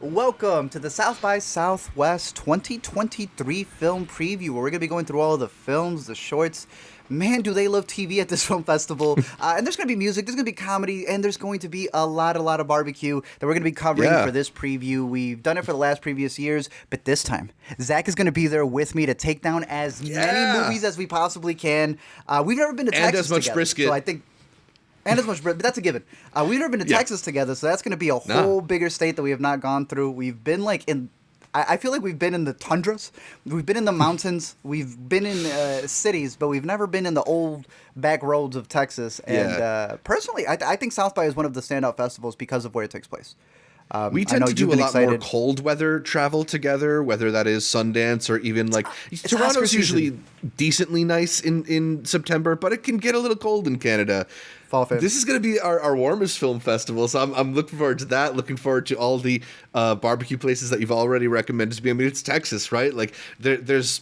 Welcome to the South by Southwest 2023 film preview, where we're going to be going through all of the films, the shorts. Man, do they love TV at this film festival. And there's going to be music, there's going to be comedy, and there's going to be a lot of barbecue that we're going to be covering for this preview. We've done it for the last previous years, but this time, Zach is going to be there with me to take down as many movies as we possibly can. We've never been to Texas and as much together, brisket. so I think... And as much bread, but that's a given. We've never been to Texas together, so that's going to be a whole bigger state that we have not gone through. We've been I feel like we've been in the tundras, we've been in the mountains, we've been in cities, but we've never been in the old back roads of Texas. And personally, I think South by is one of the standout festivals because of where it takes place. We tend to do a lot more cold weather travel together, whether that is Sundance or even like Toronto's usually decently nice in September, but it can get a little cold in Canada. This is going to be our warmest film festival, so I'm looking forward to that. Looking forward to all the barbecue places that you've already recommended to me. I mean, it's Texas, right? Like that's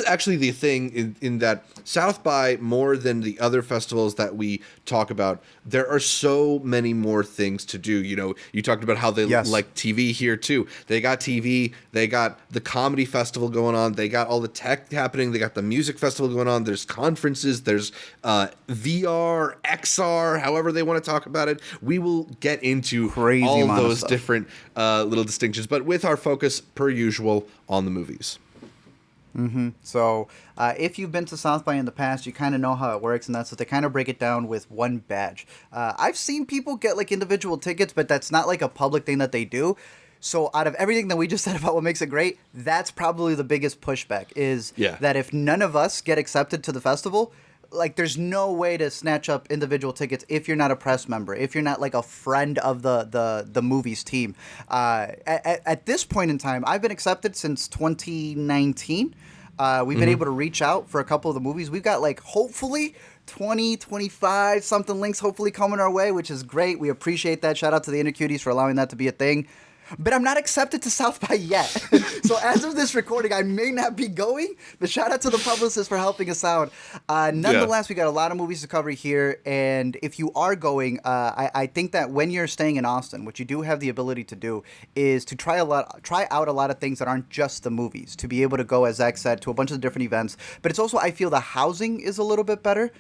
actually the thing in that South by, more than the other festivals that we talk about, there are so many more things to do. You know, you talked about how they like TV here too. They got TV, they got the comedy festival going on, they got all the tech happening, they got the music festival going on. There's conferences, there's VR, XR, however they want to talk about it. We will get into all those different little distinctions, but with our focus, per usual, on the movies. So if you've been to South by in the past, you kind of know how it works, and that's that they kind of break it down with one badge. I've seen people get like individual tickets, but that's not like a public thing that they do. So out of everything that we just said about what makes it great, that's probably the biggest pushback is that if none of us get accepted to the festival, like there's no way to snatch up individual tickets if you're not a press member, if you're not like a friend of the movies team. At this point in time, I've been accepted since 2019. We've been able to reach out for a couple of the movies. We've got like hopefully 20, 25 something links hopefully coming our way, which is great. We appreciate that. Shout out to the Intercuties for allowing that to be a thing. But I'm not accepted to South by yet. So as of this recording, I may not be going, but shout out to the publicist for helping us out. Nonetheless, we got a lot of movies to cover here. And if you are going, I think that when you're staying in Austin, what you do have the ability to do is to try out a lot of things that aren't just the movies, to be able to go, as Zach said, to a bunch of different events. But it's also, I feel the housing is a little bit better.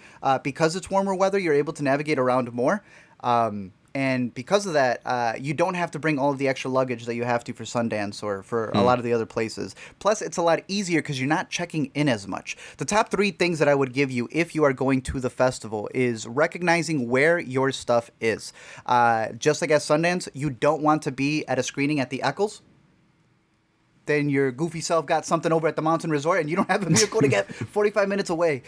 Because it's warmer weather, you're able to navigate around more. And because of that, you don't have to bring all of the extra luggage that you have to for Sundance or for a lot of the other places. Plus, it's a lot easier because you're not checking in as much. The top 3 things that I would give you if you are going to the festival is recognizing where your stuff is. Just like at Sundance, you don't want to be at a screening at the Eccles. Then your goofy self got something over at the Mountain Resort and you don't have a vehicle to get 45 minutes away.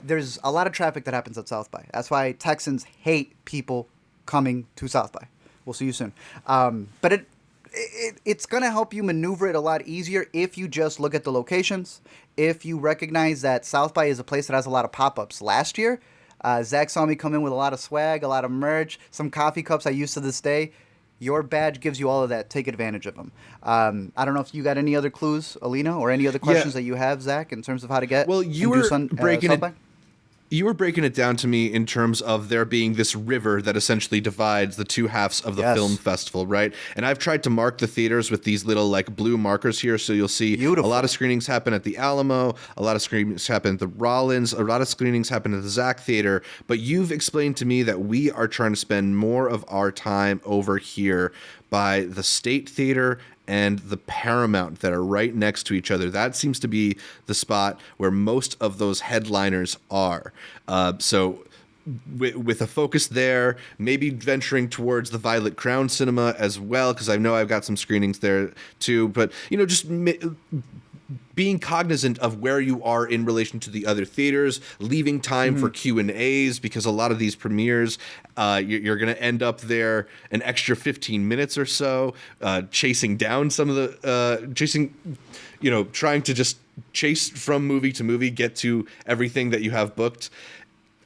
There's a lot of traffic that happens at South by. That's why Texans hate people coming to South by. We'll see you soon. But it's going to help you maneuver it a lot easier if you just look at the locations. If you recognize that South by is a place that has a lot of pop-ups. Last year, Zach saw me come in with a lot of swag, a lot of merch, some coffee cups I use to this day. Your badge gives you all of that. Take advantage of them. I don't know if you got any other clues, Alina, or any other questions that you have, Zach, in terms of how to get. Well, you were breaking it. You were breaking it down to me in terms of there being this river that essentially divides the two halves of the film festival, right? And I've tried to mark the theaters with these little like blue markers here, so you'll see a lot of screenings happen at the Alamo, a lot of screenings happen at the Rollins, a lot of screenings happen at the Zach Theater, but you've explained to me that we are trying to spend more of our time over here by the State Theater and the Paramount that are right next to each other. That seems to be the spot where most of those headliners are. So with a focus there, maybe venturing towards the Violet Crown Cinema as well, because I know I've got some screenings there too. But, you know, just being cognizant of where you are in relation to the other theaters, leaving time for Q&As, because a lot of these premieres, you're going to end up there an extra 15 minutes or so, chasing down some of the, trying to just chase from movie to movie, get to everything that you have booked.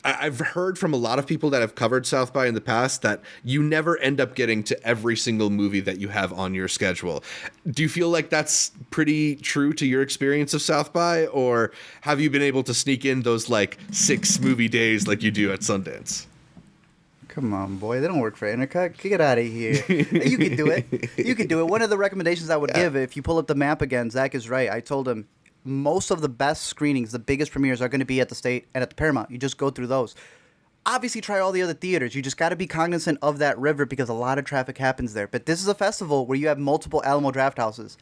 I've heard from a lot of people that have covered South by in the past that you never end up getting to every single movie that you have on your schedule. Do you feel like that's pretty true to your experience of South by, or have you been able to sneak in those like 6 movie days like you do at Sundance? Come on, boy. They don't work for Intercut. Get out of here. You can do it. You can do it. One of the recommendations I would give, if you pull up the map again, Zach is right. I told him most of the best screenings, the biggest premieres, are going to be at the State and at the Paramount. You just go through those. Obviously, try all the other theaters. You just got to be cognizant of that river because a lot of traffic happens there. But this is a festival where you have multiple Alamo Draft Houses.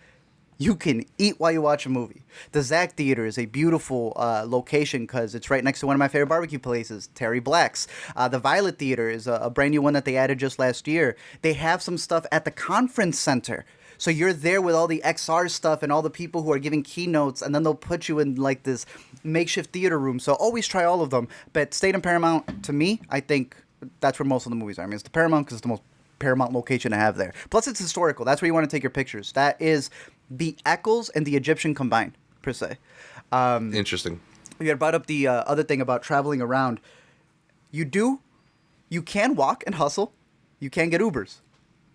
You can eat while you watch a movie. The Zach Theater is a beautiful location because it's right next to one of my favorite barbecue places, Terry Black's. The Violet Theater is a brand new one that they added just last year. They have some stuff at the Conference Center. So you're there with all the XR stuff and all the people who are giving keynotes, and then they'll put you in like this makeshift theater room. So always try all of them. But State and Paramount, to me, I think that's where most of the movies are. I mean, it's the Paramount because it's the most Paramount location to have there. Plus, it's historical. That's where you want to take your pictures. That is the Eccles and the Egyptian combined, per se. Interesting. You had brought up the other thing about traveling around. You can walk and hustle. You can get Ubers.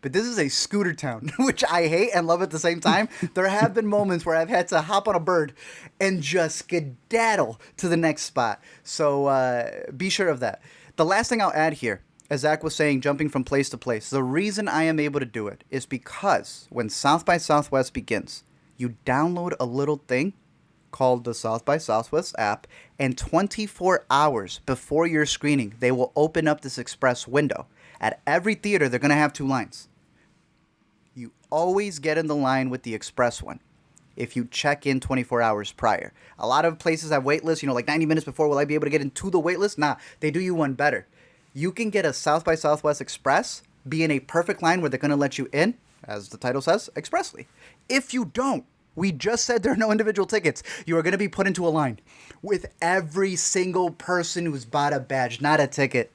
But this is a scooter town, which I hate and love at the same time. There have been moments where I've had to hop on a bird and just skedaddle to the next spot. So be sure of that. The last thing I'll add here, as Zach was saying, jumping from place to place, the reason I am able to do it is because when South by Southwest begins, you download a little thing called the South by Southwest app, and 24 hours before your screening, they will open up this express window. At every theater, they're going to have 2 lines. You always get in the line with the express one if you check in 24 hours prior. A lot of places have wait lists, like 90 minutes before. Will I be able to get into the wait list? Nah, they do you one better. You can get a South by Southwest Express, be in a perfect line where they're going to let you in, as the title says, expressly. If you don't, we just said there are no individual tickets. You are going to be put into a line with every single person who's bought a badge, not a ticket.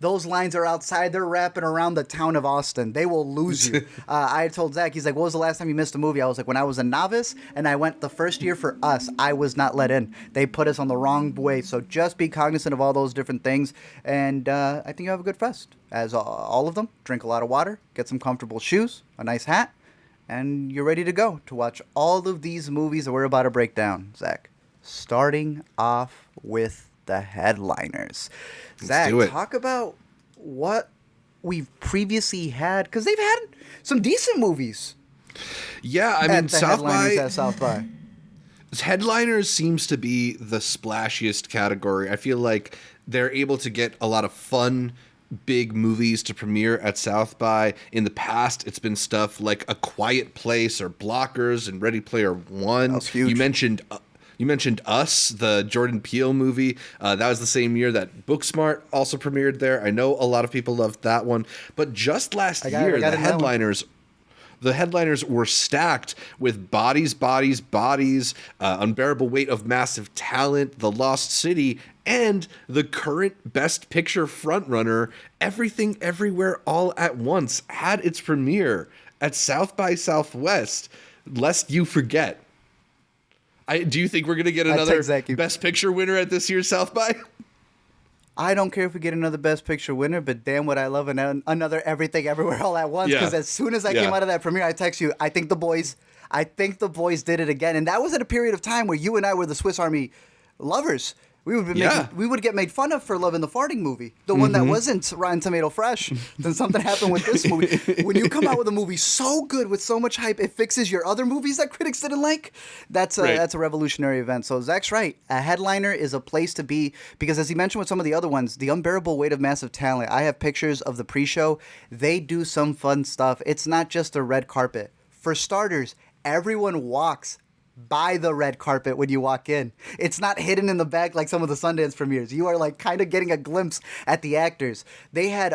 Those lines are outside. They're wrapping around the town of Austin. They will lose you. I told Zach, he's like, what was the last time you missed a movie? I was like, when I was a novice and I went the first year for Us, I was not let in. They put us on the wrong way. So just be cognizant of all those different things. And I think you have a good fest. As all of them, drink a lot of water, get some comfortable shoes, a nice hat, and you're ready to go to watch all of these movies that we're about to break down, Zach. Starting off with the headliners. Zach, talk about what we've previously had, because they've had some decent movies. Yeah, I mean, South by. Headliners seems to be the splashiest category. I feel like they're able to get a lot of fun, big movies to premiere at South by. In the past, it's been stuff like A Quiet Place or Blockers and Ready Player One. That was huge. You mentioned Us, the Jordan Peele movie. That was the same year that Booksmart also premiered there. I know a lot of people loved that one. But just last year, the headliners were stacked with Bodies, Unbearable Weight of Massive Talent, The Lost City, and the current Best Picture frontrunner, Everything Everywhere All at Once, had its premiere at South by Southwest, lest you forget. Do you think we're going to get another Best Picture winner at this year's South by? I don't care if we get another Best Picture winner, but damn would I love another Everything Everywhere All at Once, because as soon as I came out of that premiere, I text you, I think the boys did it again. And that was at a period of time where you and I were the Swiss Army lovers. We would get made fun of for loving the farting movie, the one that wasn't Rotten Tomato fresh. Then something happened with this movie. When you come out with a movie so good with so much hype, it fixes your other movies that critics didn't like. That's a revolutionary event. So Zach's right. A headliner is a place to be because, as he mentioned with some of the other ones, The Unbearable Weight of Massive Talent. I have pictures of the pre-show. They do some fun stuff. It's not just a red carpet. For starters, everyone walks by the red carpet when you walk in. It's not hidden in the back like some of the Sundance premieres. You are like kind of getting a glimpse at the actors. They had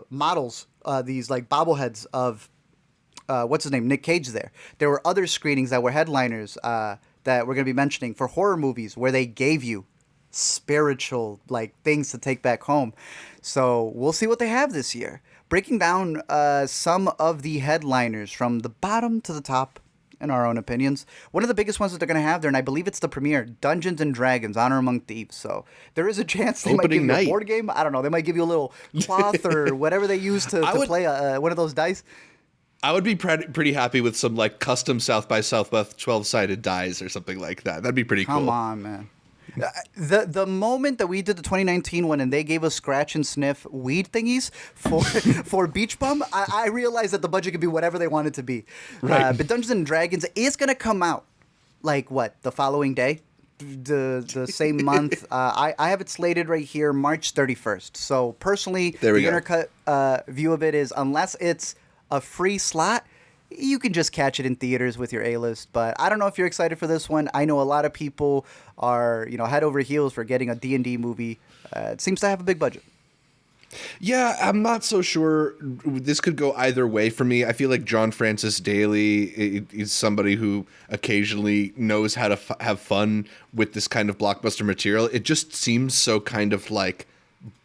models, these like bobbleheads of what's his name, Nick Cage there. There were other screenings that were headliners that we're going to be mentioning for horror movies where they gave you spiritual like things to take back home. So we'll see what they have this year. Breaking down some of the headliners from the bottom to the top, in our own opinions. One of the biggest ones that they're going to have there, and I believe it's the premiere, Dungeons & Dragons, Honor Among Thieves. So there is a chance they might give you a board game. I don't know. They might give you a little cloth or whatever they use to play one of those dice. I would be pretty happy with some like custom South by Southwest 12-sided dice or something like that. That'd be pretty cool. Come on, man. The moment that we did the 2019 one and they gave us scratch and sniff weed thingies for for Beach Bum, I realized that the budget could be whatever they want it to be. Right. But Dungeons and Dragons is gonna come out like what, the following day, the same month. I have it slated right here, March 31st. So personally, There we the go. Intercut view of it is, unless it's a free slot, you can just catch it in theaters with your A-list. But I don't know if you're excited for this one. I know a lot of people are, head over heels for getting a D&D movie. It seems to have a big budget. Yeah, I'm not so sure. This could go either way for me. I feel like John Francis Daley is somebody who occasionally knows how to have fun with this kind of blockbuster material. It just seems so kind of like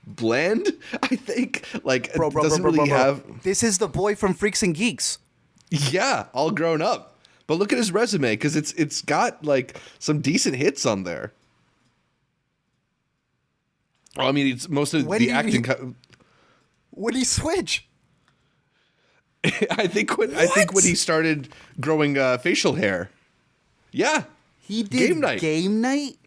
bland, I think. Like, Bro. have... This is the boy from Freaks and Geeks. Yeah, all grown up. But look at his resume, because it's got like some decent hits on there. Well, I mean, it's most of the acting. When he switch? I think when he started growing facial hair. Yeah, He did Game Night?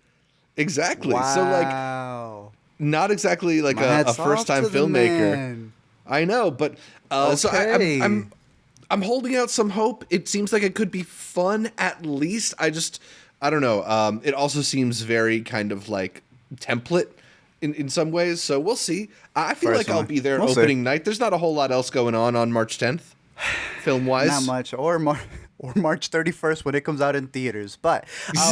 Exactly. Wow. So like, not exactly like a first time filmmaker. Man. I know, but so I'm holding out some hope. It seems like it could be fun at least. I don't know. It also seems very kind of like template in some ways. So we'll see. I feel like I'll be there opening night. There's not a whole lot else going on March 10th, film wise. Not much. Or March 31st when it comes out in theaters. But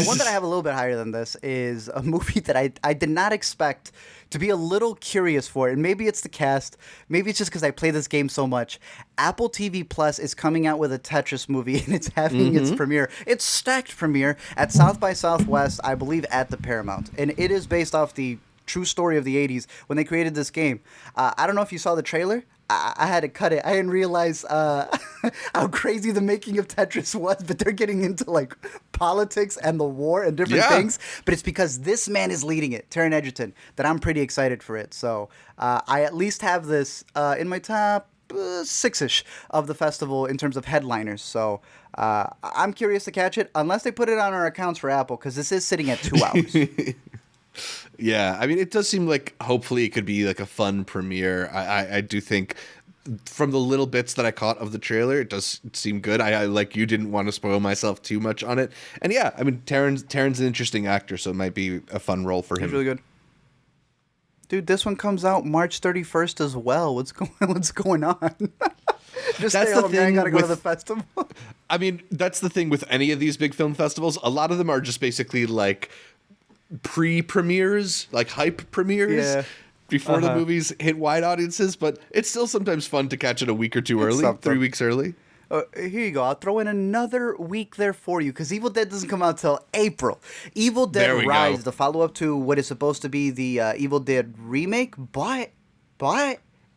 one that I have a little bit higher than this is a movie that I did not expect to be a little curious for. And maybe it's the cast. Maybe it's just because I play this game so much. Apple TV Plus is coming out with a Tetris movie, and it's having its premiere. Its stacked premiere at South by Southwest, I believe, at the Paramount. And it is based off the true story of the 80s when they created this game. I don't know if you saw the trailer. I had to cut it. I didn't realize how crazy the making of Tetris was, but they're getting into like politics and the war and different things. But it's because this man is leading it, Taron Egerton, that I'm pretty excited for it. So I at least have this in my top six-ish of the festival in terms of headliners. So I'm curious to catch it, unless they put it on our accounts for Apple, because this is sitting at 2 hours. Yeah, I mean, it does seem like hopefully it could be like a fun premiere. I do think from the little bits that I caught of the trailer, it does seem good. I like you didn't want to spoil myself too much on it. And yeah, I mean, Taron's an interesting actor, so it might be a fun role for him. He's really good. Dude, this one comes out March 31st as well. What's going on? Just that's stay the home, thing. I gotta go to the festival. I mean, that's the thing with any of these big film festivals. A lot of them are just basically like pre-premieres, like hype premieres before the movies hit wide audiences, but it's still sometimes fun to catch it a week or two early, 3 weeks early. Here you go. I'll throw in another week there for you, because Evil Dead doesn't come out till April. Evil Dead Rise, the follow-up to what is supposed to be the Evil Dead remake, but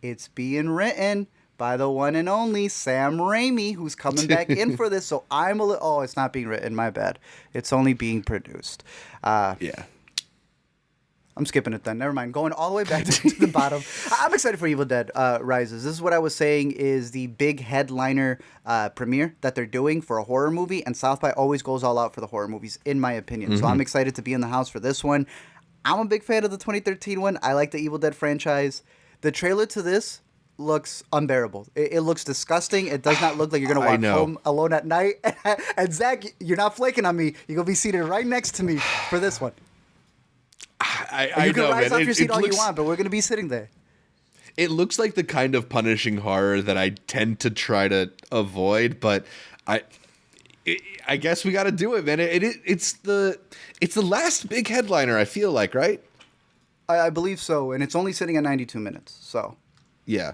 it's being written by the one and only Sam Raimi, who's coming back in for this. So I'm a little... Oh, it's not being written. My bad. It's only being produced. Yeah. I'm skipping it then. Never mind. Going all the way back to the bottom. I'm excited for Evil Dead Rises. This is what I was saying is the big headliner premiere that they're doing for a horror movie. And South by always goes all out for the horror movies, in my opinion. So I'm excited to be in the house for this one. I'm a big fan of the 2013 one. I like the Evil Dead franchise. The trailer to this looks unbearable. It looks disgusting. It does not look like you're going to walk home alone at night. And Zach, you're not flaking on me. You're going to be seated right next to me for this one. You can rise off your seat all you want, but we're going to be sitting there. It looks like the kind of punishing horror that I tend to try to avoid, but I guess we got to do it, man. It's the last big headliner, I feel like, right? I believe so, and it's only sitting at 92 minutes, so yeah,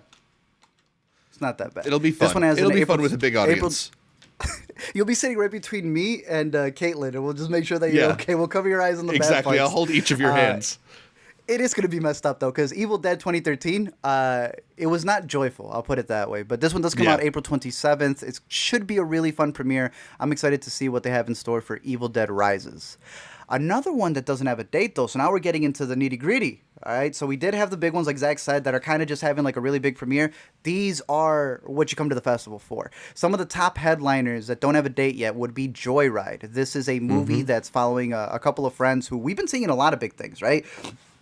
it's not that bad. It'll be fun. This one has It'll be fun with a big audience. You'll be sitting right between me and Caitlin, and we'll just make sure that you're okay. We'll cover your eyes on the bad Exactly. parts. I'll hold each of your hands. It is going to be messed up, though, because Evil Dead 2013, it was not joyful, I'll put it that way. But this one does come out April 27th. It should be a really fun premiere. I'm excited to see what they have in store for Evil Dead Rises. Another one that doesn't have a date, though, so now we're getting into the nitty-gritty. All right, so we did have the big ones, like Zach said, that are kind of just having like a really big premiere. These are what you come to the festival for. Some of the top headliners that don't have a date yet would be Joyride. This is a movie that's following a couple of friends who we've been seeing in a lot of big things, right?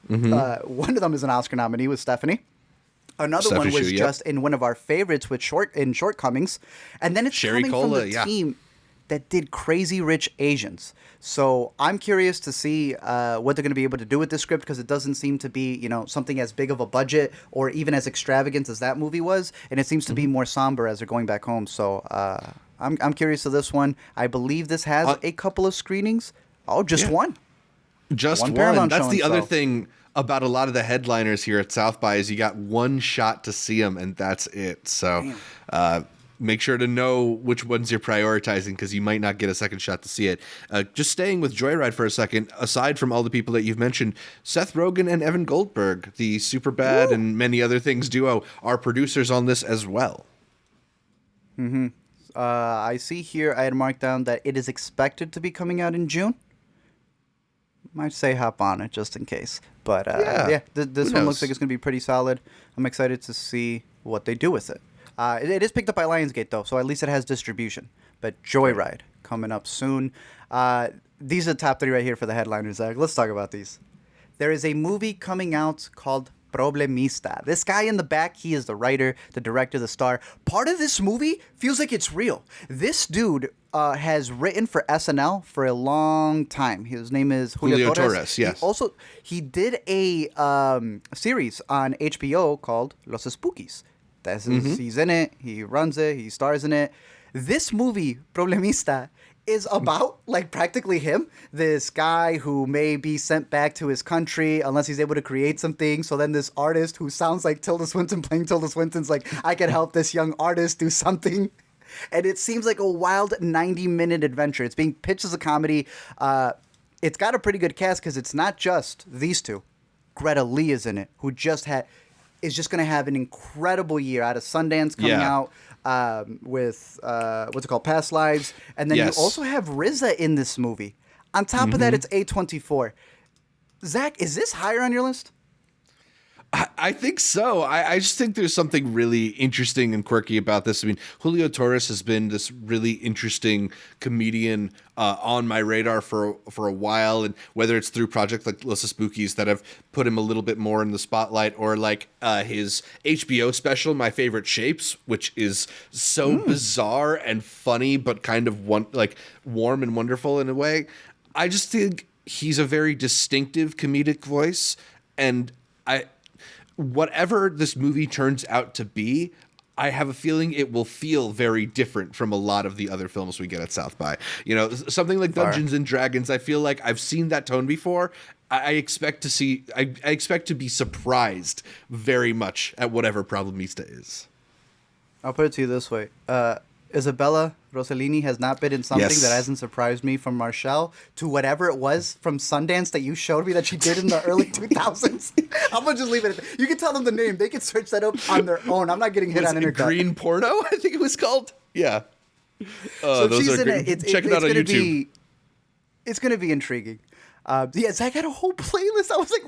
One of them is an Oscar nominee with Stephanie. Another one was just in one of our favorites with Shortcomings. And then it's Sherry coming Cola, from the team that did Crazy Rich Asians. So I'm curious to see what they're going to be able to do with this script, because it doesn't seem to be, you know, something as big of a budget or even as extravagant as that movie was. And it seems to be more somber as they're going back home. So I'm curious of this one. I believe this has a couple of screenings. Oh, just one. Just one. That's the other thing about a lot of the headliners here at South by, is you got one shot to see them, and that's it. So make sure to know which ones you're prioritizing, because you might not get a second shot to see it. Just staying with Joyride for a second, aside from all the people that you've mentioned, Seth Rogen and Evan Goldberg, the Superbad and many other things duo, are producers on this as well. I see here, I had marked down that it is expected to be coming out in June. Might say hop on it just in case. But this one looks like it's going to be pretty solid. I'm excited to see what they do with it. It is picked up by Lionsgate, though, so at least it has distribution. But Joyride coming up soon. These are the top 3 right here for the headliners, Zach. Let's talk about these. There is a movie coming out called Problemista. This guy in the back, he is the writer, the director, the star. Part of this movie feels like it's real. This dude has written for SNL for a long time. His name is Julio Torres. Yes. He did a series on HBO called Los Spookies. He's in it. He runs it. He stars in it. This movie, Problemista, is about like practically him, this guy who may be sent back to his country unless he's able to create something. So then this artist who sounds like Tilda Swinton playing Tilda Swinton's like, I can help this young artist do something. And it seems like a wild 90-minute adventure. It's being pitched as a comedy. It's got a pretty good cast because it's not just these two. Greta Lee is in it, who is just going to have an incredible year out of Sundance coming out with, what's it called, Past Lives. And then you also have RZA in this movie. On top of that, it's A24. Zach, is this higher on your list? I think so. I just think there's something really interesting and quirky about this. I mean, Julio Torres has been this really interesting comedian on my radar for a while, and whether it's through projects like Los Spookies that have put him a little bit more in the spotlight, or like his HBO special, My Favorite Shapes, which is so bizarre and funny, but kind of warm and wonderful in a way. I just think he's a very distinctive comedic voice, and whatever this movie turns out to be, I have a feeling it will feel very different from a lot of the other films we get at South by. You know, something like Dungeons and Dragons, I feel like I've seen that tone before. I expect to be surprised very much at whatever Problemista is. I'll put it to you this way. Isabella Rossellini has not been in something that hasn't surprised me, from Marshall to whatever it was from Sundance that you showed me that she did in the early 2000s. I'm going to just leave it at that. You can tell them the name. They can search that up on their own. I'm not getting hit on Intercut. Green Porno, I think it was called. Yeah. So those she's are in great. it. Check it out on YouTube. It's going to be intriguing. Zach had a whole playlist. I was like,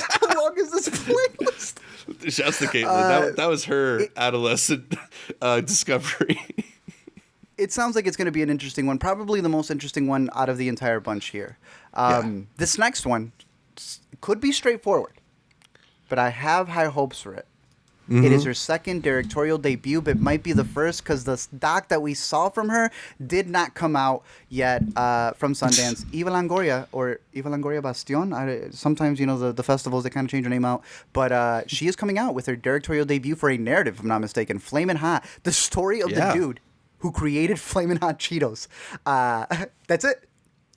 how long is this playlist? Shouts to Caitlin. That was her adolescent discovery. It sounds like it's going to be an interesting one. Probably the most interesting one out of the entire bunch here. This next one could be straightforward, but I have high hopes for it. It is her second directorial debut, but it might be the first, because the doc that we saw from her did not come out yet from Sundance. Eva Longoria, or Eva Longoria Bastion. Sometimes, the festivals, they kind of change her name out. But she is coming out with her directorial debut for a narrative, if I'm not mistaken. Flamin' Hot. The story of the dude who created Flamin' Hot Cheetos. That's it.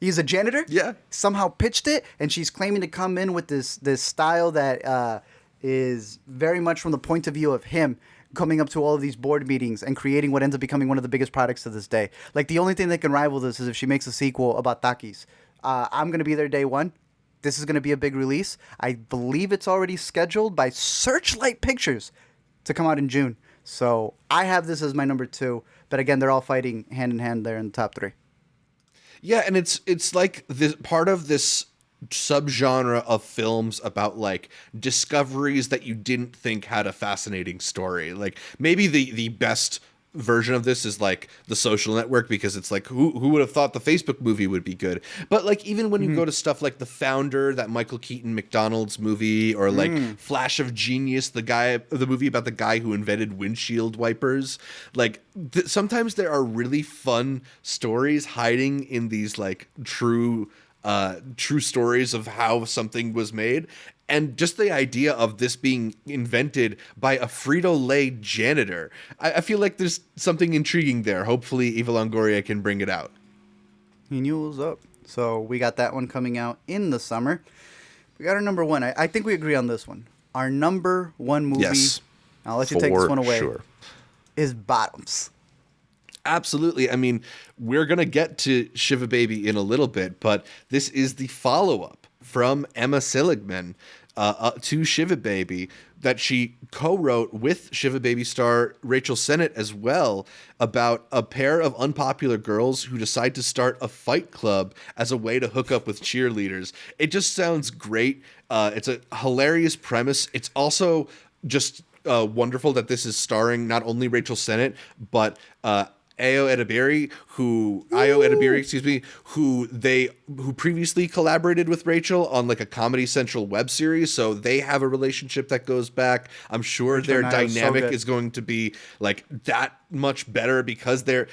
He's a janitor. Yeah. Somehow pitched it, and she's claiming to come in with this style that is very much from the point of view of him coming up to all of these board meetings and creating what ends up becoming one of the biggest products to this day. Like, the only thing that can rival this is if she makes a sequel about Takis. I'm going to be there day one. this is going to be a big release. I believe it's already scheduled by Searchlight Pictures to come out in June. So I have this as my number 2. But again, they're all fighting hand in hand there in the top 3. Yeah, and it's like this part of this subgenre of films about like discoveries that you didn't think had a fascinating story. Like maybe the best version of this is like The Social Network, because it's like who would have thought the Facebook movie would be good. But like even when you go to stuff like The Founder, that Michael Keaton McDonald's movie, or like Flash of Genius, the movie about the guy who invented windshield wipers, like sometimes there are really fun stories hiding in these like true stories of how something was made. And just the idea of this being invented by a Frito-Lay janitor, I feel like there's something intriguing there. Hopefully Eva Longoria can bring it out. He knew it was up. So we got that one coming out in the summer. We got our number 1. I think we agree on this one. Our number 1 movie, yes, I'll let you take this one away, sure, is Bottoms. Absolutely. I mean, we're going to get to Shiva Baby in a little bit, but this is the follow-up from Emma Seligman to Shiva Baby that she co-wrote with Shiva Baby star Rachel Sennett as well, about a pair of unpopular girls who decide to start a fight club as a way to hook up with cheerleaders. It just sounds great. It's a hilarious premise. It's also just wonderful that this is starring not only Rachel Sennett, but Ayo Edebiri, who previously collaborated with Rachel on like a Comedy Central web series, so they have a relationship that goes back. I'm sure their dynamic is going to be like that much better, because they're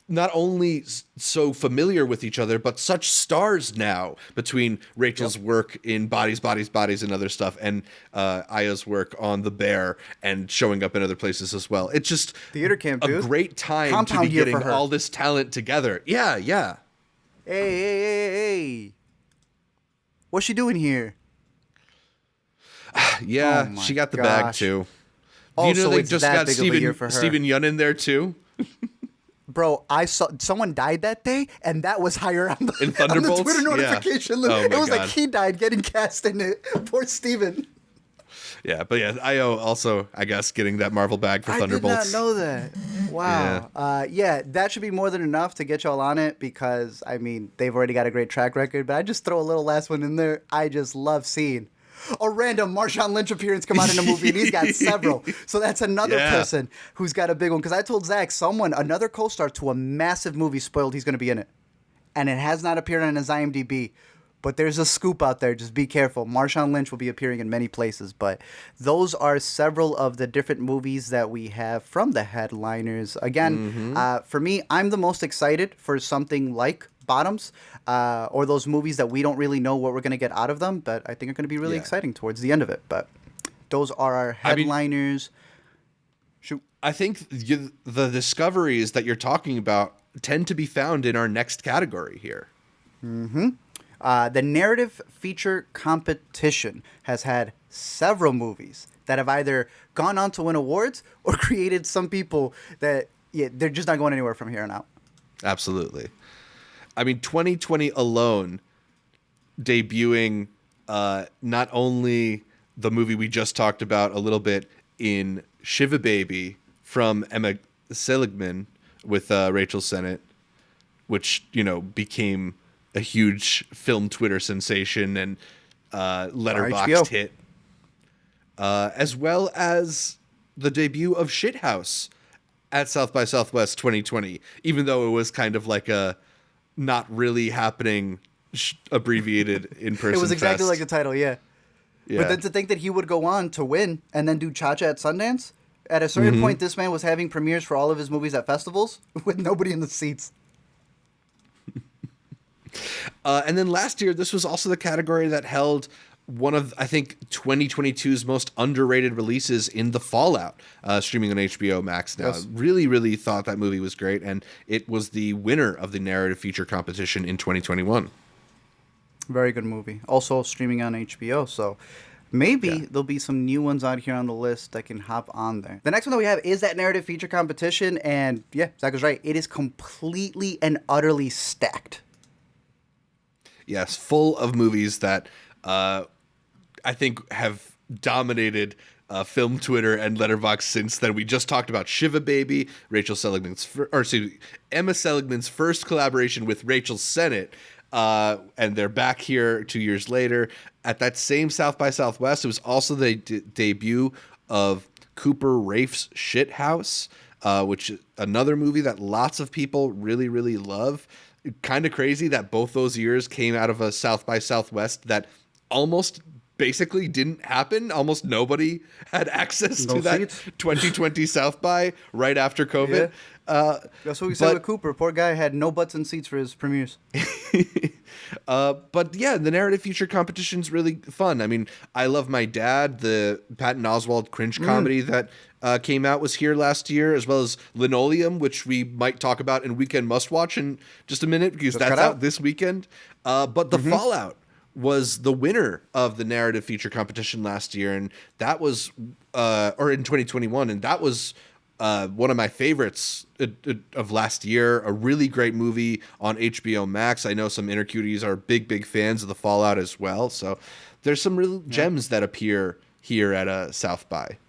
not only so familiar with each other, but such stars now, between Rachel's work in Bodies, and other stuff, and Aya's work on The Bear and showing up in other places as well. It's just theater camp, a great time Compound to be getting all this talent together. Yeah. Hey. What's she doing here? Yeah, she got the bag too. Do you know they just got Steven Yeun in there too? Bro, I saw someone died that day, and that was higher on the, on the Twitter notification list. Oh it was God. like he died getting cast in it. Poor Steven. Yeah, but yeah, Ayo also, I guess, getting that Marvel bag for Thunderbolts. I did not know that. Wow. Yeah, that should be more than enough to get y'all on it, because, I mean, they've already got a great track record, but I just throw a little last one in there. I just love seeing a random Marshawn Lynch appearance come out in a movie, and he's got several. So that's another person who's got a big one. Because I told Zach, another co-star to a massive movie, spoiled he's going to be in it. And it has not appeared on his IMDb. But there's a scoop out there. Just be careful. Marshawn Lynch will be appearing in many places. But those are several of the different movies that we have from the headliners. Again, for me, I'm the most excited for something like Bottoms, or those movies that we don't really know what we're going to get out of them, but I think are going to be really exciting towards the end of it. But those are our headliners. I think the discoveries that you're talking about tend to be found in our next category here. The narrative feature competition has had several movies that have either gone on to win awards or created some people that they're just not going anywhere from here on out. Absolutely. I mean, 2020 alone, debuting not only the movie we just talked about a little bit in Shiva Baby from Emma Seligman with Rachel Sennett, which, became a huge film Twitter sensation and letterboxd hit, as well as the debut of Shithouse at South by Southwest 2020, even though it was kind of like a not really happening abbreviated in-person It was exactly fest. like the title, yeah. But then to think that he would go on to win and then do Cha-Cha at Sundance, at a certain point, this man was having premieres for all of his movies at festivals with nobody in the seats. And then last year, this was also the category that held one of, I think, 2022's most underrated releases in The Fallout, streaming on HBO Max now. Yes. Really, really thought that movie was great, and it was the winner of the narrative feature competition in 2021. Very good movie. Also streaming on HBO, so maybe there'll be some new ones out here on the list that can hop on there. The next one that we have is that narrative feature competition, and yeah, Zach was right. It is completely and utterly stacked. Yes, full of movies that I think have dominated film Twitter and Letterboxd since then. We just talked about Shiva Baby, Emma Seligman's first collaboration with Rachel Sennett, and they're back here 2 years later. At that same South by Southwest, it was also the debut of Cooper Raife's Shithouse, which is another movie that lots of people really, really love. Kind of crazy that both those years came out of a South by Southwest that almost basically didn't happen. Almost nobody had access to that 2020 South by right after COVID. Yeah. That's what we said with Cooper. Poor guy had no butts and seats for his premieres. But yeah, the narrative feature competition's really fun. I mean, I Love My Dad, the Patton Oswalt cringe comedy that came out, was here last year, as well as Linoleum, which we might talk about in Weekend Must Watch in just a minute, because that's out this weekend. But The Fallout was the winner of the narrative feature competition last year, and that was or in 2021, and that was one of my favorites of last year. A really great movie on HBO Max. I know some Intercuties are big fans of The Fallout as well, so there's some real gems that appear here at South by.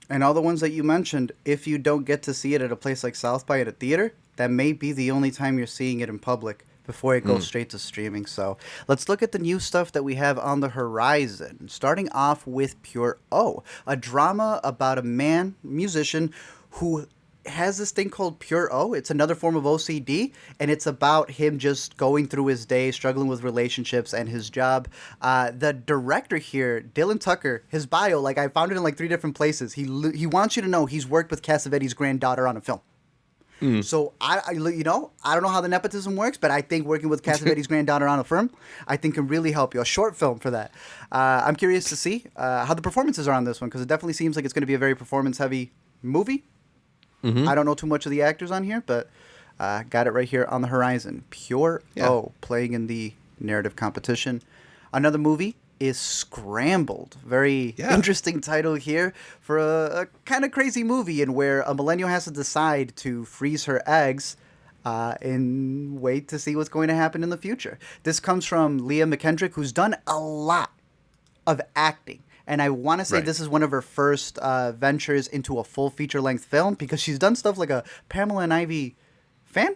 And all the ones that you mentioned, if you don't get to see it at a place like South by at a theater, that may be the only time you're seeing it in public before it goes straight to streaming. So let's look at the new stuff that we have on the horizon. Starting off with Pure O, a drama about a musician, who has this thing called Pure O. It's another form of OCD, and it's about him just going through his day, struggling with relationships and his job. The director here, Dylan Tucker, his bio, like I found it in like 3 different places. He wants you to know he's worked with Cassavetes' granddaughter on a film. So I don't know how the nepotism works, but I think working with Cassavetes' granddaughter on a film, I think can really help you. A short film for that. I'm curious to see how the performances are on this one, because it definitely seems like it's going to be a very performance-heavy movie. I don't know too much of the actors on here, but got it right here on the horizon. Pure O, playing in the narrative competition. Another movie is Scrambled. Very interesting title here for a kind of crazy movie, in where a millennial has to decide to freeze her eggs and wait to see what's going to happen in the future. This comes from Leah McKendrick, who's done a lot of acting. And I want to say this is one of her first ventures into a full feature-length film, because she's done stuff like a Pamela and Ivy fan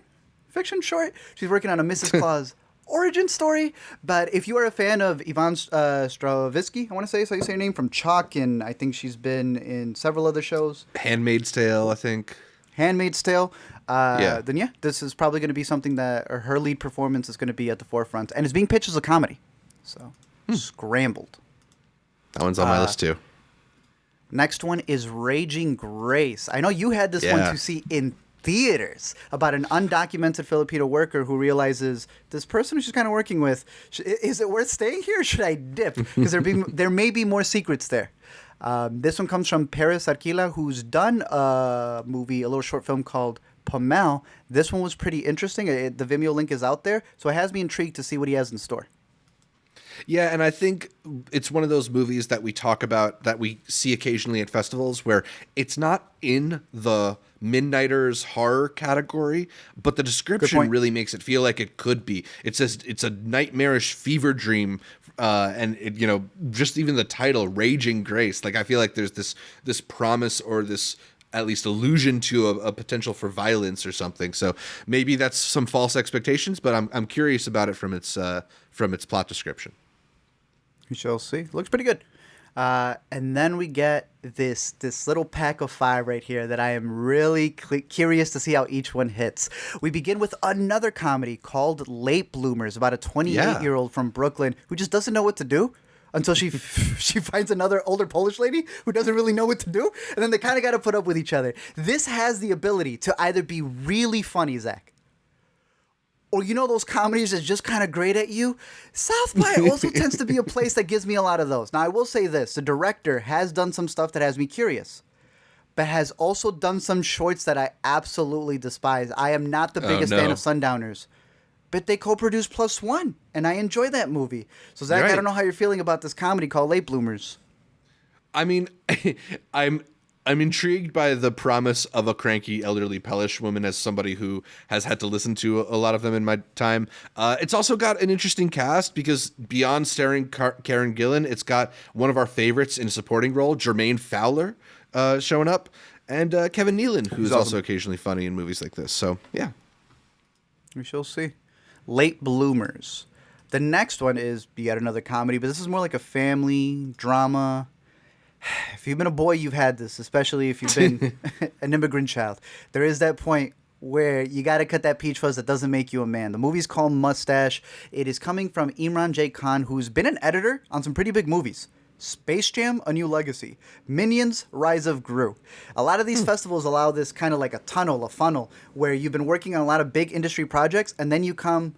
fiction short. She's working on a Mrs. Claus origin story. But if you are a fan of Yvonne Strahovski, I want to say, so you say her name, from Chalk, and I think she's been in several other shows. Handmaid's Tale, I think. Handmaid's Tale. Then this is probably going to be something that her lead performance is going to be at the forefront. And it's being pitched as a comedy. So, Scrambled. That one's on my list too. Next one is Raging Grace. I know you had this one to see in theaters, about an undocumented Filipino worker who realizes this person who she's kind of working with, is it worth staying here, or should I dip? Because there may be more secrets there. This one comes from Paris Arquila, who's done a movie, a little short film called Pomel. This one was pretty interesting. The Vimeo link is out there, so it has me intrigued to see what he has in store. Yeah, and I think it's one of those movies that we talk about, that we see occasionally at festivals, where it's not in the Midnighters horror category, but the description really makes it feel like it could be. It says it's a nightmarish fever dream, and just even the title, Raging Grace. Like, I feel like there's this promise, or this at least allusion to a potential for violence or something. So maybe that's some false expectations, but I'm curious about it from its plot description. We shall see. Looks pretty good. And then we get this little pack of 5 right here that I am really curious to see how each one hits. We begin with another comedy called Late Bloomers, about a 28-year-old from Brooklyn who just doesn't know what to do until she finds another older Polish lady who doesn't really know what to do. And then they kind of got to put up with each other. This has the ability to either be really funny, Zach, or those comedies that's just kind of great at you. South by also tends to be a place that gives me a lot of those. Now, I will say this. The director has done some stuff that has me curious, but has also done some shorts that I absolutely despise. I am not the biggest fan of Sundowners, but they co-produced Plus One, and I enjoy that movie. So, Zach, I don't know how you're feeling about this comedy called Late Bloomers. I mean, I'm I'm intrigued by the promise of a cranky elderly Polish woman as somebody who has had to listen to a lot of them in my time. It's also got an interesting cast because beyond starring Karen Gillan, it's got one of our favorites in a supporting role, Jermaine Fowler, showing up, and Kevin Nealon, who's also occasionally funny in movies like this. So, yeah. We shall see. Late Bloomers. The next one is yet another comedy, but this is more like a family drama. If you've been a boy, you've had this, especially if you've been an immigrant child. There is that point where you got to cut that peach fuzz that doesn't make you a man. The movie's called Mustache. It is coming from Imran J. Khan, who's been an editor on some pretty big movies. Space Jam: A New Legacy, Minions: Rise of Gru. A lot of these festivals allow this kind of like a funnel, where you've been working on a lot of big industry projects, and then you come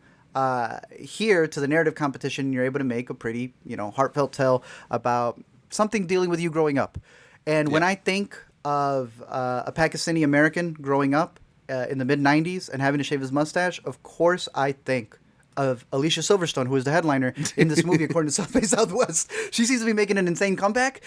here to the narrative competition, and you're able to make a pretty, heartfelt tale about something dealing with you growing up. And when I think of a Pakistani American growing up in the mid-90s and having to shave his mustache, of course I think of Alicia Silverstone, who is the headliner in this movie, according to South by Southwest. She seems to be making an insane comeback.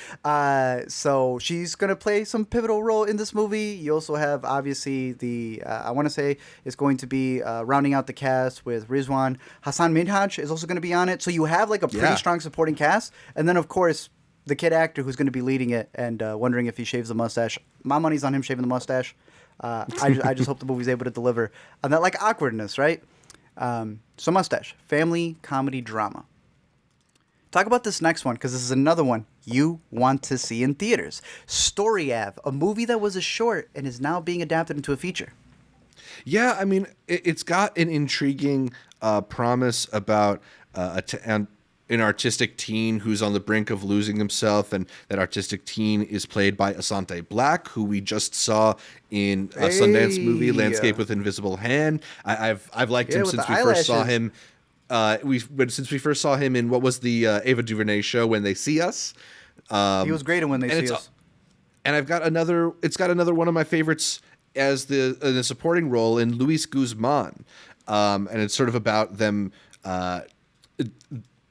So she's going to play some pivotal role in this movie. You also have, obviously, I want to say is going to be rounding out the cast with Rizwan. Hassan Minhaj is also going to be on it. So you have like a pretty strong supporting cast. And then, of course, the kid actor who's going to be leading it and wondering if he shaves the mustache. My money's on him shaving the mustache. I just hope the movie's able to deliver on that like awkwardness, right? So Mustache, family comedy drama. Talk about this next one, because this is another one you want to see in theaters. Story Ave, a movie that was a short and is now being adapted into a feature. Yeah, I mean, it's got an intriguing promise about an artistic teen who's on the brink of losing himself, and that artistic teen is played by Asante Black, who we just saw in a Sundance movie, Landscape with Invisible Hand. I've liked him since we first saw him. Since we first saw him in what was the Ava DuVernay show, When They See Us. He was great in When They See Us. And I've got another. It's got another one of my favorites as the supporting role in Luis Guzman, and it's sort of about them.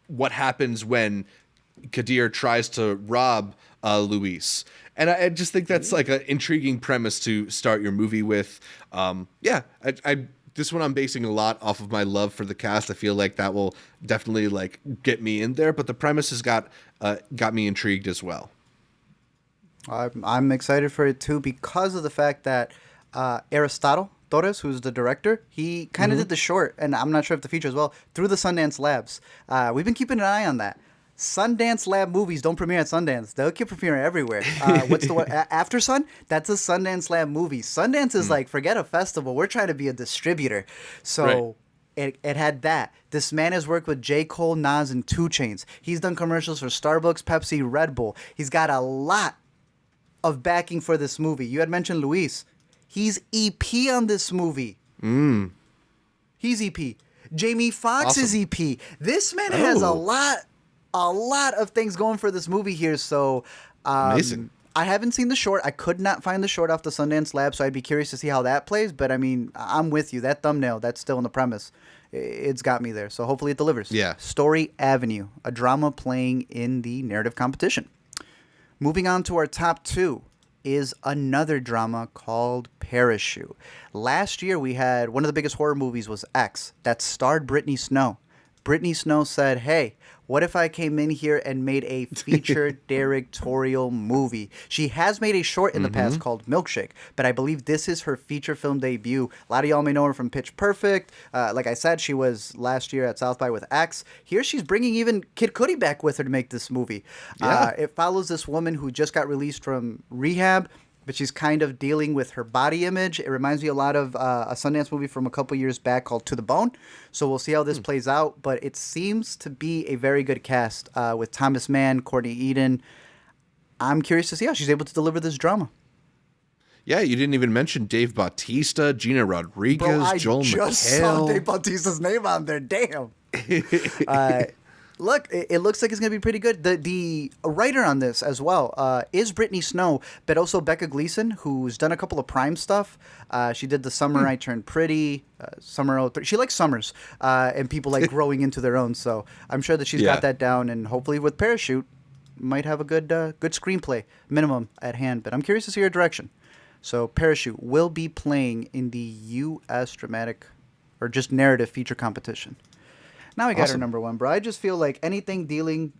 What happens when Kadir tries to rob Luis. And I just think that's like an intriguing premise to start your movie with. This one I'm basing a lot off of my love for the cast. I feel like that will definitely like get me in there, but the premise has got me intrigued as well. I'm excited for it too because of the fact that Aristotle Torres, who's the director, he kind of did the short, and I'm not sure if the feature as well, through the Sundance Labs. We've been keeping an eye on that. Sundance Lab movies don't premiere at Sundance. They'll keep premiering everywhere. What's the one? After Sun? That's a Sundance Lab movie. Sundance is like, forget a festival. We're trying to be a distributor. So it had that. This man has worked with J. Cole, Nas, and 2 Chainz. He's done commercials for Starbucks, Pepsi, Red Bull. He's got a lot of backing for this movie. You had mentioned Luis. He's EP on this movie. He's EP. Jamie Foxx is EP. This man has a lot of things going for this movie here. So amazing. I haven't seen the short. I could not find the short off the Sundance Lab, so I'd be curious to see how that plays. But I mean, I'm with you. That thumbnail, that's still in the premise. It's got me there. So hopefully it delivers. Yeah. Story Avenue, a drama playing in the narrative competition. Moving on to our top 2. Is another drama called Parachute. Last year we had one of the biggest horror movies was X that starred Brittany Snow. Brittany Snow said, hey, what if I came in here and made a feature directorial movie? She has made a short in the past called Milkshake, but I believe this is her feature film debut. A lot of y'all may know her from Pitch Perfect. Like I said, she was last year at South by with X. Here she's bringing even Kid Cudi back with her to make this movie. It follows this woman who just got released from rehab, but she's kind of dealing with her body image. It reminds me a lot of a Sundance movie from a couple years back called To the Bone. So we'll see how this plays out. But it seems to be a very good cast with Thomas Mann, Courtney Eden. I'm curious to see how she's able to deliver this drama. Yeah, you didn't even mention Dave Bautista, Gina Rodriguez, Joel McHale. I just saw Dave Bautista's name on there. Damn. Look, it looks like it's going to be pretty good. The writer on this as well is Brittany Snow, but also Becca Gleason, who's done a couple of Prime stuff. She did The Summer I Turned Pretty, Summer 03. She likes summers, and people like growing into their own. So I'm sure that she's got that down, and hopefully with Parachute, might have a good screenplay minimum at hand. But I'm curious to see your direction. So Parachute will be playing in the U.S. dramatic or just narrative feature competition. Now we got our number one, bro. I just feel like anything dealing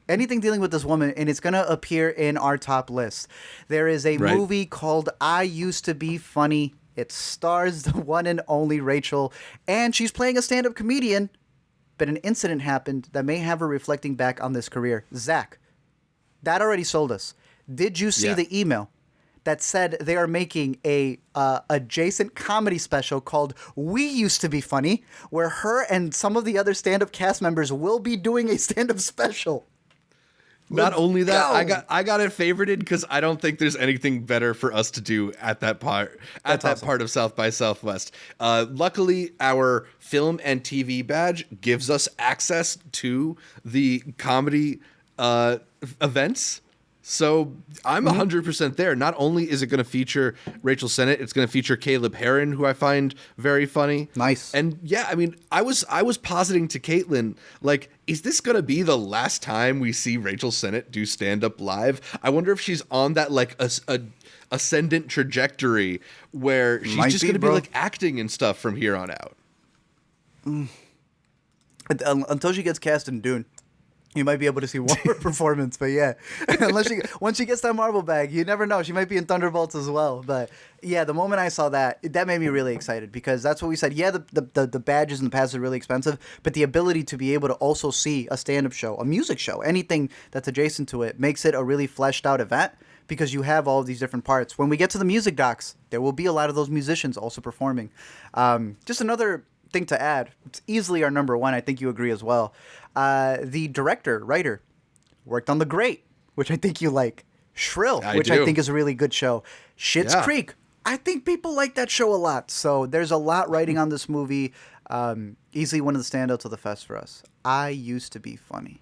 with this woman, and it's gonna appear in our top list. There is a movie called I Used to Be Funny. It stars the one and only Rachel, and she's playing a stand-up comedian. But an incident happened that may have her reflecting back on this career. Zach, that already sold us. Did you see the email that said they are making a adjacent comedy special called We Used to Be Funny, where her and some of the other stand-up cast members will be doing a stand-up special? Not only that, I got it favorited because I don't think there's anything better for us to do at that part part of South by Southwest. Luckily, our film and TV badge gives us access to the comedy events. So I'm 100% there. Not only is it going to feature Rachel Sennett, it's going to feature Caleb Herron, who I find very funny. Nice. And yeah, I mean, I was positing to Caitlin, like, is this going to be the last time we see Rachel Sennett do stand-up live? I wonder if she's on that, like, ascendant trajectory where she's just going to be, like, acting and stuff from here on out. Until she gets cast in Dune. You might be able to see one more performance, but yeah, once she gets that Marvel bag, you never know. She might be in Thunderbolts as well. But yeah, the moment I saw that made me really excited because that's what we said. Yeah, the badges in the past are really expensive, but the ability to be able to also see a stand-up show, a music show, anything that's adjacent to it makes it a really fleshed out event because you have all of these different parts. When we get to the music docs, there will be a lot of those musicians also performing. Just another thing to add, it's easily our number one. I think you agree as well. The writer, worked on The Great, which I think you like. Shrill, I think is a really good show. Schitt's Creek, I think people like that show a lot. So there's a lot writing on this movie. Easily one of the standouts of the fest for us. I Used to Be Funny.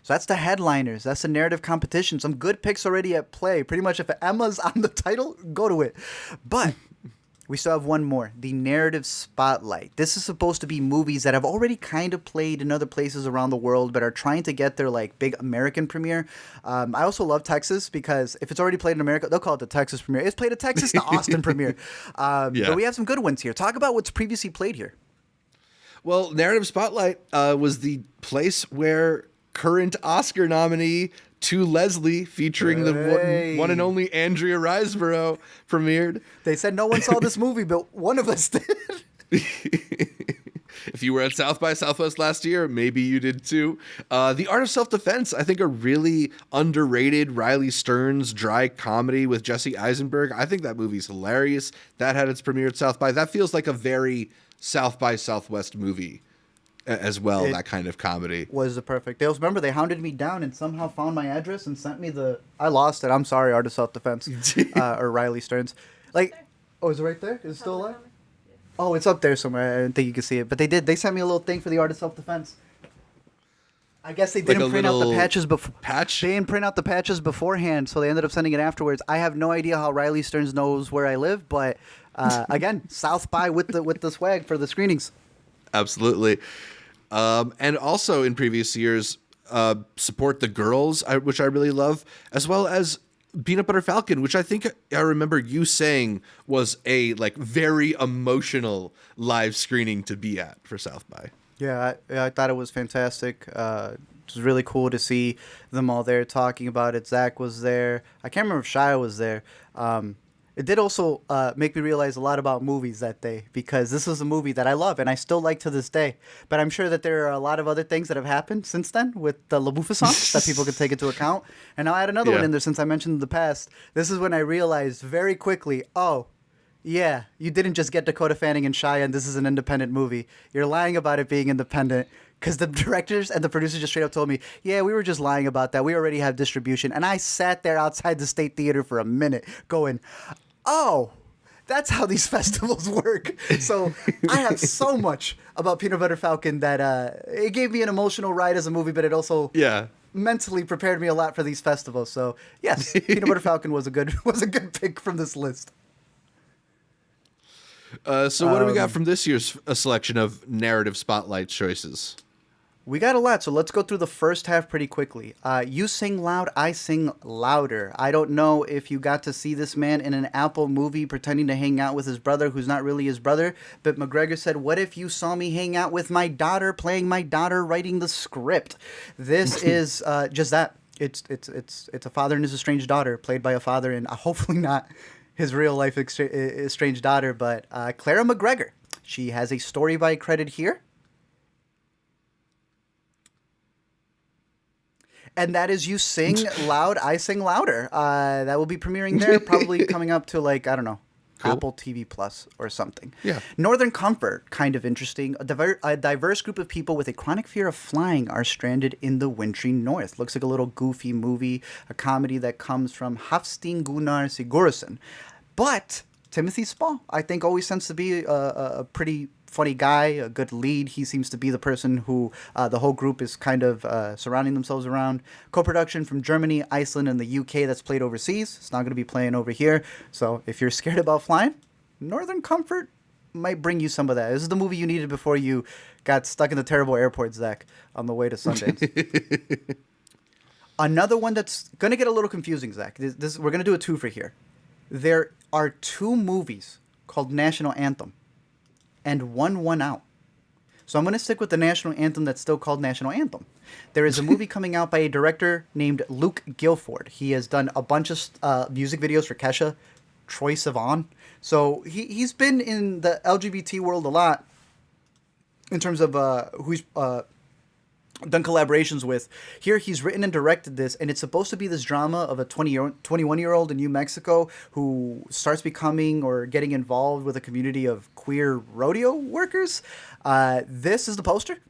So that's the headliners. That's the narrative competition. Some good picks already at play. Pretty much if Emma's on the title, go to it. But we still have one more, the narrative spotlight. This is supposed to be movies that have already kind of played in other places around the world, but are trying to get their like big American premiere. I also love Texas because if it's already played in America, they'll call it the Texas premiere. It's played at Texas, the Austin premiere. But we have some good ones here. Talk about what's previously played here. Well, narrative spotlight was the place where current Oscar nominee To Leslie, featuring the one and only Andrea Riseborough, premiered. They said no one saw this movie, but one of us did. If you were at South by Southwest last year, maybe you did too. The Art of Self-Defense, I think a really underrated Riley Stearns dry comedy with Jesse Eisenberg. I think that movie's hilarious. That had its premiere at South by. That feels like a very South by Southwest movie as well, that kind of comedy. Was the perfect. Remember, they hounded me down and somehow found my address and sent me I lost it. I'm sorry, Art of Self-Defense. Or Riley Stearns. Like, is it right there? Is it still alive? Oh, it's up there somewhere. I didn't think you could see it. But they did. They sent me a little thing for the Art of Self-Defense. I guess they didn't print out the patches before. Patch? They didn't print out the patches beforehand, so they ended up sending it afterwards. I have no idea how Riley Stearns knows where I live, but again, South by with the swag for the screenings. Absolutely. And also in previous years, Support the Girls, which I really love, as well as Peanut Butter Falcon, which I think I remember you saying was a like very emotional live screening to be at for South by. Yeah, I thought it was fantastic. It was really cool to see them all there talking about it. Zach was there. I can't remember if Shia was there. It did also make me realize a lot about movies that day because this was a movie that I love and I still like to this day. But I'm sure that there are a lot of other things that have happened since then with the LaBouffa song that people could take into account. And I'll add another one in there since I mentioned in the past. This is when I realized very quickly, yeah, you didn't just get Dakota Fanning and Shia and this is an independent movie. You're lying about it being independent. Because the directors and the producers just straight up told me, yeah, we were just lying about that. We already have distribution. And I sat there outside the State Theater for a minute going, oh, that's how these festivals work. So I have so much about Peanut Butter Falcon that it gave me an emotional ride as a movie, but it also mentally prepared me a lot for these festivals. So yes, Peanut Butter Falcon was a good pick from this list. So what do we got from this year's selection of narrative spotlight choices? We got a lot, so let's go through the first half pretty quickly. You sing loud, I sing louder. I don't know if you got to see this man in an Apple movie pretending to hang out with his brother who's not really his brother, but McGregor said, what if you saw me hang out with my daughter, playing my daughter, writing the script? This is just that. It's a father and his estranged daughter, played by a father and hopefully not his real life estranged daughter, but Clara McGregor. She has a story by credit here. And that is You Sing Loud, I Sing Louder. That will be premiering there, probably coming up to, like, I don't know, cool. Apple TV Plus or something. Yeah. Northern Comfort, kind of interesting. A diverse group of people with a chronic fear of flying are stranded in the wintry north. Looks like a little goofy movie, a comedy that comes from Hafstein Gunnar Sigurðsson. But Timothy Spall, I think, always tends to be a pretty funny guy, a good lead. He seems to be the person who the whole group is kind of surrounding themselves around. Co-production from Germany, Iceland, and the UK that's played overseas. It's not going to be playing over here. So if you're scared about flying, Northern Comfort might bring you some of that. This is the movie you needed before you got stuck in the terrible airport, Zach, on the way to Sundance. Another one that's going to get a little confusing, Zach. We're going to do a twofer here. There are two movies called National Anthem and one won out. So I'm going to stick with the National Anthem that's still called National Anthem. There is a movie coming out by a director named Luke Guilford. He has done a bunch of music videos for Kesha, Troye Sivan. So he's been in the LGBT world a lot in terms of who he's done collaborations with. Here he's written and directed this, and it's supposed to be this drama of a 21-year-old in New Mexico who starts becoming or getting involved with a community of queer rodeo workers. This is the poster.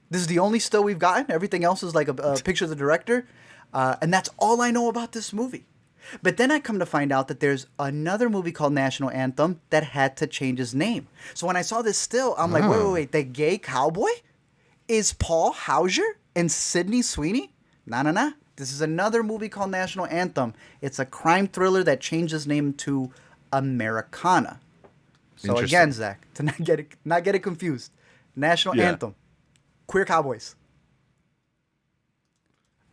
This is the only still we've gotten. Everything else is like a picture of the director. And that's all I know about this movie. But then I come to find out that there's another movie called National Anthem that had to change his name. So when I saw this still, I'm like, wait, the gay cowboy is Paul Hauser and Sydney Sweeney? Nah. This is another movie called National Anthem. It's a crime thriller that changed his name to Americana. So again, Zach, to not get it confused. National Anthem. Queer cowboys.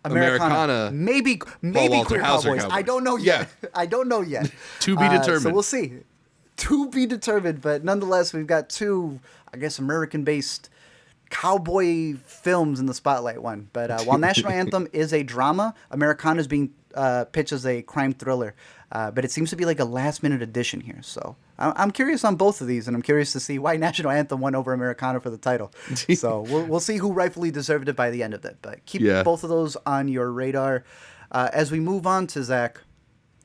Americana. Maybe queer cowboys. I don't know yet. Yeah. I don't know yet. To be determined. So we'll see. To be determined, but nonetheless, we've got two, I guess, American-based cowboy films in the spotlight one. But while National Anthem is a drama, Americana is being pitched as a crime thriller. But it seems to be like a last-minute addition here. So I'm curious on both of these, and I'm curious to see why National Anthem won over Americana for the title. So we'll see who rightfully deserved it by the end of it. But keep both of those on your radar. As we move on to Zach,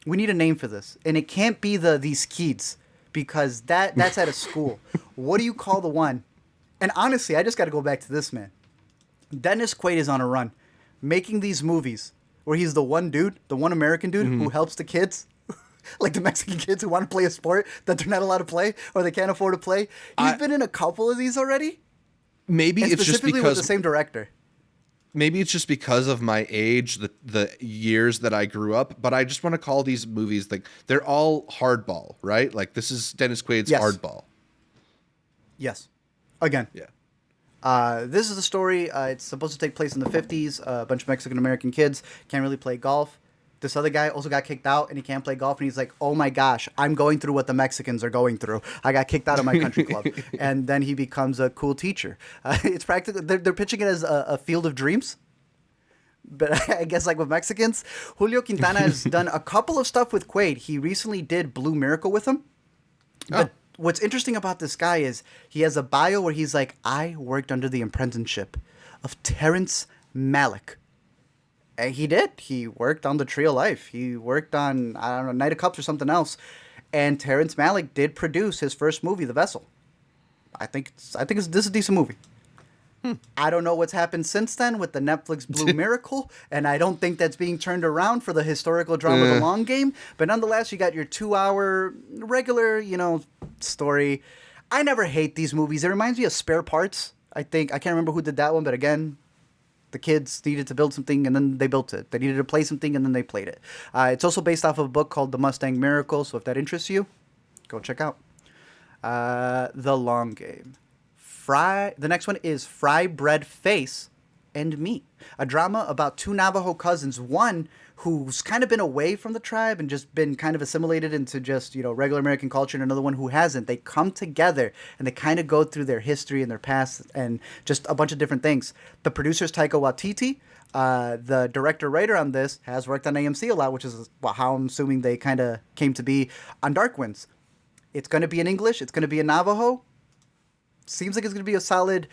we need a name for this. And it can't be these kids, because that's at a school. What do you call the one? And honestly, I just got to go back to this, man. Dennis Quaid is on a run, making these movies where he's the one dude, the one American dude who helps the kids, like the Mexican kids who want to play a sport that they're not allowed to play or they can't afford to play. He's been in a couple of these already. Maybe it's just because with the same director. Maybe it's just because of my age, the years that I grew up. But I just want to call these movies, like, they're all hardball, right? Like, this is Dennis Quaid's Hardball. Yes. Again. Yeah. This is the story. It's supposed to take place in the 50s. A bunch of Mexican-American kids can't really play golf. This other guy also got kicked out, and he can't play golf. And he's like, oh, my gosh, I'm going through what the Mexicans are going through. I got kicked out of my country club. And then he becomes a cool teacher. It's practically, they're pitching it as a field of dreams. But I guess like with Mexicans, Julio Quintana has done a couple of stuff with Quaid. He recently did Blue Miracle with him. But what's interesting about this guy is he has a bio where he's like, I worked under the apprenticeship of Terrence Malick. And he did. He worked on The Tree of Life. He worked on, I don't know, Knight of Cups or something else. And Terrence Malick did produce his first movie, The Vessel. I think this is a decent movie. I don't know what's happened since then with the Netflix Blue Miracle, and I don't think that's being turned around for the historical drama The Long Game. But nonetheless, you got your 2-hour regular, story. I never hate these movies. It reminds me of Spare Parts. I can't remember who did that one, but again, the kids needed to build something, and then they built it. They needed to play something, and then they played it. It's also based off of a book called The Mustang Miracle, so if that interests you, go check out The Long Game. The next one is Fry Bread Face, and Me, a drama about two Navajo cousins, one who's kind of been away from the tribe and just been kind of assimilated into just, regular American culture, and another one who hasn't. They come together and they kind of go through their history and their past and just a bunch of different things. The producer's Taika Waititi. The director-writer on this has worked on AMC a lot, which is how I'm assuming they kind of came to be on Dark Winds. It's going to be in English. It's going to be in Navajo. Seems like it's going to be a solid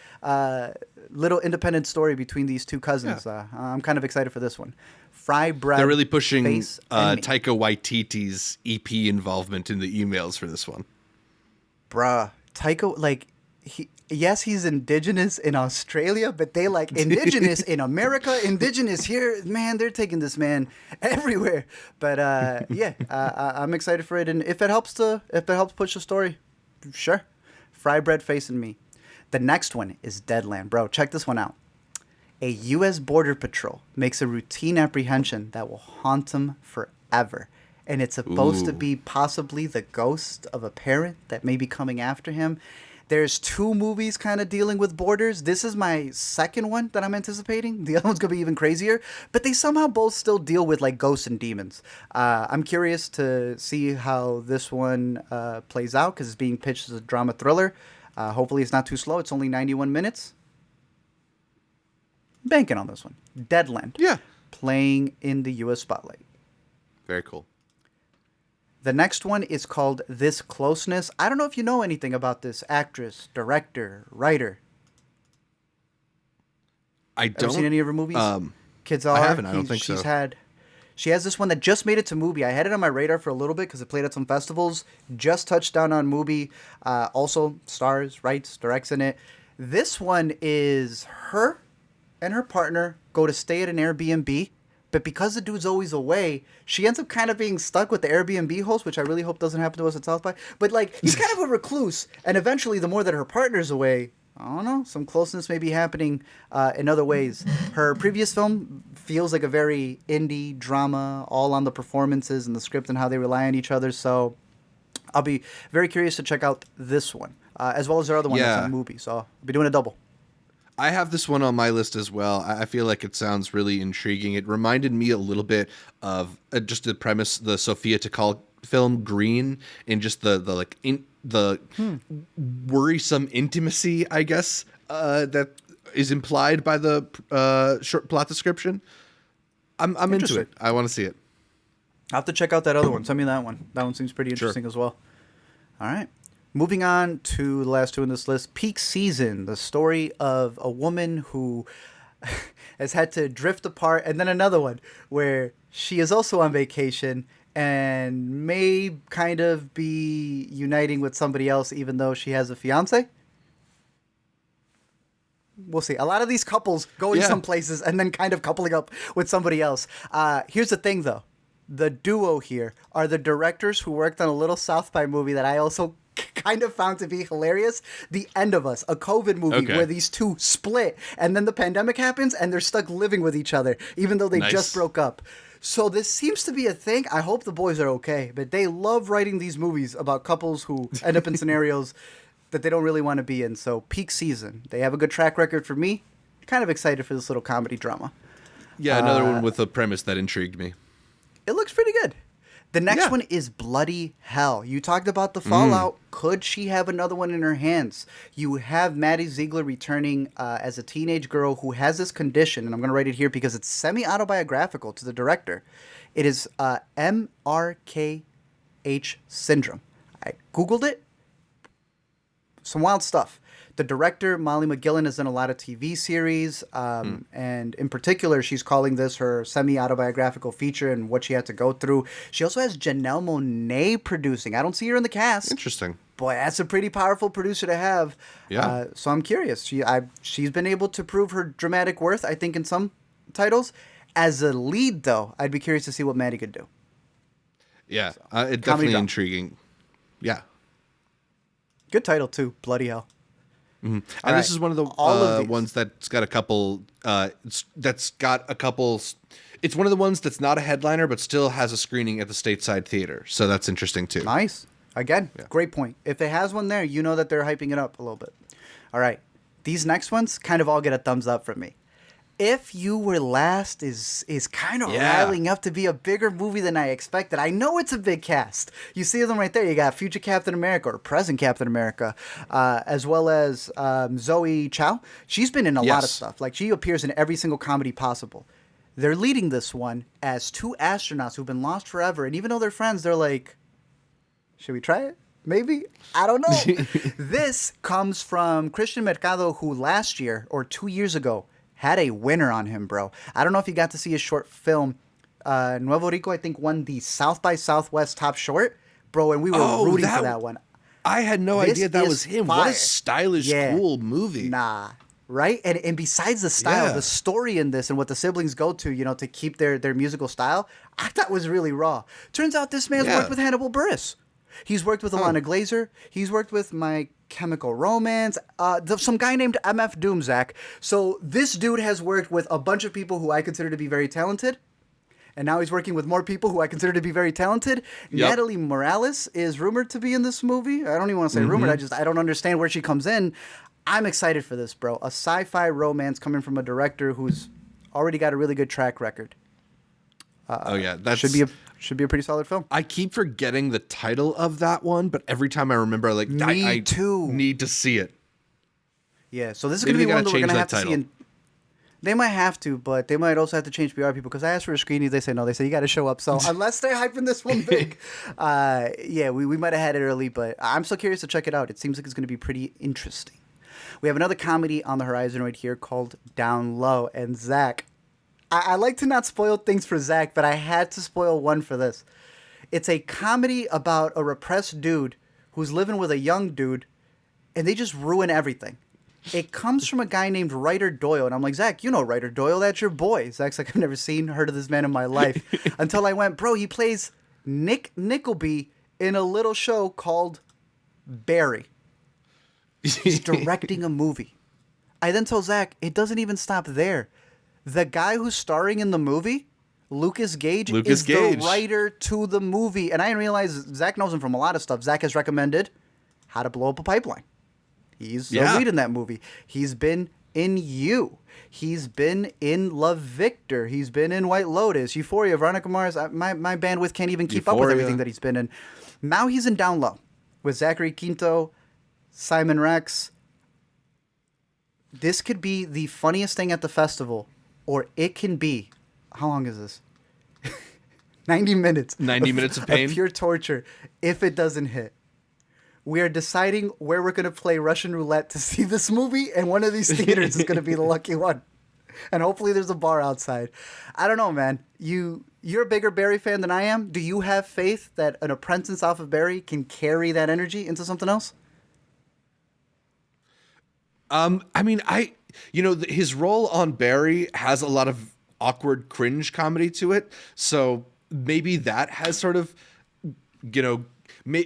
little independent story between these two cousins. Yeah. I'm kind of excited for this one. Fry bread. They're really pushing Taika Waititi's EP involvement in the emails for this one. Bruh, Taika, he's indigenous in Australia, but they indigenous in America, indigenous here. Man, they're taking this man everywhere. But I'm excited for it, and if it helps push the story, sure. Fry bread facing me. The next one is Deadland, bro. Check this one out. A U.S. Border Patrol makes a routine apprehension that will haunt them forever. And it's supposed to be possibly the ghost of a parent that may be coming after him. There's two movies kind of dealing with borders. This is my second one that I'm anticipating. The other one's going to be even crazier. But they somehow both still deal with ghosts and demons. I'm curious to see how this one plays out because it's being pitched as a drama thriller. Hopefully it's not too slow. It's only 91 minutes. Banking on this one. Deadland. Yeah. Playing in the U.S. spotlight. Very cool. The next one is called This Closeness. I don't know if you know anything about this actress, director, writer. I don't. Ever seen any of her movies? Kids Are. I haven't. I don't think so. She has this one that just made it to movie. I had it on my radar for a little bit because it played at some festivals. Just touched down on movie. Also stars, writes, directs in it. This one is her and her partner go to stay at an Airbnb. But because the dude's always away, she ends up kind of being stuck with the Airbnb host, which I really hope doesn't happen to us at South by. But he's kind of a recluse. And eventually, the more that her partner's away, I don't know, some closeness may be happening in other ways. Her previous film feels like a very indie drama, all on the performances and the script and how they rely on each other. So I'll be very curious to check out this one, as well as their other one that's on movie. So I'll be doing a double. I have this one on my list as well. I feel like it sounds really intriguing. It reminded me a little bit of just the premise, the Sofia Takal film Green, and just the worrisome intimacy, I guess, that is implied by the short plot description. I'm into it. I want to see it. I'll have to check out that other one. Send me that one. That one seems pretty interesting as well. All right. Moving on to the last two in this list, Peak Season, the story of a woman who has had to drift apart, and then another one where she is also on vacation and may kind of be uniting with somebody else even though she has a fiance. We'll see. A lot of these couples going some places and then kind of coupling up with somebody else. Here's the thing, though. The duo here are the directors who worked on a Little South by movie that I also kind of found to be hilarious. The End of Us, a COVID movie where these two split and then the pandemic happens and they're stuck living with each other even though they just broke up. So this seems to be a thing. I hope the boys are okay, but they love writing these movies about couples who end up in scenarios that they don't really want to be in. So Peak Season, they have a good track record for me. Kind of excited for this little comedy drama. Yeah, another one with a premise that intrigued me. It looks pretty good. The next one is Bloody Hell. You talked about the fallout. Could she have another one in her hands? You have Maddie Ziegler returning as a teenage girl who has this condition, and I'm going to write it here because it's semi-autobiographical to the director. It is MRKH syndrome. I Googled it. Some wild stuff. The director, Molly McGillen, has done a lot of TV series, and in particular, she's calling this her semi-autobiographical feature and what she had to go through. She also has Janelle Monáe producing. I don't see her in the cast. Interesting. Boy, that's a pretty powerful producer to have. Yeah. So I'm curious. She's been able to prove her dramatic worth, I think, in some titles. As a lead, though, I'd be curious to see what Maddie could do. Yeah, it's definitely intriguing. Yeah. Good title, too. Bloody Hell. Mm-hmm. And this is one of the ones that's got a couple. It's one of the ones that's not a headliner, but still has a screening at the stateside theater. So that's interesting too. Nice. Again, great point. If it has one there, you know that they're hyping it up a little bit. All right, these next ones kind of all get a thumbs up from me. If You Were Last is kind of Yeah. riling up to be a bigger movie than I expected. I know it's a big cast. You see them right there. You got future Captain America or present Captain America, as well as Zoe Chow. She's been in a lot of Yes. stuff. Like, she appears in every single comedy possible. They're leading this one as two astronauts who've been lost forever. And even though they're friends, they're like, should we try it? Maybe? I don't know. This comes from Christian Mercado, who last year or 2 years ago had a winner on him, bro. I don't know if you got to see his short film. Nuevo Rico, I think, won the South by Southwest Top Short. Bro, and we were rooting for that one. I had no This idea that is was him. fire. What a stylish, cool movie. Nah. Right? And besides the style, Yeah. the story in this and what the siblings go to, to keep their musical style, I thought was really raw. Turns out this man's worked with Hannibal Buress. He's worked with Alana Glazer. He's worked with My Chemical Romance. Some guy named MF Doom, Zach. So this dude has worked with a bunch of people who I consider to be very talented. And now he's working with more people who I consider to be very talented. Yep. Natalie Morales is rumored to be in this movie. I don't even want to say rumored. I don't understand where she comes in. I'm excited for this, bro. A sci-fi romance coming from a director who's already got a really good track record. That Should be a pretty solid film. I keep forgetting the title of that one, but every time I remember, I too. need to see it. Yeah, so this is Maybe going to be they one gotta that we're change going to that have to see. title. They might have to, but they might also have to change PR people because I asked for a screening. They say no. They say you got to show up. So unless they're hyping this one big, we might have had it early, but I'm still curious to check it out. It seems like it's going to be pretty interesting. We have another comedy on the horizon right here called Down Low. And Zach, I like to not spoil things for Zach, but I had to spoil one for this. It's a comedy about a repressed dude who's living with a young dude, and they just ruin everything. It comes from a guy named Ryder Doyle, and I'm like, Zach, you know Ryder Doyle, that's your boy. Zach's like, I've never heard of this man in my life. Until I went, bro, he plays Nick Nickleby in a little show called Barry. He's directing a movie. I then told Zach, it doesn't even stop there. The guy who's starring in the movie, Lucas Gage, is the writer to the movie. And I didn't realize Zach knows him from a lot of stuff. Zach has recommended How to Blow Up a Pipeline. He's the lead in that movie. He's been in You. He's been in Love Victor. He's been in White Lotus, Euphoria, Veronica Mars. My bandwidth can't even keep up with everything that he's been in. Now he's in Down Low with Zachary Quinto, Simon Rex. This could be the funniest thing at the festival, or it can be, how long is this? 90 minutes. 90 minutes of pain? Of pure torture if it doesn't hit. We are deciding where we're going to play Russian roulette to see this movie, and one of these theaters is going to be the lucky one. And hopefully there's a bar outside. I don't know, man. You're a bigger Barry fan than I am. Do you have faith that an apprentice off of Barry can carry that energy into something else? His role on Barry has a lot of awkward cringe comedy to it. So maybe that has sort of,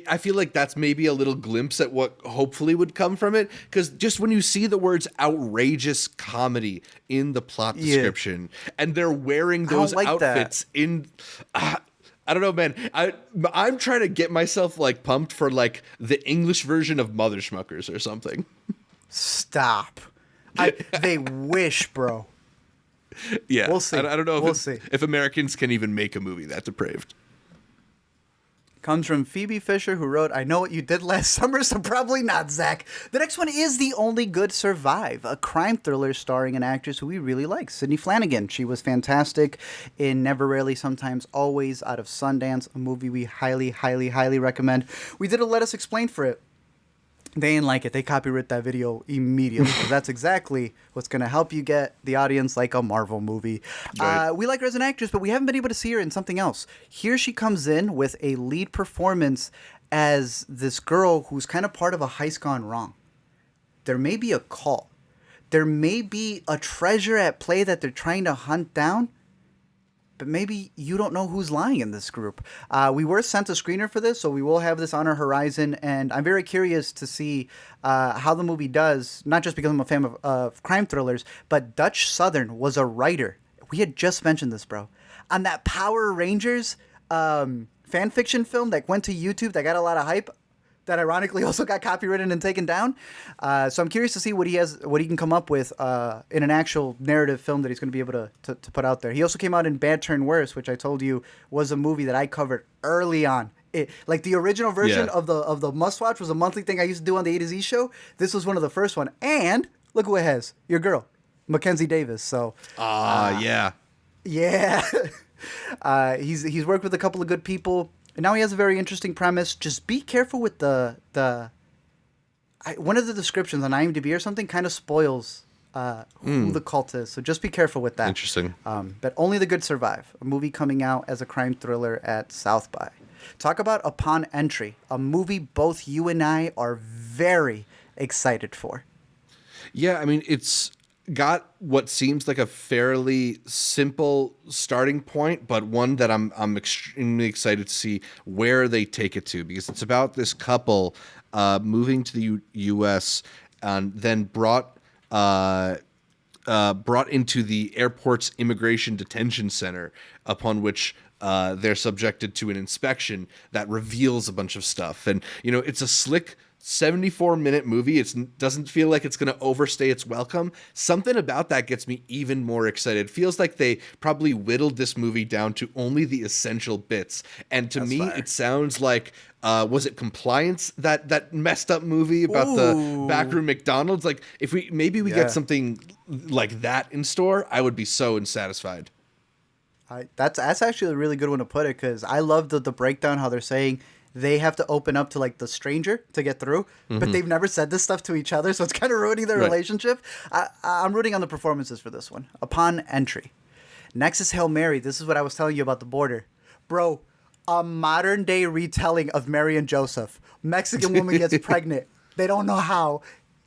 I feel like that's maybe a little glimpse at what hopefully would come from it. Because just when you see the words outrageous comedy in the plot description and they're wearing those outfits I don't know, man. I'm trying to get myself pumped for the English version of Mother Schmuckers or something. Stop. They wish, bro. Yeah. We'll see. I don't know see. if Americans can even make a movie that depraved. Comes from Phoebe Fisher, who wrote, I Know What You Did Last Summer, so probably not, Zach. The next one is The Only Good Survive, a crime thriller starring an actress who we really like, Sydney Flanagan. She was fantastic in Never, Rarely, Sometimes, Always, out of Sundance, a movie we highly, highly, highly recommend. We did a Let Us Explain for it. They didn't like it. They copyrighted that video immediately. That's exactly what's going to help you get the audience like a Marvel movie. Right. We like her as an actress, but we haven't been able to see her in something else. Here she comes in with a lead performance as this girl who's kind of part of a heist gone wrong. There may be a call. There may be a treasure at play that they're trying to hunt down, but maybe you don't know who's lying in this group. We were sent a screener for this, so we will have this on our horizon, and I'm very curious to see how the movie does, not just because I'm a fan of crime thrillers, but Dutch Southern was a writer. We had just mentioned this, bro. On that Power Rangers fan fiction film that went to YouTube that got a lot of hype, that ironically also got copywritten and taken down. So I'm curious to see what he can come up with in an actual narrative film that he's going to be able to put out there. He also came out in Bad Turn Worse, which I told you was a movie that I covered early on. Like the original version of the Must Watch was a monthly thing I used to do on the A to Z show. This was one of the first one, and look who it has, your girl, Mackenzie Davis. So yeah. He's worked with a couple of good people, and now he has a very interesting premise. Just be careful with one of the descriptions on IMDb or something kind of spoils who the cult is, so just be careful with that. Interesting. But Only the Good Survive, a movie coming out as a crime thriller at South by. Talk about Upon Entry, a movie both you and I are very excited for. Yeah, I mean, it's got what seems like a fairly simple starting point, but one that I'm extremely excited to see where they take it to, because it's about this couple moving to the U.S. and then brought into the airport's immigration detention center, upon which they're subjected to an inspection that reveals a bunch of stuff. And, you know, it's a slick 74-minute movie. It doesn't feel like it's going to overstay its welcome. Something about that gets me even more excited. It feels like they probably whittled this movie down to only the essential bits. And to me, it sounds like, was it Compliance, that messed up movie about the backroom McDonald's? Like, if we get something like that in store, I would be so unsatisfied. That's actually a really good one to put it, because I love the breakdown, how they're saying they have to open up to like the stranger to get through, but they've never said this stuff to each other, so it's kind of ruining their relationship. I'm rooting on the performances for this one. Upon Entry. Next is Hail Mary. This is what I was telling you about the border. Bro, a modern day retelling of Mary and Joseph. Mexican woman gets pregnant. They don't know how.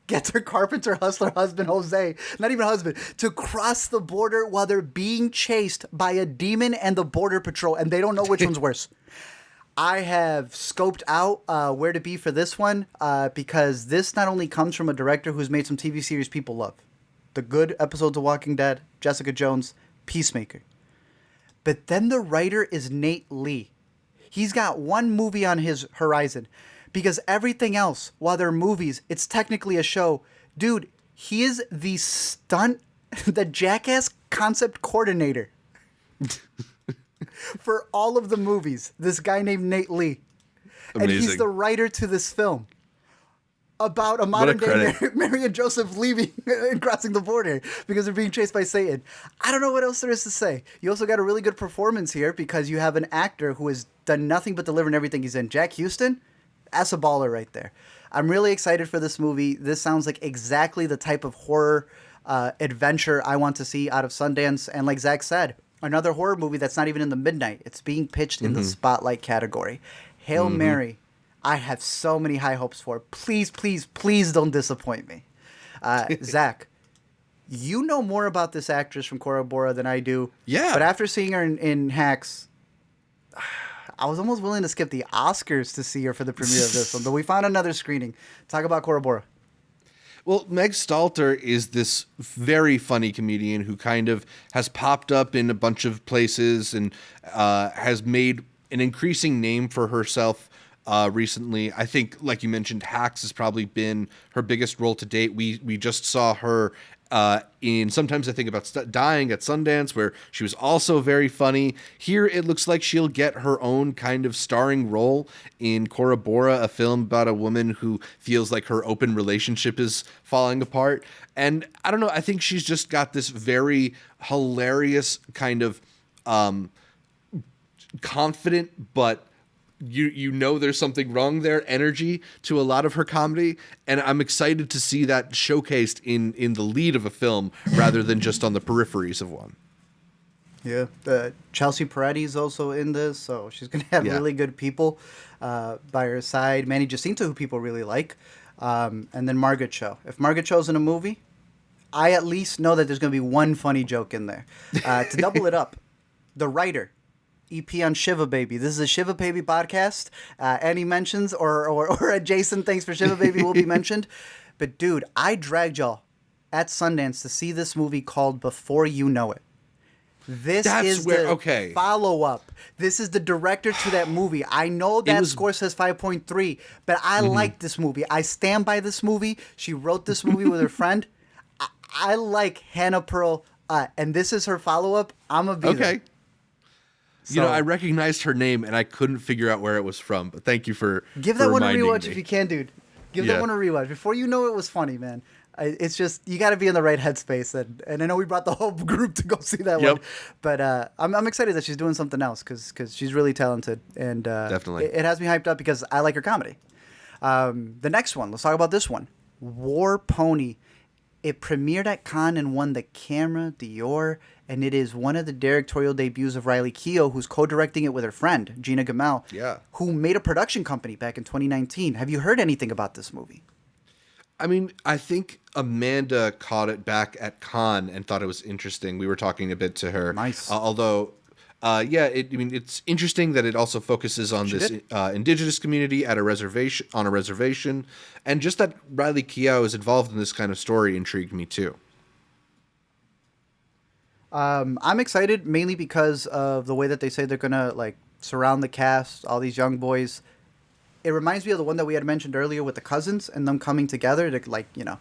Gets her carpenter hustler husband, Jose, not even husband, to cross the border while they're being chased by a demon and the border patrol, and they don't know which one's worse. I have scoped out where to be for this one because this not only comes from a director who's made some TV series people love. The good episodes of Walking Dead, Jessica Jones, Peacemaker. But then the writer is Nate Lee. He's got one movie on his horizon because everything else, while they're movies, it's technically a show. Dude, he is the the Jackass concept coordinator. For all of the movies, this guy named Nate Lee. Amazing. And he's the writer to this film about a modern day Mary and Joseph leaving and crossing the border because they're being chased by Satan. I don't know what else there is to say. You also got a really good performance here because you have an actor who has done nothing but deliver in everything he's in. Jack Houston, that's a baller right there. I'm really excited for this movie. This sounds like exactly the type of horror adventure I want to see out of Sundance. And like Zach said, another horror movie that's not even in the midnight. It's being pitched in the spotlight category. Hail Mary, I have so many high hopes for. Please, please, please don't disappoint me. Zach, you know more about this actress from Cora Bora than I do. Yeah. But after seeing her in Hacks, I was almost willing to skip the Oscars to see her for the premiere of this one. But we found another screening. Talk about Cora Bora. Well, Meg Stalter is this very funny comedian who kind of has popped up in a bunch of places and has made an increasing name for herself recently. I think, like you mentioned, Hacks has probably been her biggest role to date. We just saw her in Sometimes I Think About Dying at Sundance, where she was also very funny. Here, it looks like she'll get her own kind of starring role in Cora Bora, a film about a woman who feels like her open relationship is falling apart. And I don't know, I think she's just got this very hilarious kind of confident but you know there's something wrong there energy to a lot of her comedy, and I'm excited to see that showcased in the lead of a film rather than just on the peripheries of one. Yeah, Chelsea Peretti is also in this, so she's going to have really good people by her side. Manny Jacinto, who people really like, and then Margaret Cho. If Margaret Cho's in a movie, I at least know that there's going to be one funny joke in there. To double it up, the writer, EP on Shiva Baby. This is a Shiva Baby podcast. Any mentions or adjacent things for Shiva Baby will be mentioned. But dude, I dragged y'all at Sundance to see this movie called Before You Know It. This is the follow-up. This is the director to that movie. I know that score says 5.3, but I like this movie. I stand by this movie. She wrote this movie with her friend. I like Hannah Pearl, and this is her follow-up. I'm a be there. So, I recognized her name, and I couldn't figure out where it was from. But thank you for give that one a rewatch me. if you can, dude. Give that one a rewatch before you know it was funny, man. It's just you got to be in the right headspace, and I know we brought the whole group to go see that one. But I'm excited that she's doing something else because she's really talented, and definitely it has me hyped up because I like her comedy. The next one, let's talk about this one, War Pony. It premiered at Cannes and won the Camera d'Or, and it is one of the directorial debuts of Riley Keough, who's co-directing it with her friend, Gina Gamal, who made a production company back in 2019. Have you heard anything about this movie? I mean, I think Amanda caught it back at Cannes and thought it was interesting. We were talking a bit to her. Nice. It's interesting that it also focuses on this indigenous community on a reservation, and just that Riley Keough is involved in this kind of story intrigued me too. I'm excited mainly because of the way that they say they're gonna surround the cast, all these young boys. It reminds me of the one that we had mentioned earlier with the cousins and them coming together to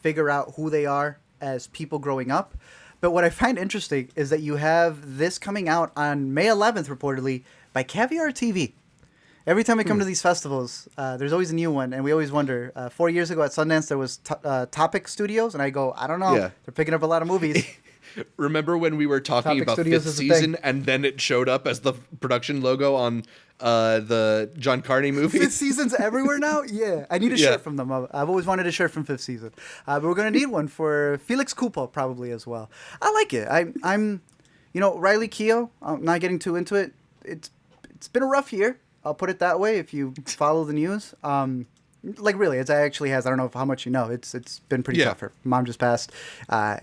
figure out who they are as people growing up. But what I find interesting is that you have this coming out on May 11th, reportedly, by Caviar TV. Every time we come to these festivals, there's always a new one, and we always wonder. 4 years ago at Sundance, there was Topic Studios, and I go, I don't know. Yeah. They're picking up a lot of movies. Remember when we were talking Topic about Studios Fifth Season, and then it showed up as the production logo on the John Carney movie? Fifth Season's everywhere now? Yeah. I need a shirt from them. I've always wanted a shirt from Fifth Season. But we're going to need one for Felix Coupo probably as well. I like it. I'm Riley Keough, I'm not getting too into it. It's been a rough year. I'll put it that way if you follow the news. Really, it actually has. I don't know how much you know. It's been pretty tough. Her mom just passed.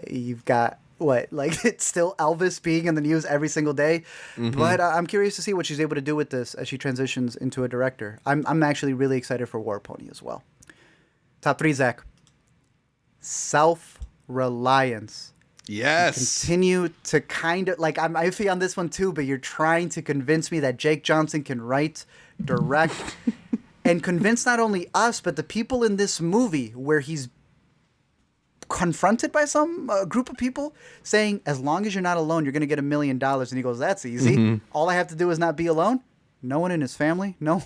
You've got... it's still Elvis being in the news every single day. But I'm curious to see what she's able to do with this as she transitions into a director. I'm actually really excited for War Pony as well. Top 3, Zach. Self-reliance. Yes. Continue to kind of... I'm iffy on this one too, but you're trying to convince me that Jake Johnson can write, direct, and convince not only us, but the people in this movie where he's confronted by some group of people saying, as long as you're not alone, you're going to get $1 million. And he goes, that's easy. All I have to do is not be alone. No one in his family, no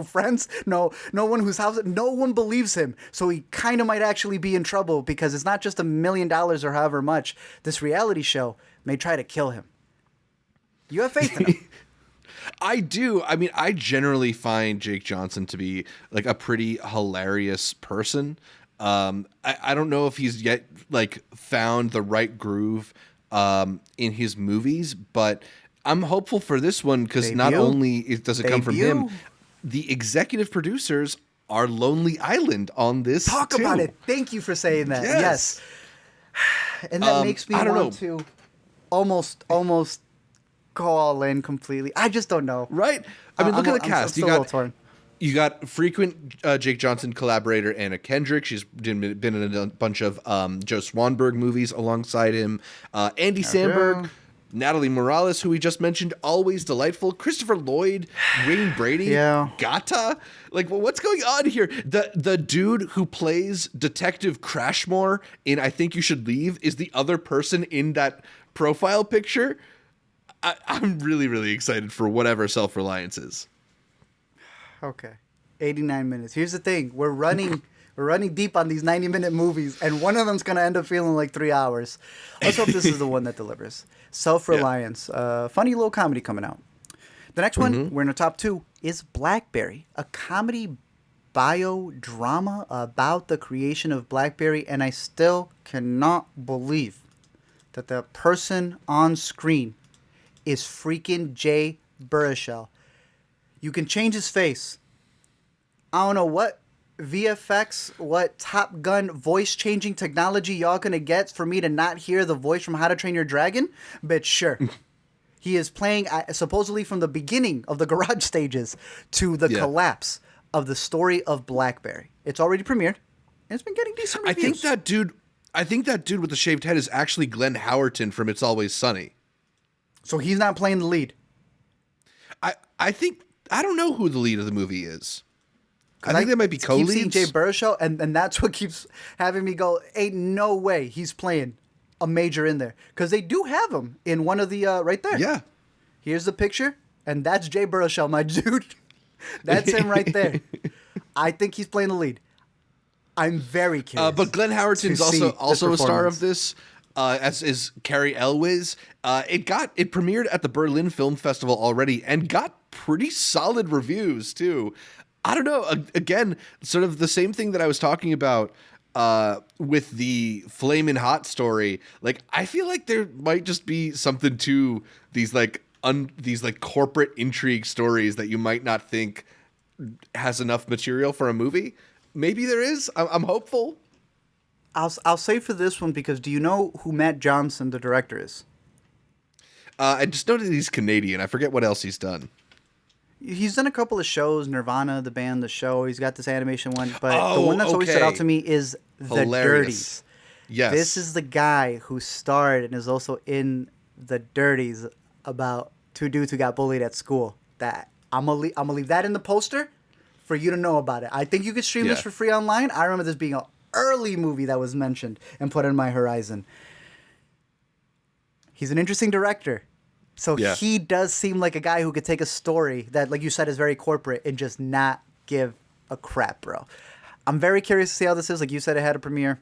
friends, no one whose house, no one believes him. So he kind of might actually be in trouble because it's not just $1 million or however much. This reality show may try to kill him. You have faith in him. I do. I mean, I generally find Jake Johnson to be a pretty hilarious person. I don't know if he's yet found the right groove in his movies, but I'm hopeful for this one because not only does it come from him, the executive producers are Lonely Island on this. Talk about it. Thank you for saying that. Yes. And that makes me want to almost go all in completely. I just don't know. Right? I mean, look at the cast. I'm still a little torn. You got frequent Jake Johnson collaborator Anna Kendrick. She's been in a bunch of Joe Swanberg movies alongside him. Andy Samberg, Natalie Morales, who we just mentioned, always delightful. Christopher Lloyd, Wayne Brady, Gata. What's going on here? The dude who plays Detective Crashmore in I Think You Should Leave is the other person in that profile picture. I'm really, really excited for whatever Self-Reliance is. Okay. 89 minutes. Here's the thing. We're running deep on these 90-minute movies, and one of them's going to end up feeling like 3 hours. Let's hope this is the one that delivers. Self-Reliance. Funny little comedy coming out. The next one, we're in the top 2, is Blackberry, a comedy biodrama about the creation of BlackBerry, and I still cannot believe that the person on screen is freaking Jay Baruchel. You can change his face. I don't know what VFX, what Top Gun voice-changing technology y'all gonna get for me to not hear the voice from How to Train Your Dragon, but sure. He is playing supposedly from the beginning of the garage stages to the collapse of the story of BlackBerry. It's already premiered, and it's been getting decent reviews. I think that dude with the shaved head is actually Glenn Howerton from It's Always Sunny. So he's not playing the lead. I think I don't know who the lead of the movie is. I think they might be co-leads. I keep seeing Jay Baruchel, and that's what keeps having me go, ain't no way he's playing a major in there. Because they do have him in one of the, right there. Yeah. Here's the picture, and that's Jay Baruchel, my dude. That's him right there. I think he's playing the lead. I'm very curious. But Glenn Howerton's also a star of this, as is Cary Elwes. It premiered at the Berlin Film Festival already and got pretty solid reviews too. I don't know. Again, sort of the same thing that I was talking about with the Flamin' Hot story. Like, I feel like there might just be something to these corporate intrigue stories that you might not think has enough material for a movie. Maybe there is. I'm hopeful. I'll say for this one, because do you know who Matt Johnson, the director, is? I just know that he's Canadian. I forget what else he's done. He's done a couple of shows, Nirvana, the band, the show. He's got this animation one. But the one that's always stood out to me is The Dirties. Yes. This is the guy who starred and is also in The Dirties about two dudes who got bullied at school. That I'm gonna leave that in the poster for you to know about it. I think you could stream this for free online. I remember this being an early movie that was mentioned and put in my horizon. He's an interesting director. So he does seem like a guy who could take a story that, like you said, is very corporate and just not give a crap, bro. I'm very curious to see how this is. Like you said, it had a premiere.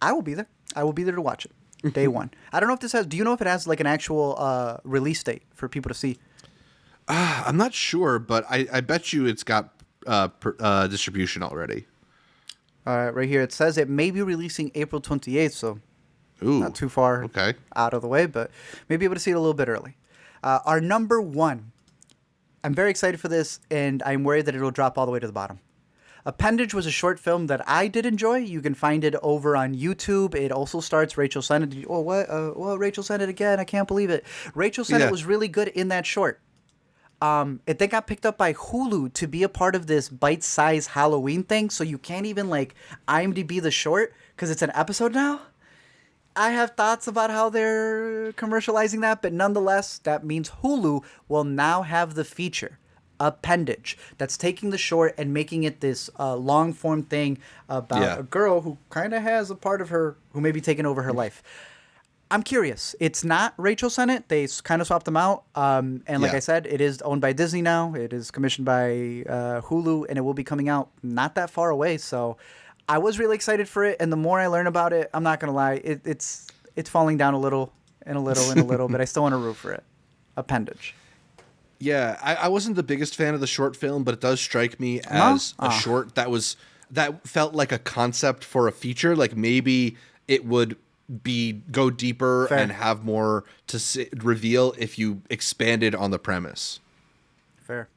I will be there. I will be there to watch it. Day one. I don't know if this has... Do you know if it has like an actual release date for people to see? I'm not sure, but I bet you it's got distribution already. All right, right here. It says it may be releasing April 28th, so... Ooh, not too far out of the way, but maybe able to see it a little bit early. Our number one, I'm very excited for this, and I'm worried that it'll drop all the way to the bottom. Appendage was a short film that I did enjoy. You can find it over on YouTube. It also starts Rachel Sennett. Oh, what? Well, Rachel Sennett again. I can't believe it. Rachel Sennett was really good in that short. It then got picked up by Hulu to be a part of this bite-sized Halloween thing, so you can't even, like, IMDb the short because it's an episode now. I have thoughts about how they're commercializing that, but nonetheless, that means Hulu will now have the feature, Appendage, that's taking the short and making it this long-form thing about a girl who kind of has a part of her who may be taking over her life. I'm curious. It's not Rachel Sennett. They kind of swapped them out. And like I said, it is owned by Disney now. It is commissioned by Hulu, and it will be coming out not that far away, so... I was really excited for it, and the more I learn about it, I'm not gonna lie, it's falling down a little, but I still want to root for it. Appendage. Yeah, I wasn't the biggest fan of the short film, but it does strike me as a short that felt like a concept for a feature. Like maybe it would go deeper and have more to reveal if you expanded on the premise. Fair.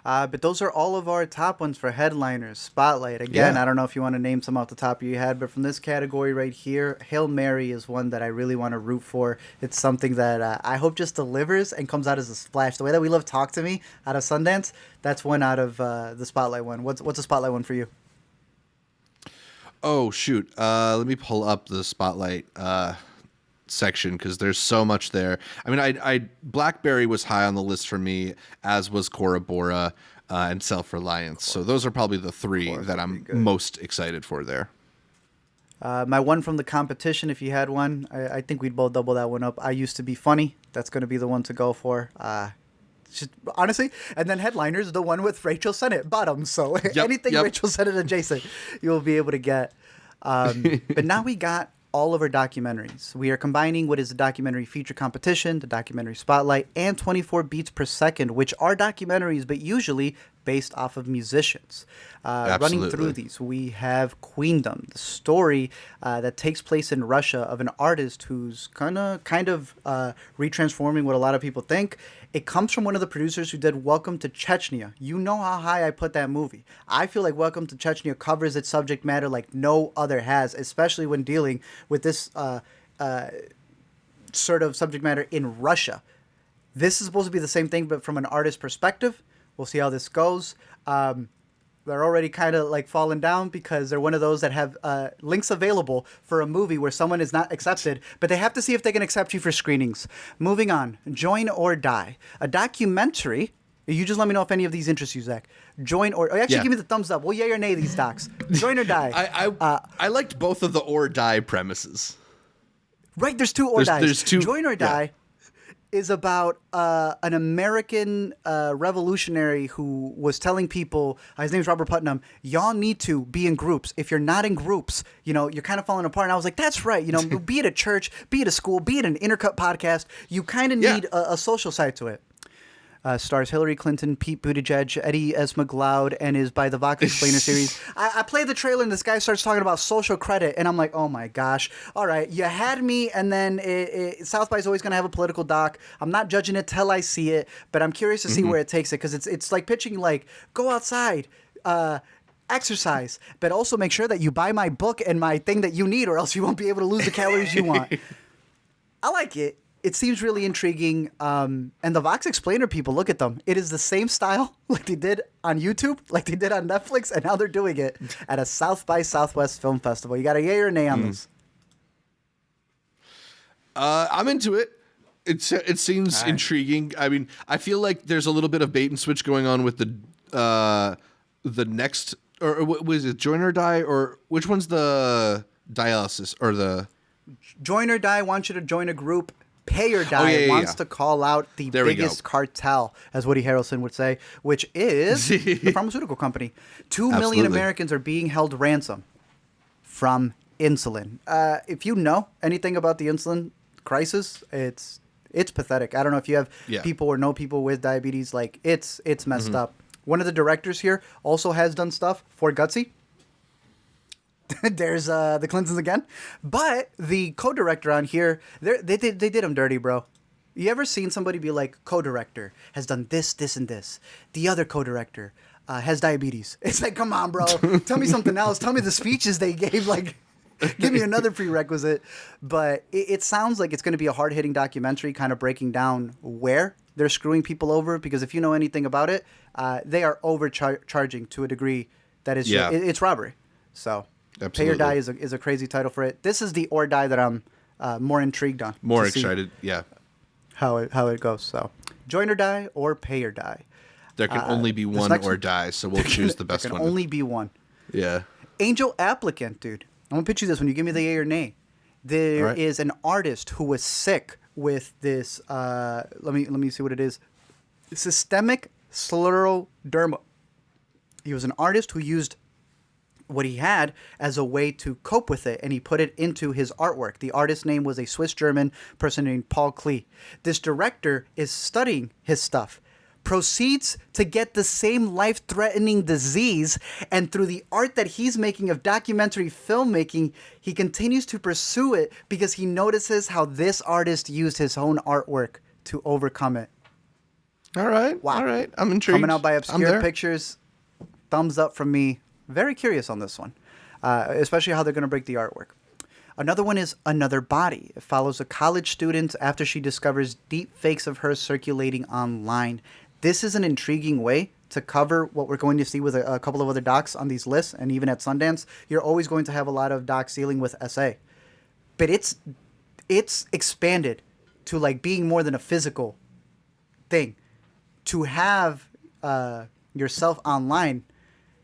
But those are all of our top ones for headliners. Spotlight. Again, I don't know if you want to name some off the top of your head, but from this category right here, Hail Mary is one that I really want to root for. It's something that I hope just delivers and comes out as a splash. The way that we love Talk to Me out of Sundance, that's one out of the Spotlight one. What's a Spotlight one for you? Oh, shoot. Let me pull up the Spotlight section because there's so much there. I mean, I Blackberry was high on the list for me, as was Cora Bora and Self-Reliance. So those are probably the three that I'm most excited for there. My one from the competition, if you had one, I think we'd both double that one up. I Used to Be Funny. That's going to be the one to go for. Just honestly, and then headliners, the one with Rachel Sennett, bottom. So anything Rachel Sennett adjacent, you'll be able to get. But now we got all of our documentaries. We are combining what is the documentary feature competition, the documentary spotlight, and 24 beats per second, which are documentaries, but usually based off of musicians. Running through these, we have Queendom, the story that takes place in Russia of an artist who's kind of retransforming what a lot of people think. It comes from one of the producers who did Welcome to Chechnya. You know how high I put that movie. I feel like Welcome to Chechnya covers its subject matter like no other has, especially when dealing with this sort of subject matter in Russia. This is supposed to be the same thing, but from an artist perspective. We'll see how this goes. They're already kind of like falling down because they're one of those that have links available for a movie where someone is not accepted, but they have to see if they can accept you for screenings. Moving on, Join or Die, a documentary. You just let me know if any of these interest you, Zach. Join or actually give me the thumbs up. Well, yay or nay these docs. Join or Die. I liked both of the or die premises. Right, there's two or dies. There's two. Join or Die is about an American revolutionary who was telling people, his name's Robert Putnam, y'all need to be in groups. If you're not in groups, you're kind of falling apart. And I was like, that's right. Be it a church, be it a school, be it an Intercut podcast, you kind of need a social side to it. Stars Hillary Clinton, Pete Buttigieg, Eddie S. McLeod, and is by the Vox Explainer series. I play the trailer and this guy starts talking about social credit, and I'm like, oh my gosh. All right, you had me, and then South by is always going to have a political doc. I'm not judging it till I see it, but I'm curious to see where it takes it, because it's like pitching like, go outside, exercise, but also make sure that you buy my book and my thing that you need, or else you won't be able to lose the calories you want. I like it. It seems really intriguing, and the Vox Explainer people, look at them. It is the same style like they did on YouTube, like they did on Netflix, and now they're doing it at a South by Southwest Film Festival. You got a yay or nay on this? I'm into it. It seems intriguing. I mean, I feel like there's a little bit of bait and switch going on with the next, or was it Join or Die, or which one's the dialysis or the Join or Die wants you to join a group. Pay or Die wants to call out the biggest cartel, as Woody Harrelson would say, which is the pharmaceutical company. 2 million Americans are being held ransom from insulin. If you know anything about the insulin crisis, it's pathetic. I don't know if you have people or know people with diabetes. Like, it's messed up. One of the directors here also has done stuff for Gutsy. There's the Clintons again. But the co-director on here, they did him dirty, bro. You ever seen somebody be like, co-director has done this, this, and this. The other co-director has diabetes. It's like, come on, bro. Tell me something else. Tell me the speeches they gave. Like, give me another prerequisite. But it sounds like it's going to be a hard-hitting documentary kind of breaking down where they're screwing people over. Because if you know anything about it, they are overcharging to a degree that is it's robbery. So... Absolutely. Pay or Die is a crazy title for it. This is the or die that I'm more intrigued on. More excited, how it goes. So, Join or Die or Pay or Die. There can only be one or die, so we'll choose the best one. There can only be one. Yeah. Angel Applicant, dude. I'm gonna pitch you this when you give me the yay or nay. There is an artist who was sick with this. Let me see what it is. Systemic scleroderma. He was an artist who used what he had as a way to cope with it, and he put it into his artwork. The artist's name was a Swiss-German person named Paul Klee. This director is studying his stuff, proceeds to get the same life-threatening disease, and through the art that he's making of documentary filmmaking, he continues to pursue it because he notices how this artist used his own artwork to overcome it. All right. Wow. All right. I'm intrigued. Coming out by Obscure Pictures. Thumbs up from me. Very curious on this one, especially how they're going to break the artwork. Another one is Another Body. It follows a college student after she discovers deep fakes of her circulating online. This is an intriguing way to cover what we're going to see with a couple of other docs on these lists, and even at Sundance, you're always going to have a lot of docs dealing with SA. But it's expanded to like being more than a physical thing. To have yourself online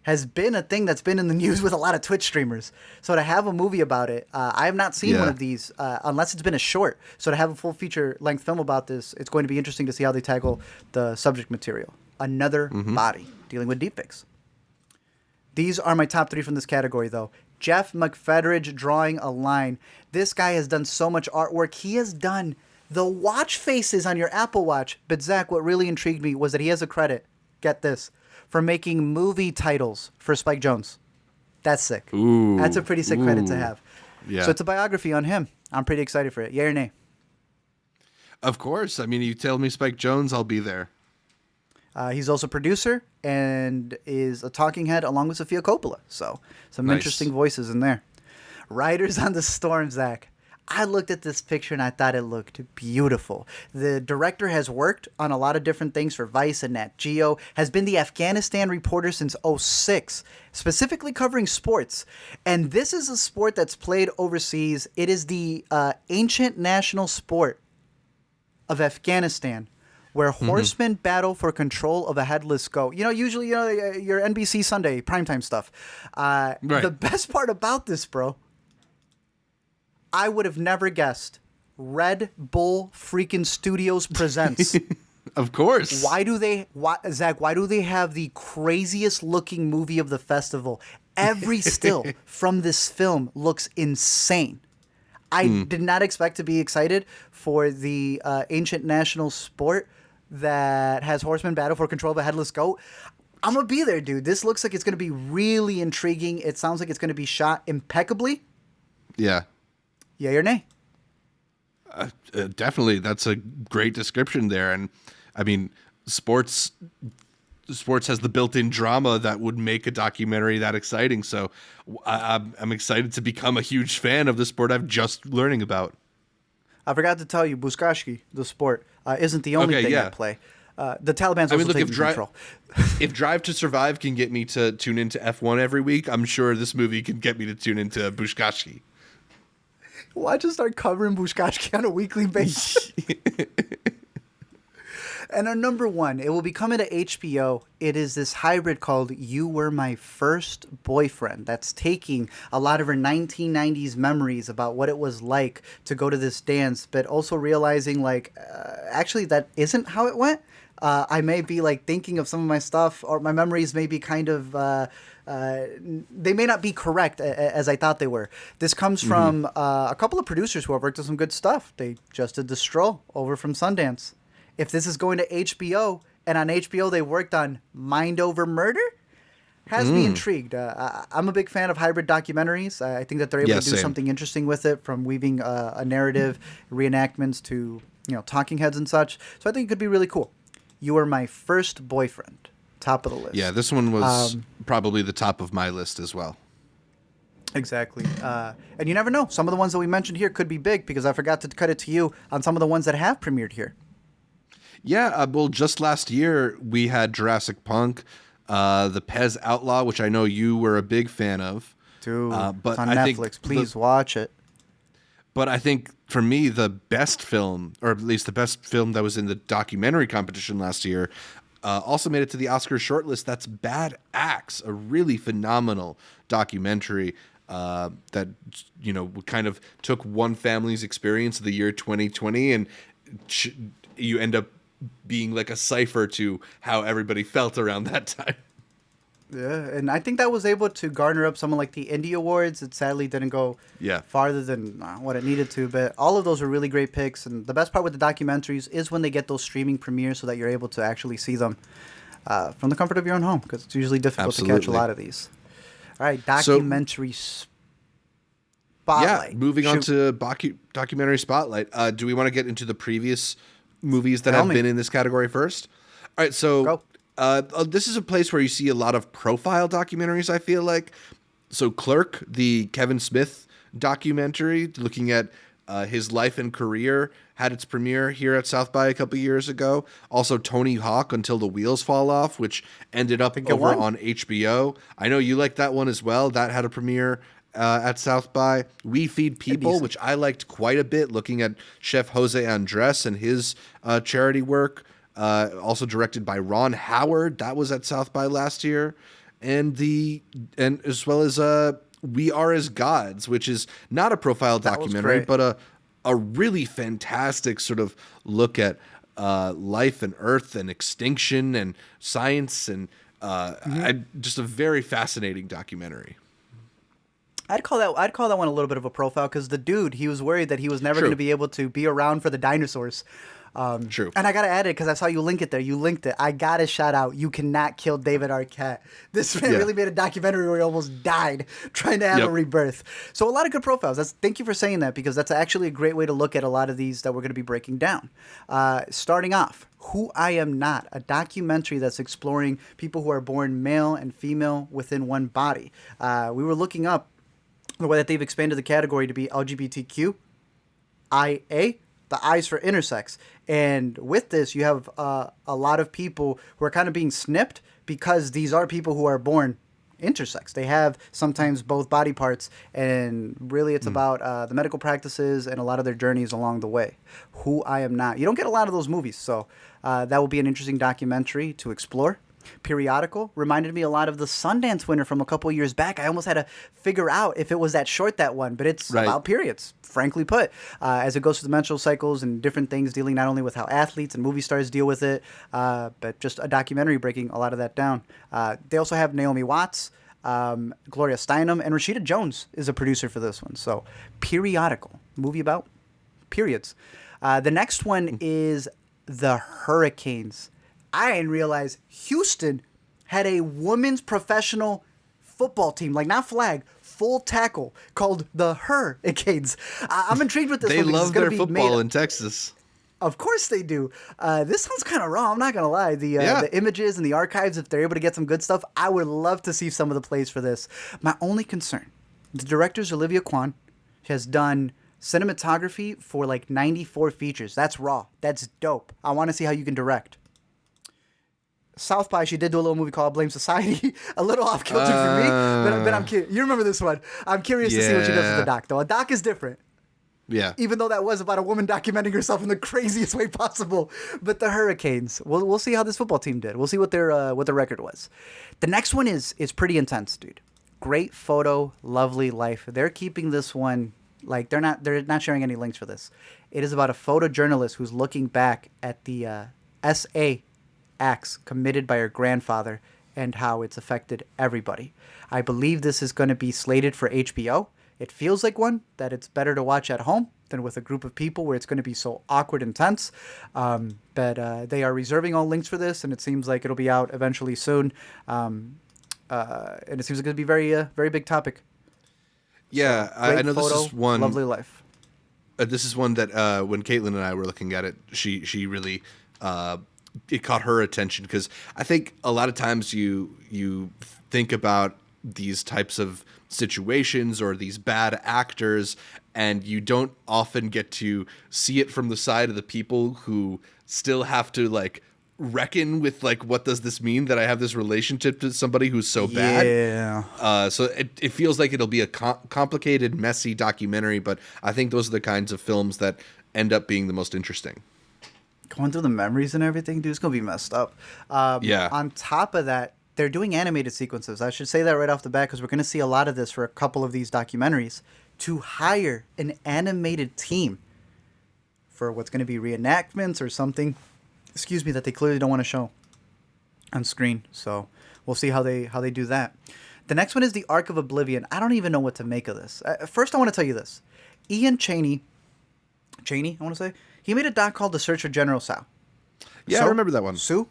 has been a thing that's been in the news with a lot of Twitch streamers. So to have a movie about it, I have not seen one of these unless it's been a short. So to have a full feature-length film about this, it's going to be interesting to see how they tackle the subject material. Another Body, dealing with deepfakes. These are my top 3 from this category, though. Jeff McFedridge, Drawing a Line. This guy has done so much artwork. He has done the watch faces on your Apple Watch. But Zach, what really intrigued me was that he has a credit. Get this. For making movie titles for Spike Jonze. That's sick. Ooh. That's a pretty sick credit to have. Yeah. So it's a biography on him. I'm pretty excited for it. Yay or nay? Of course. I mean, you tell me Spike Jonze, I'll be there. He's also producer and is a talking head along with Sofia Coppola. So some interesting voices in there. Riders on the Storm, Zach. I looked at this picture and I thought it looked beautiful. The director has worked on a lot of different things for Vice and Nat Geo, has been the Afghanistan reporter since '06, specifically covering sports. And this is a sport that's played overseas. It is the ancient national sport of Afghanistan, where horsemen battle for control of a headless goat. Usually, your NBC Sunday primetime stuff. Right. The best part about this, bro, I would have never guessed. Red Bull freaking Studios presents. Of course. Zach, why do they have the craziest looking movie of the festival? Every still from this film looks insane. I did not expect to be excited for the ancient national sport that has horsemen battle for control of a headless goat. I'm going to be there, dude. This looks like it's going to be really intriguing. It sounds like it's going to be shot impeccably. Yeah. Yay or nay? Definitely. That's a great description there. And I mean, sports has the built-in drama that would make a documentary that exciting. So I'm excited to become a huge fan of the sport I've just learning about. I forgot to tell you, Buzkashki, the sport, isn't the only thing at play. The Taliban's also taking control. If Drive to Survive can get me to tune into F1 every week, I'm sure this movie can get me to tune into Buzkashki. Why just start covering Buzkashki on a weekly basis? And our number one, it will be coming to HBO. It is this hybrid called You Were My First Boyfriend that's taking a lot of her 1990s memories about what it was like to go to this dance, but also realizing actually that isn't how it went. I may be thinking of some of my stuff, or my memories may be kind of they may not be correct as I thought they were. This comes from a couple of producers who have worked on some good stuff. They just did The Stroll over from Sundance. If this is going to HBO, and on HBO they worked on Mind Over Murder, has me intrigued. I'm a big fan of hybrid documentaries. I think that they're able to do something interesting with it, from weaving a narrative, reenactments to talking heads and such. So I think it could be really cool. You Were My First Boyfriend, top of the list. Yeah, this one was probably the top of my list as well. Exactly. And you never know. Some of the ones that we mentioned here could be big, because I forgot to cut it to you on some of the ones that have premiered here. Yeah, well, just last year we had Jurassic Punk, the Pez Outlaw, which I know you were a big fan of. Dude, but it's on I Netflix. think Please watch it. But I think for me, the best film, or at least the best film that was in the documentary competition last year, also made it to the Oscar shortlist. That's Bad Axe, a really phenomenal documentary that kind of took one family's experience of the year 2020, and you end up being like a cipher to how everybody felt around that time. Yeah, and I think that was able to garner up some of the indie awards. It sadly didn't go farther than what it needed to, but all of those were really great picks. And the best part with the documentaries is when they get those streaming premieres, so that you're able to actually see them from the comfort of your own home, because it's usually difficult to catch a lot of these. All right, documentary spotlight. Yeah, moving on to documentary spotlight. Do we want to get into the previous movies that have been in this category first? All right, so this is a place where you see a lot of profile documentaries, I feel like. So Clerk, the Kevin Smith documentary looking at his life and career, had its premiere here at South by a couple years ago. Also Tony Hawk, Until the Wheels Fall Off, which ended up over on HBO. I know you like that one as well. That had a premiere at South by. We Feed People, which I liked quite a bit, looking at Chef Jose Andres and his charity work. Also directed by Ron Howard. That was at South by last year. And as well as We Are As Gods, which is not a profile documentary, but a really fantastic sort of look at life and Earth and extinction and science, and just a very fascinating documentary. I'd call that one a little bit of a profile, because the dude, he was worried that he was never going to be able to be around for the dinosaurs. True. And I got to add it because I saw you link it there. You linked it. I got to shout out, You Cannot Kill David Arquette. This man really made a documentary where he almost died trying to have a rebirth. So a lot of good profiles. Thank you for saying that, because that's actually a great way to look at a lot of these that we're going to be breaking down. Starting off, Who I Am Not, a documentary that's exploring people who are born male and female within one body. We were looking up the way that they've expanded the category to be LGBTQ. IA. The I's for intersex. And with this, you have a lot of people who are kind of being snipped because these are people who are born intersex. They have sometimes both body parts, and really it's about the medical practices and a lot of their journeys along the way. Who I Am Not. You don't get a lot of those movies, so that will be an interesting documentary to explore. Periodical reminded me a lot of the Sundance winner from a couple of years back. I almost had to figure out if it was that short, that one, but it's about periods, frankly put, as it goes through the menstrual cycles and different things, dealing not only with how athletes and movie stars deal with it, but just a documentary breaking a lot of that down. They also have Naomi Watts, Gloria Steinem, and Rashida Jones is a producer for this one. So periodical, movie about periods. The next one is The Hurricanes. I didn't realize Houston had a women's professional football team, like not flag, full tackle, called the Hurricanes. I'm intrigued with this they one. They love their football in Texas. Of course they do. This sounds kind of raw. I'm not going to lie. The images and the archives, if they're able to get some good stuff, I would love to see some of the plays for this. My only concern, the director's Olivia Kwan. She has done cinematography for like 94 features. That's raw. That's dope. I want to see how you can direct. South by, she did do a little movie called Blame Society. A little off kilter for me, but I'm curious. You remember this one. I'm curious to see what she does with the doc, though. A doc is different. Yeah. Even though that was about a woman documenting herself in the craziest way possible. But the Hurricanes, we'll see how this football team did. We'll see what their record was. The next one is pretty intense, dude. Great photo, lovely life. They're keeping this one, like they're not sharing any links for this. It is about a photojournalist who's looking back at the SA acts committed by her grandfather and how it's affected everybody. I believe this is going to be slated for HBO. It feels like one that it's better to watch at home than with a group of people where it's going to be so awkward and tense. But they are reserving all links for this, and it seems like it'll be out eventually soon. And it seems like it'll be very big topic. Yeah, so, I know photo, this is one. Lovely life. This is one that when Caitlin and I were looking at it, she really it caught her attention because I think a lot of times you think about these types of situations or these bad actors, and you don't often get to see it from the side of the people who still have to like reckon with like, what does this mean that I have this relationship to somebody who's so bad? Yeah. So it feels like it'll be a complicated, messy documentary, but I think those are the kinds of films that end up being the most interesting. Going through the memories and everything, dude, it's going to be messed up. Yeah. On top of that, they're doing animated sequences. I should say that right off the bat because we're going to see a lot of this for a couple of these documentaries. To hire an animated team for what's going to be reenactments or something, that they clearly don't want to show on screen. So we'll see how they do that. The next one is The Ark of Oblivion. I don't even know what to make of this. First, I want to tell you this. Ian Cheney, I want to say, he made a doc called The Search for General Tso. Yeah, I remember that one. Sue?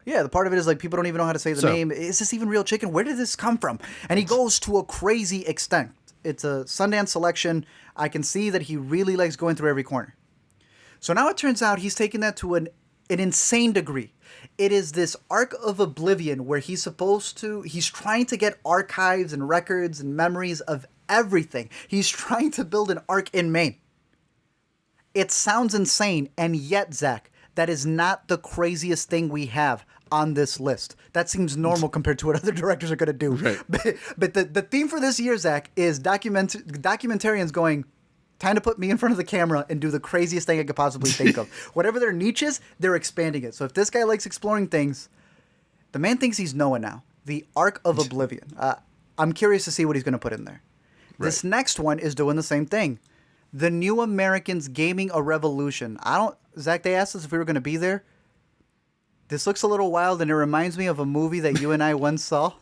Yeah, the part of it is like people don't even know how to say the name. Is this even real chicken? Where did this come from? And he goes to a crazy extent. It's a Sundance selection. I can see that he really likes going through every corner. So now it turns out he's taken that to an insane degree. It is this Ark of Oblivion where he's trying to get archives and records and memories of everything. He's trying to build an ark in Maine. It sounds insane, and yet, Zach, that is not the craziest thing we have on this list. That seems normal compared to what other directors are going to do. Right. But the theme for this year, Zach, is documentarians going, time to put me in front of the camera and do the craziest thing I could possibly think of. Whatever their niche is, they're expanding it. So if this guy likes exploring things, the man thinks he's Noah now. The Ark of Oblivion. I'm curious to see what he's going to put in there. Right. This next one is doing the same thing. The New Americans Gaming a Revolution. Zach, they asked us if we were going to be there. This looks a little wild, and it reminds me of a movie that you and I once saw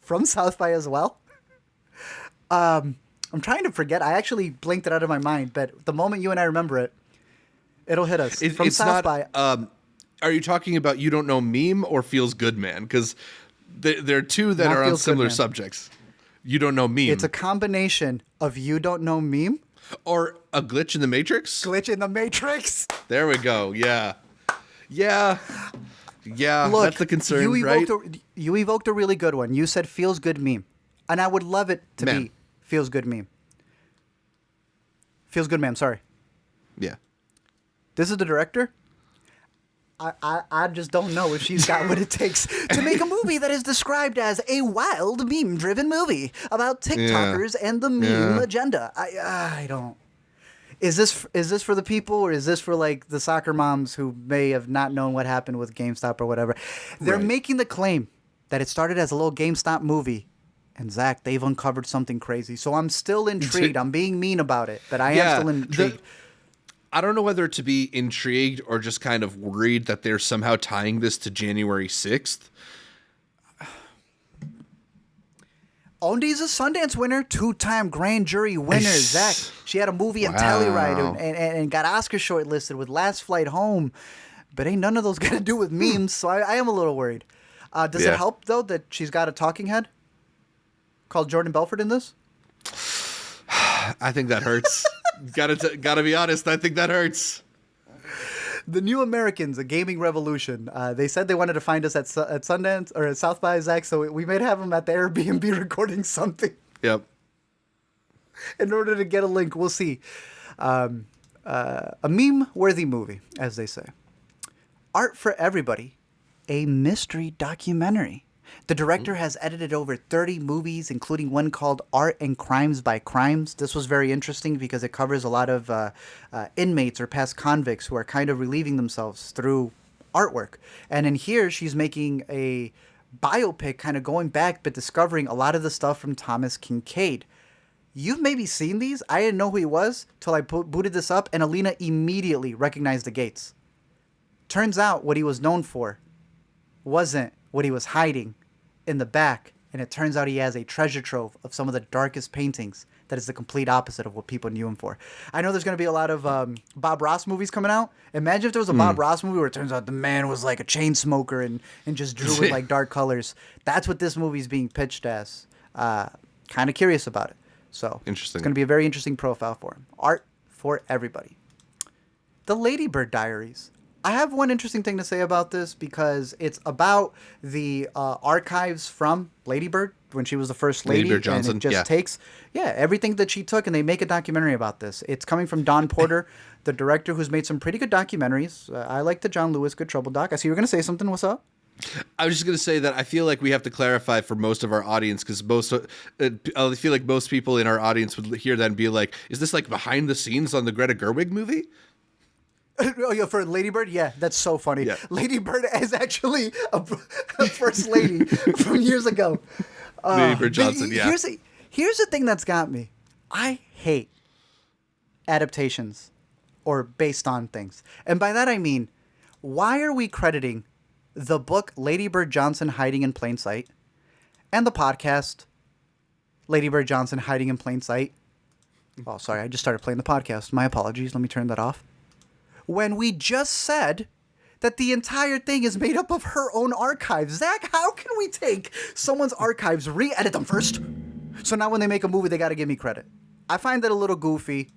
from South by as well. I'm trying to forget. I actually blinked it out of my mind, but the moment you and I remember it, it'll hit us. From South by. Are you talking about You Don't Know Meme or Feels Good Man? Because there are two that are on similar subjects. You Don't Know Meme. It's a combination of You Don't Know Meme. Or A Glitch in the Matrix? Glitch in the Matrix. There we go. Yeah. Look, that's the concern, right? You evoked a really good one. You said Feels Good Meme. And I would love it to be Feels Good Meme. Feels Good Man, sorry. Yeah. This is the director. I just don't know if she's got what it takes to make a movie that is described as a wild, meme-driven movie about TikTokers and the meme agenda. I don't. Is this for the people, or is this for like the soccer moms who may have not known what happened with GameStop or whatever? They're making the claim that it started as a little GameStop movie. And Zach, they've uncovered something crazy. So I'm still intrigued. I'm being mean about it, but I am still intrigued. I don't know whether to be intrigued or just kind of worried that they're somehow tying this to January 6th. Ondi's a Sundance winner, 2-time grand jury winner. Zach, she had a movie in Telluride and got Oscar shortlisted with Last Flight Home. But ain't none of those got to do with memes, so I am a little worried. Does it help, though, that she's got a talking head called Jordan Belfort in this? I think that hurts. Gotta be honest. I think that hurts. The New Americans, a gaming revolution. They said they wanted to find us at Sundance or at South by, Zach, so we may have them at the Airbnb recording something. Yep. In order to get a link, we'll see. A meme-worthy movie, as they say. Art for Everybody, a mystery documentary. The director has edited over 30 movies, including one called Art and Crimes by Crimes. This was very interesting because it covers a lot of inmates or past convicts who are kind of relieving themselves through artwork. And in here, she's making a biopic kind of going back but discovering a lot of the stuff from Thomas Kincaid. You've maybe seen these. I didn't know who he was till I booted this up, and Alina immediately recognized the gates. Turns out what he was known for wasn't what he was hiding in the back, and it turns out he has a treasure trove of some of the darkest paintings that is the complete opposite of what people knew him for. I know there's going to be a lot of Bob Ross movies coming out. Imagine if there was a Bob Ross movie where it turns out the man was like a chain smoker and just drew with like dark colors. That's what this movie's being pitched as. Kind of curious about it. So interesting. It's going to be a very interesting profile for him. Art for Everybody. The Ladybird Diaries. I have one interesting thing to say about this because it's about the archives from Lady Bird when she was the first lady. Lady Bird Johnson, and it just takes everything that she took, and they make a documentary about this. It's coming from Don Porter, the director who's made some pretty good documentaries. I like the John Lewis Good Trouble doc. I see you were going to say something. What's up? I was just going to say that I feel like we have to clarify for most of our audience because I feel like most people in our audience would hear that and be like, is this like behind the scenes on the Greta Gerwig movie? Oh, yeah, for Lady Bird? Yeah, that's so funny. Yeah. Lady Bird is actually a first lady from years ago. Lady Bird Johnson, yeah. Here's the thing that's got me. I hate adaptations or based on things. And by that I mean, why are we crediting the book Lady Bird Johnson Hiding in Plain Sight and the podcast Lady Bird Johnson Hiding in Plain Sight? Oh, sorry, I just started playing the podcast. My apologies. Let me turn that off. When we just said that the entire thing is made up of her own archives. Zach, how can we take someone's archives, re-edit them first? So now when they make a movie, they got to give me credit. I find that a little goofy,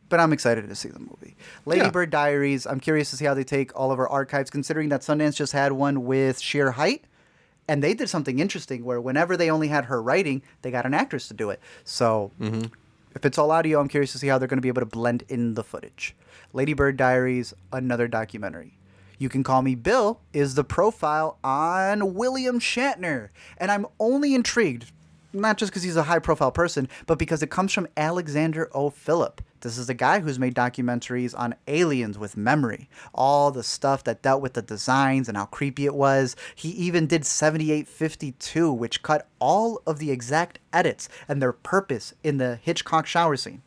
but I'm excited to see the movie. Lady Bird Diaries, I'm curious to see how they take all of our archives, considering that Sundance just had one with Sheer Height, and they did something interesting where whenever they only had her writing, they got an actress to do it. So if it's all audio, I'm curious to see how they're going to be able to blend in the footage. Lady Bird Diaries, another documentary. You Can Call Me Bill is the profile on William Shatner. And I'm only intrigued, not just because he's a high-profile person, but because it comes from Alexander O. Phillip. This is the guy who's made documentaries on aliens with memory. All the stuff that dealt with the designs and how creepy it was. He even did 7852, which cut all of the exact edits and their purpose in the Hitchcock shower scene.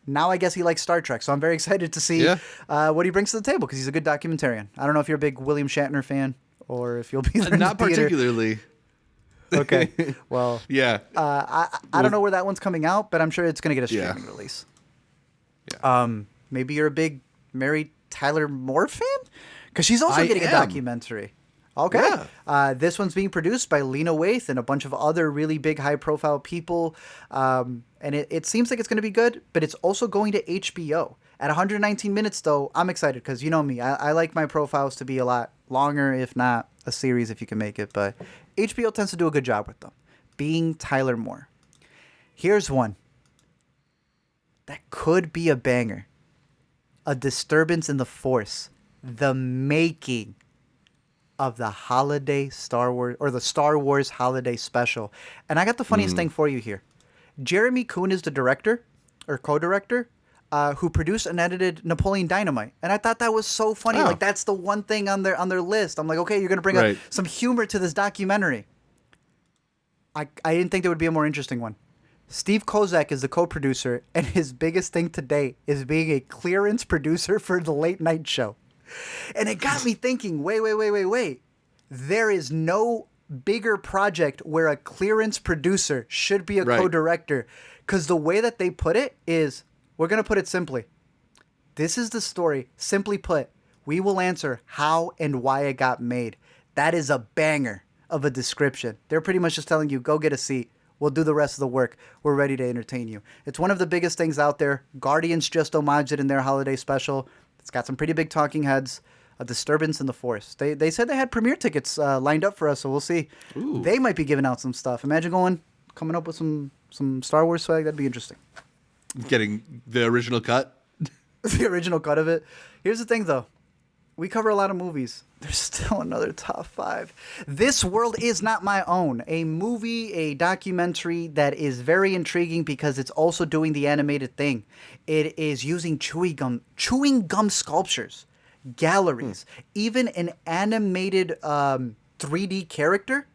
Now I guess he likes Star Trek, so I'm very excited to see what he brings to the table because he's a good documentarian. I don't know if you're a big William Shatner fan or if you'll be there in Not the theater. particularly. Okay, well, yeah. I don't know where that one's coming out, but I'm sure it's going to get a streaming release. Yeah. Maybe you're a big Mary Tyler Moore fan because she's also getting a documentary. Okay. Yeah. This one's being produced by Lena Waithe and a bunch of other really big high-profile people. And it seems like it's going to be good, but it's also going to HBO. At 119 minutes, though, I'm excited because you know me. I like my profiles to be a lot longer, if not a series if you can make it. But HBO tends to do a good job with them. Being Tyler Moore. Here's one that could be a banger. A Disturbance in the Force. The making of the holiday Star Wars, or the Star Wars holiday special. And I got the funniest thing for you here. Jeremy Kuhn is the director or co-director who produced and edited Napoleon Dynamite. And I thought that was so funny. Oh. Like, that's the one thing on their list. I'm like, okay, you're going to bring up some humor to this documentary. I didn't think there would be a more interesting one. Steve Kozak is the co-producer, and his biggest thing today is being a clearance producer for the late night show. And it got me thinking, wait. There is no bigger project where a clearance producer should be a co-director. Because the way that they put it is, we're going to put it simply. This is the story. Simply put, we will answer how and why it got made. That is a banger of a description. They're pretty much just telling you, go get a seat. We'll do the rest of the work. We're ready to entertain you. It's one of the biggest things out there. Guardians just homaged it in their holiday special. It's got some pretty big talking heads. A Disturbance in the Force. They said they had premiere tickets lined up for us, so we'll see. Ooh. They might be giving out some stuff. Imagine coming up with some Star Wars swag. That'd be interesting. Getting the original cut? The original cut of it. Here's the thing, though. We cover a lot of movies. There's still another top 5. This World Is Not My Own. A movie, a documentary that is very intriguing because it's also doing the animated thing. It is using chewing gum sculptures, galleries, even an animated 3D character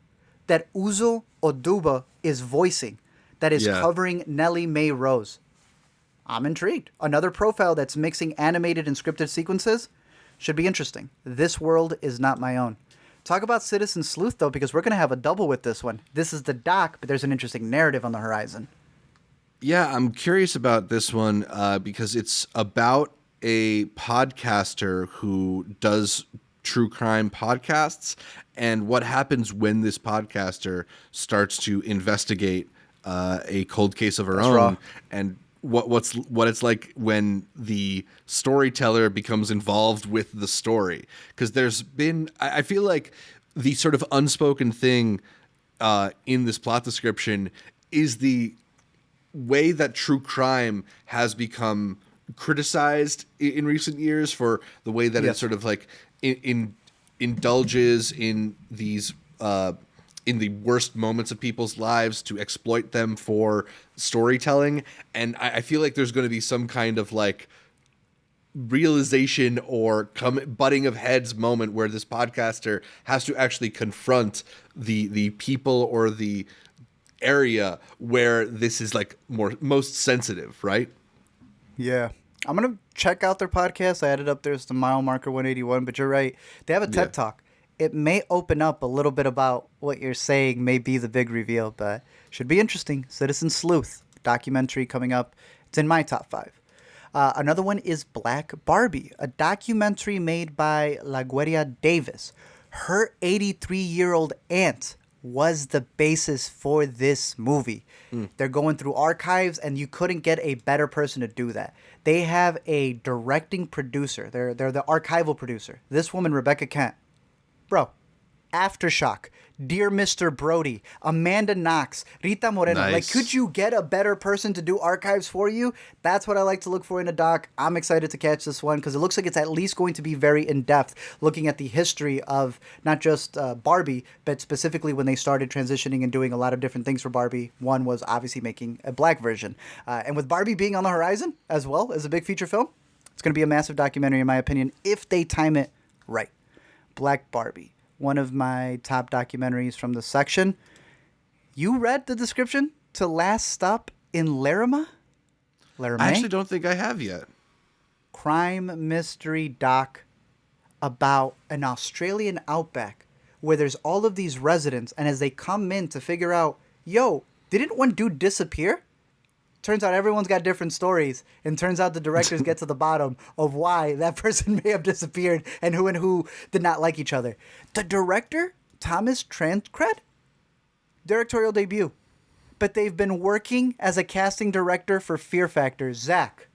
that Uzo Aduba is voicing that is covering Nellie Mae Rose. I'm intrigued. Another profile that's mixing animated and scripted sequences. Should be interesting. This World Is Not My Own. Talk about Citizen Sleuth, though, because we're going to have a double with this one. This is the doc, but there's an interesting narrative on the horizon. Yeah, I'm curious about this one because it's about a podcaster who does true crime podcasts and what happens when this podcaster starts to investigate a cold case of her own. Raw. And what it's like when the storyteller becomes involved with the story. Because there's been, I feel like the sort of unspoken thing in this plot description is the way that true crime has become criticized in recent years for the way that it sort of like indulges in these in the worst moments of people's lives to exploit them for storytelling. And I feel like there's going to be some kind of like realization or butting of heads moment where this podcaster has to actually confront the people or the area where this is like most sensitive, right? Yeah. I'm going to check out their podcast. I added up there's the mile marker 181, but you're right. They have a TED Talk. It may open up a little bit about what you're saying, may be the big reveal, but should be interesting. Citizen Sleuth documentary coming up. It's in my top 5. Another one is Black Barbie, a documentary made by LaGuerria Davis. Her 83-year-old aunt was the basis for this movie. They're going through archives, and you couldn't get a better person to do that. They have a directing producer. They're the archival producer. This woman, Rebecca Kent. Bro, Aftershock, Dear Mr. Brody, Amanda Knox, Rita Moreno. Nice. Like, could you get a better person to do archives for you? That's what I like to look for in a doc. I'm excited to catch this one because it looks like it's at least going to be very in-depth, looking at the history of not just Barbie, but specifically when they started transitioning and doing a lot of different things for Barbie. One was obviously making a black version. And with Barbie being on the horizon as well as a big feature film, it's going to be a massive documentary, in my opinion, if they time it right. Black Barbie, one of my top documentaries from the section. You read the description to Last Stop in Laramie? I actually don't think I have yet. Crime mystery doc about an Australian outback where there's all of these residents, and as they come in to figure out, yo, didn't one dude disappear? Turns out everyone's got different stories, and turns out the directors get to the bottom of why that person may have disappeared and who did not like each other. The director, Thomas Tancred, directorial debut. But they've been working as a casting director for Fear Factor. Zach,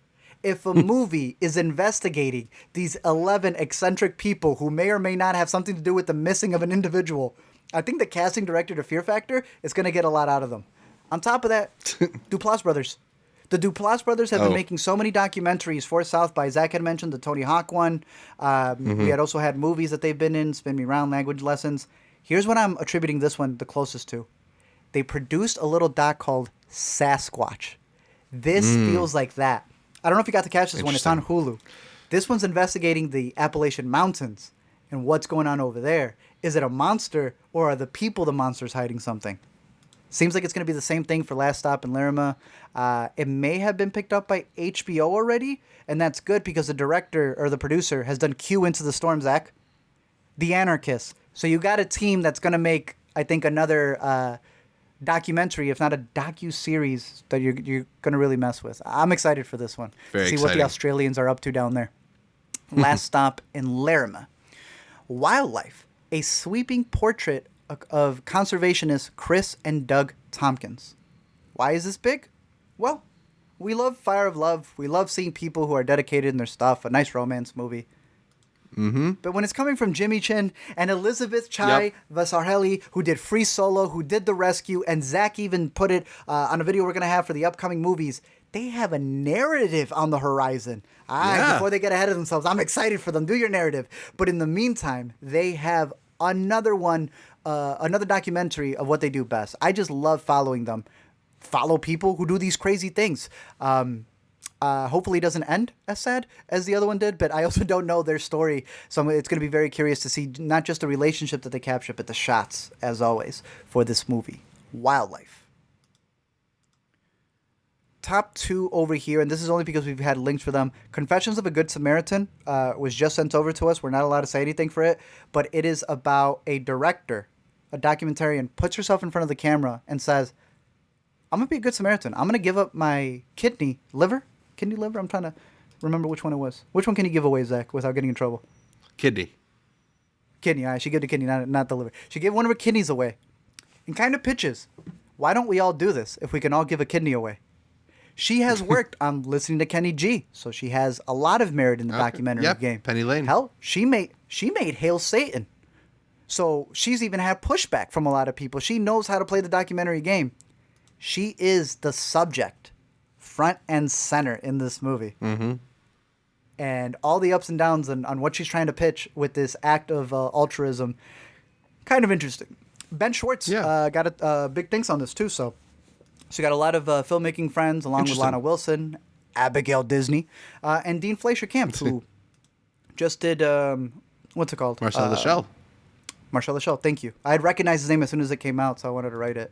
if a movie is investigating these 11 eccentric people who may or may not have something to do with the missing of an individual, I think the casting director to Fear Factor is going to get a lot out of them. On top of that, Duplass brothers. The Duplass brothers have been making so many documentaries for South by. Zach had mentioned the Tony Hawk one. We had also had movies that they've been in, Spin Me Round, Language Lessons. Here's what I'm attributing this one the closest to. They produced a little doc called Sasquatch. This feels like that. I don't know if you got to catch this one. It's on Hulu. This one's investigating the Appalachian Mountains and what's going on over there. Is it a monster, or are the people the monsters hiding something? Seems like it's going to be the same thing for Last Stop in Larimar. It may have been picked up by HBO already, and that's good because the director or the producer has done Q Into the Storm, Zach. The Anarchists. So you got a team that's going to make, I think, another documentary, if not a docu-series, that you're going to really mess with. I'm excited for this one. Very See exciting. what the Australians are up to down there. Last Stop in Larimar. Wildlife. A sweeping portrait of conservationists Chris and Doug Tompkins. Why is this big? Well, we love Fire of Love. We love seeing people who are dedicated in their stuff. A nice romance movie. But when it's coming from Jimmy Chin and Elizabeth Chai Vasarhelyi, who did Free Solo, who did The Rescue, and Zach even put it on a video we're going to have for the upcoming movies, they have a narrative on the horizon. Before they get ahead of themselves, I'm excited for them. Do your narrative. But in the meantime, they have another one, another documentary of what they do best. I just love following them. Follow people who do these crazy things. Hopefully it doesn't end as sad as the other one did, but I also don't know their story. So it's going to be very curious to see not just the relationship that they capture, but the shots, as always, for this movie. Wildlife. Top two over here, and this is only because we've had links for them. Confessions of a Good Samaritan was just sent over to us. We're not allowed to say anything for it, but it is about a director, a documentarian, puts herself in front of the camera and says, I'm going to be a good Samaritan. I'm going to give up my kidney liver. I'm trying to remember which one it was. Which one can you give away, Zach, without getting in trouble? Kidney. All right, she gave the kidney, not the liver. She gave one of her kidneys away and kind of pitches, why don't we all do this if we can all give a kidney away? She has worked on listening to Kenny G, so she has a lot of merit in the documentary game. Penny Lane. Hell, she made Hail Satan. So she's even had pushback from a lot of people. She knows how to play the documentary game. She is the subject, front and center in this movie. And all the ups and downs on what she's trying to pitch with this act of altruism, kind of interesting. Ben Schwartz got big things on this too, so she got a lot of filmmaking friends, along with Lana Wilson, Abigail Disney, and Dean Fleischer Camp, who just did, what's it called? Marcel the Shell. Marcel the Shell, thank you. I had recognized his name as soon as it came out, so I wanted to write it.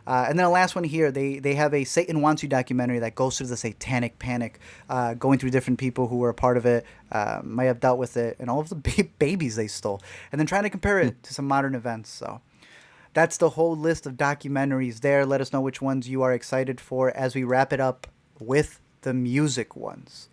And then the last one here, they have a Satan Wants You documentary that goes through the satanic panic, going through different people who were a part of it, might have dealt with it, and all of the babies they stole, and then trying to compare it to some modern events. So that's the whole list of documentaries there. Let us know which ones you are excited for as we wrap it up with the music ones.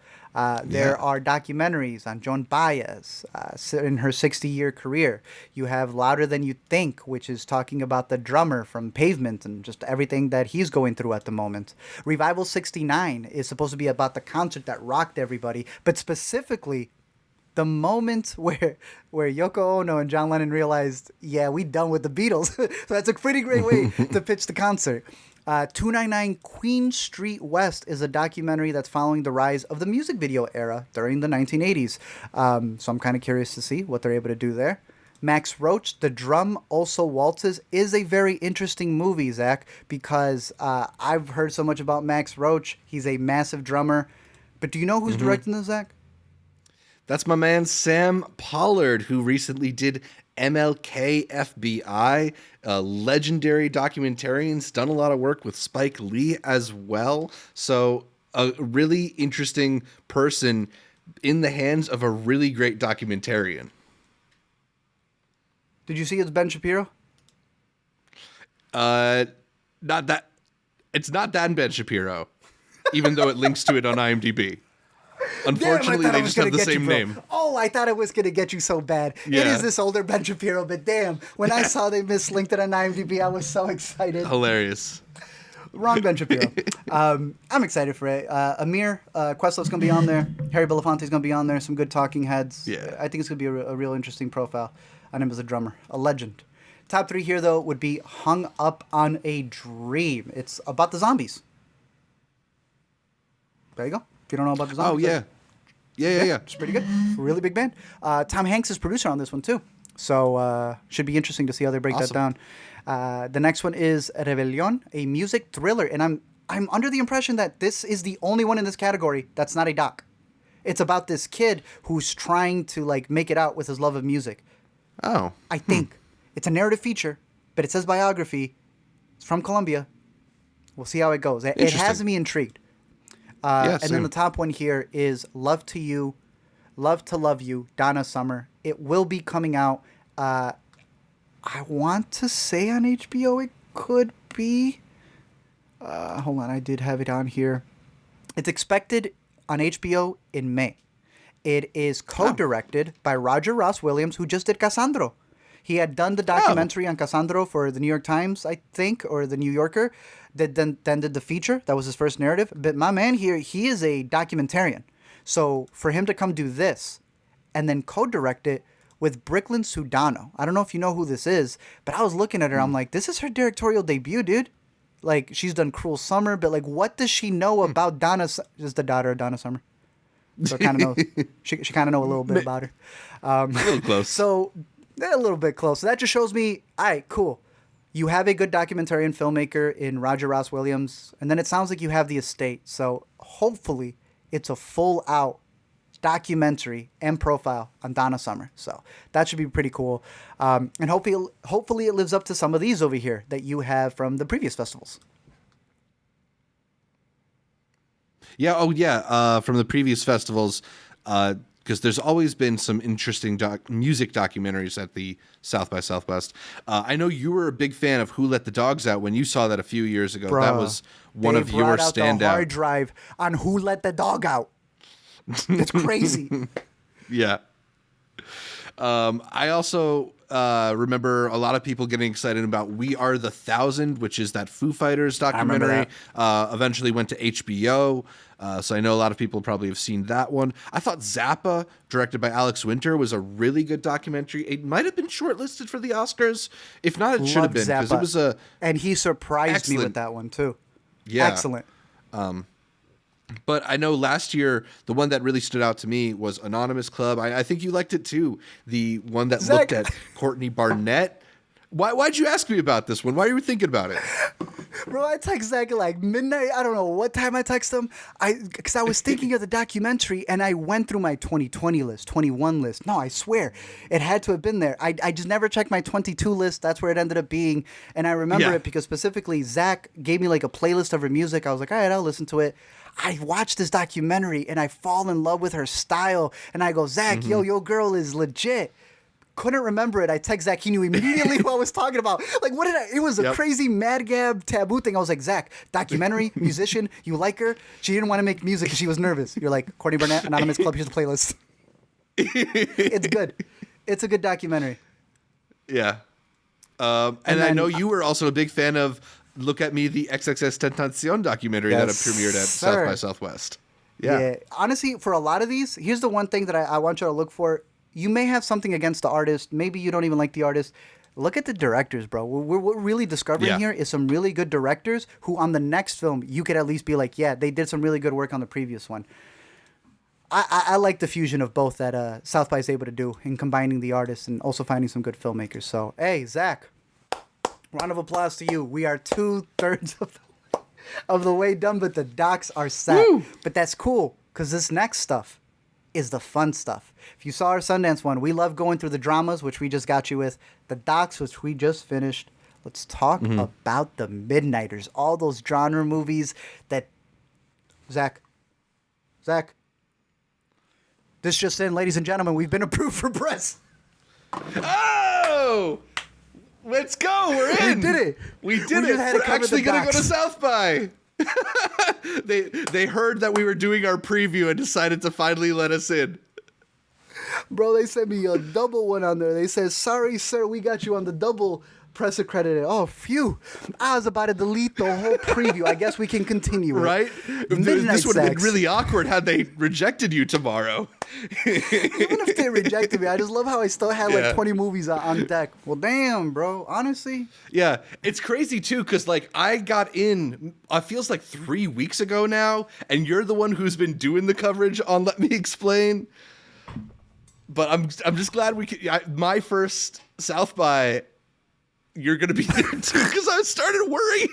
There are documentaries on Joan Baez in her 60-year career. You have Louder Than You Think, which is talking about the drummer from Pavement and just everything that he's going through at the moment. Revival 69 is supposed to be about the concert that rocked everybody, but specifically the moment where Yoko Ono and John Lennon realized, we done with the Beatles. So that's a pretty great way to pitch the concert. 299 Queen Street West is a documentary that's following the rise of the music video era during the 1980s. So I'm kind of curious to see what they're able to do there. Max Roach, The Drum Also Waltzes, is a very interesting movie, Zach, because I've heard so much about Max Roach. He's a massive drummer. But do you know who's directing this, Zach? That's my man Sam Pollard, who recently did MLK FBI, a legendary documentarian, done a lot of work with Spike Lee as well. So a really interesting person in the hands of a really great documentarian. Did you see it's Ben Shapiro? Not that. It's not Dan Ben Shapiro, even though it links to it on IMDb. Unfortunately, they just have the same name. Oh, I thought it was going to get you so bad. Yeah. It is this older Ben Shapiro, but damn, when I saw they mislinked it on IMDb, I was so excited. Hilarious. Wrong Ben Shapiro. I'm excited for it. Amir Questlove's going to be on there. Harry Belafonte's going to be on there. Some good talking heads. Yeah. I think it's going to be a real interesting profile on him as a drummer. A legend. Top three here, though, would be Hung Up on a Dream. It's about the zombies. There you go. If you don't know about the Zombies. Oh, yeah. Yeah. It's pretty good. Really big band. Tom Hanks is producer on this one, too. So, should be interesting to see how they break that down. The next one is Rebellion, a music thriller. And I'm under the impression that this is the only one in this category that's not a doc. It's about this kid who's trying to, like, make it out with his love of music. Oh. I think. It's a narrative feature, but it says biography. It's from Colombia. We'll see how it goes. It has me intrigued. And then the top one here is Love to You, Love to Love You, Donna Summer. It will be coming out, I want to say on HBO it could be. Hold on, I did have it on here. It's expected on HBO in May. It is co-directed by Roger Ross Williams, who just did Cassandro. He had done the documentary on Cassandro for the New York Times, I think, or the New Yorker. Then did the feature. That was his first narrative. But my man here, he is a documentarian. So for him to come do this and then co-direct it with Bricklin Sudano. I don't know if you know who this is, but I was looking at her. I'm like, this is her directorial debut, dude. Like, she's done Cruel Summer, but like, what does she know about Donna? Is the daughter of Donna Summer? So kind of know. She kind of know a little bit about her. A little close. So a little bit close. So that just shows me, all right, cool. You have a good documentarian filmmaker in Roger Ross Williams, and then it sounds like you have the estate. So hopefully it's a full-out documentary and profile on Donna Summer. So that should be pretty cool. And hopefully it lives up to some of these over here that you have from the previous festivals. Yeah. Oh, yeah. From the previous festivals, because there's always been some interesting music documentaries at the South by Southwest. I know you were a big fan of Who Let the Dogs Out when you saw that a few years ago. Bruh, that was one of your standout. They brought out the hard drive on Who Let the Dog Out. It's crazy. Yeah. I also remember a lot of people getting excited about We Are the Thousand, which is that Foo Fighters documentary. Eventually went to HBO. So I know a lot of people probably have seen that one. I thought Zappa, directed by Alex Winter, was a really good documentary. It might have been shortlisted for the Oscars. If not, it should have been, because it was and he surprised me with that one too. Yeah. Excellent. But I know last year, the one that really stood out to me was Anonymous Club. I think you liked it too. The one that looked at Courtney Barnett. Why'd you ask me about this one? Why are you thinking about it? Bro, I text Zach at like midnight. I don't know what time I text him. Because I was thinking of the documentary, and I went through my 2020 list, 21 list. No, I swear, it had to have been there. I just never checked my 22 list. That's where it ended up being. And I remember it because specifically Zach gave me like a playlist of her music. I was like, all right, I'll listen to it. I watched this documentary, and I fall in love with her style. And I go, Zach, yo, your girl is legit. Couldn't remember it. I text Zach. He knew immediately what I was talking about. Like, what did I? It was a crazy Mad Gab taboo thing. I was like, Zach, documentary, musician, you like her? She didn't want to make music because she was nervous. You're like, Courtney Barnett, Anonymous Club, here's the playlist. It's good. It's a good documentary. Yeah. And then, I know you were also a big fan of Look at Me, the XXS Tentacion documentary that premiered at South by Southwest. Yeah. Honestly, for a lot of these, here's the one thing that I want you to look for. You may have something against the artist. Maybe you don't even like the artist. Look at the directors, bro. What we're really discovering here is some really good directors who on the next film, you could at least be like, yeah, they did some really good work on the previous one. I like the fusion of both that South by is able to do in combining the artists and also finding some good filmmakers. So, hey, Zach, round of applause to you. We are 2/3 of the way done, but the docs are set. Woo! But that's cool because this next stuff is the fun stuff. If you saw our Sundance one, we love going through the dramas, which we just got you with, the docs, which we just finished. Let's talk about the Midnighters, all those genre movies that... Zach. This just in, ladies and gentlemen, we've been approved for press. Oh! Let's go, we're in! We did it! We're actually going to go to South by. They heard that we were doing our preview and decided to finally let us in. Bro, they sent me a double one on there. They said, sorry, sir, we got you on the double Press accredited. Oh, phew. I was about to delete the whole preview. I guess we can continue. Right? This would have been really awkward had they rejected you tomorrow. Even if they rejected me, I just love how I still had like 20 movies on deck. Well, damn, bro. Honestly. Yeah. It's crazy, too, because like I got in, it feels like 3 weeks ago now, and you're the one who's been doing the coverage on Let Me Explain. But I'm just glad we could. My first South by, you're going to be there too, because I was starting to worry.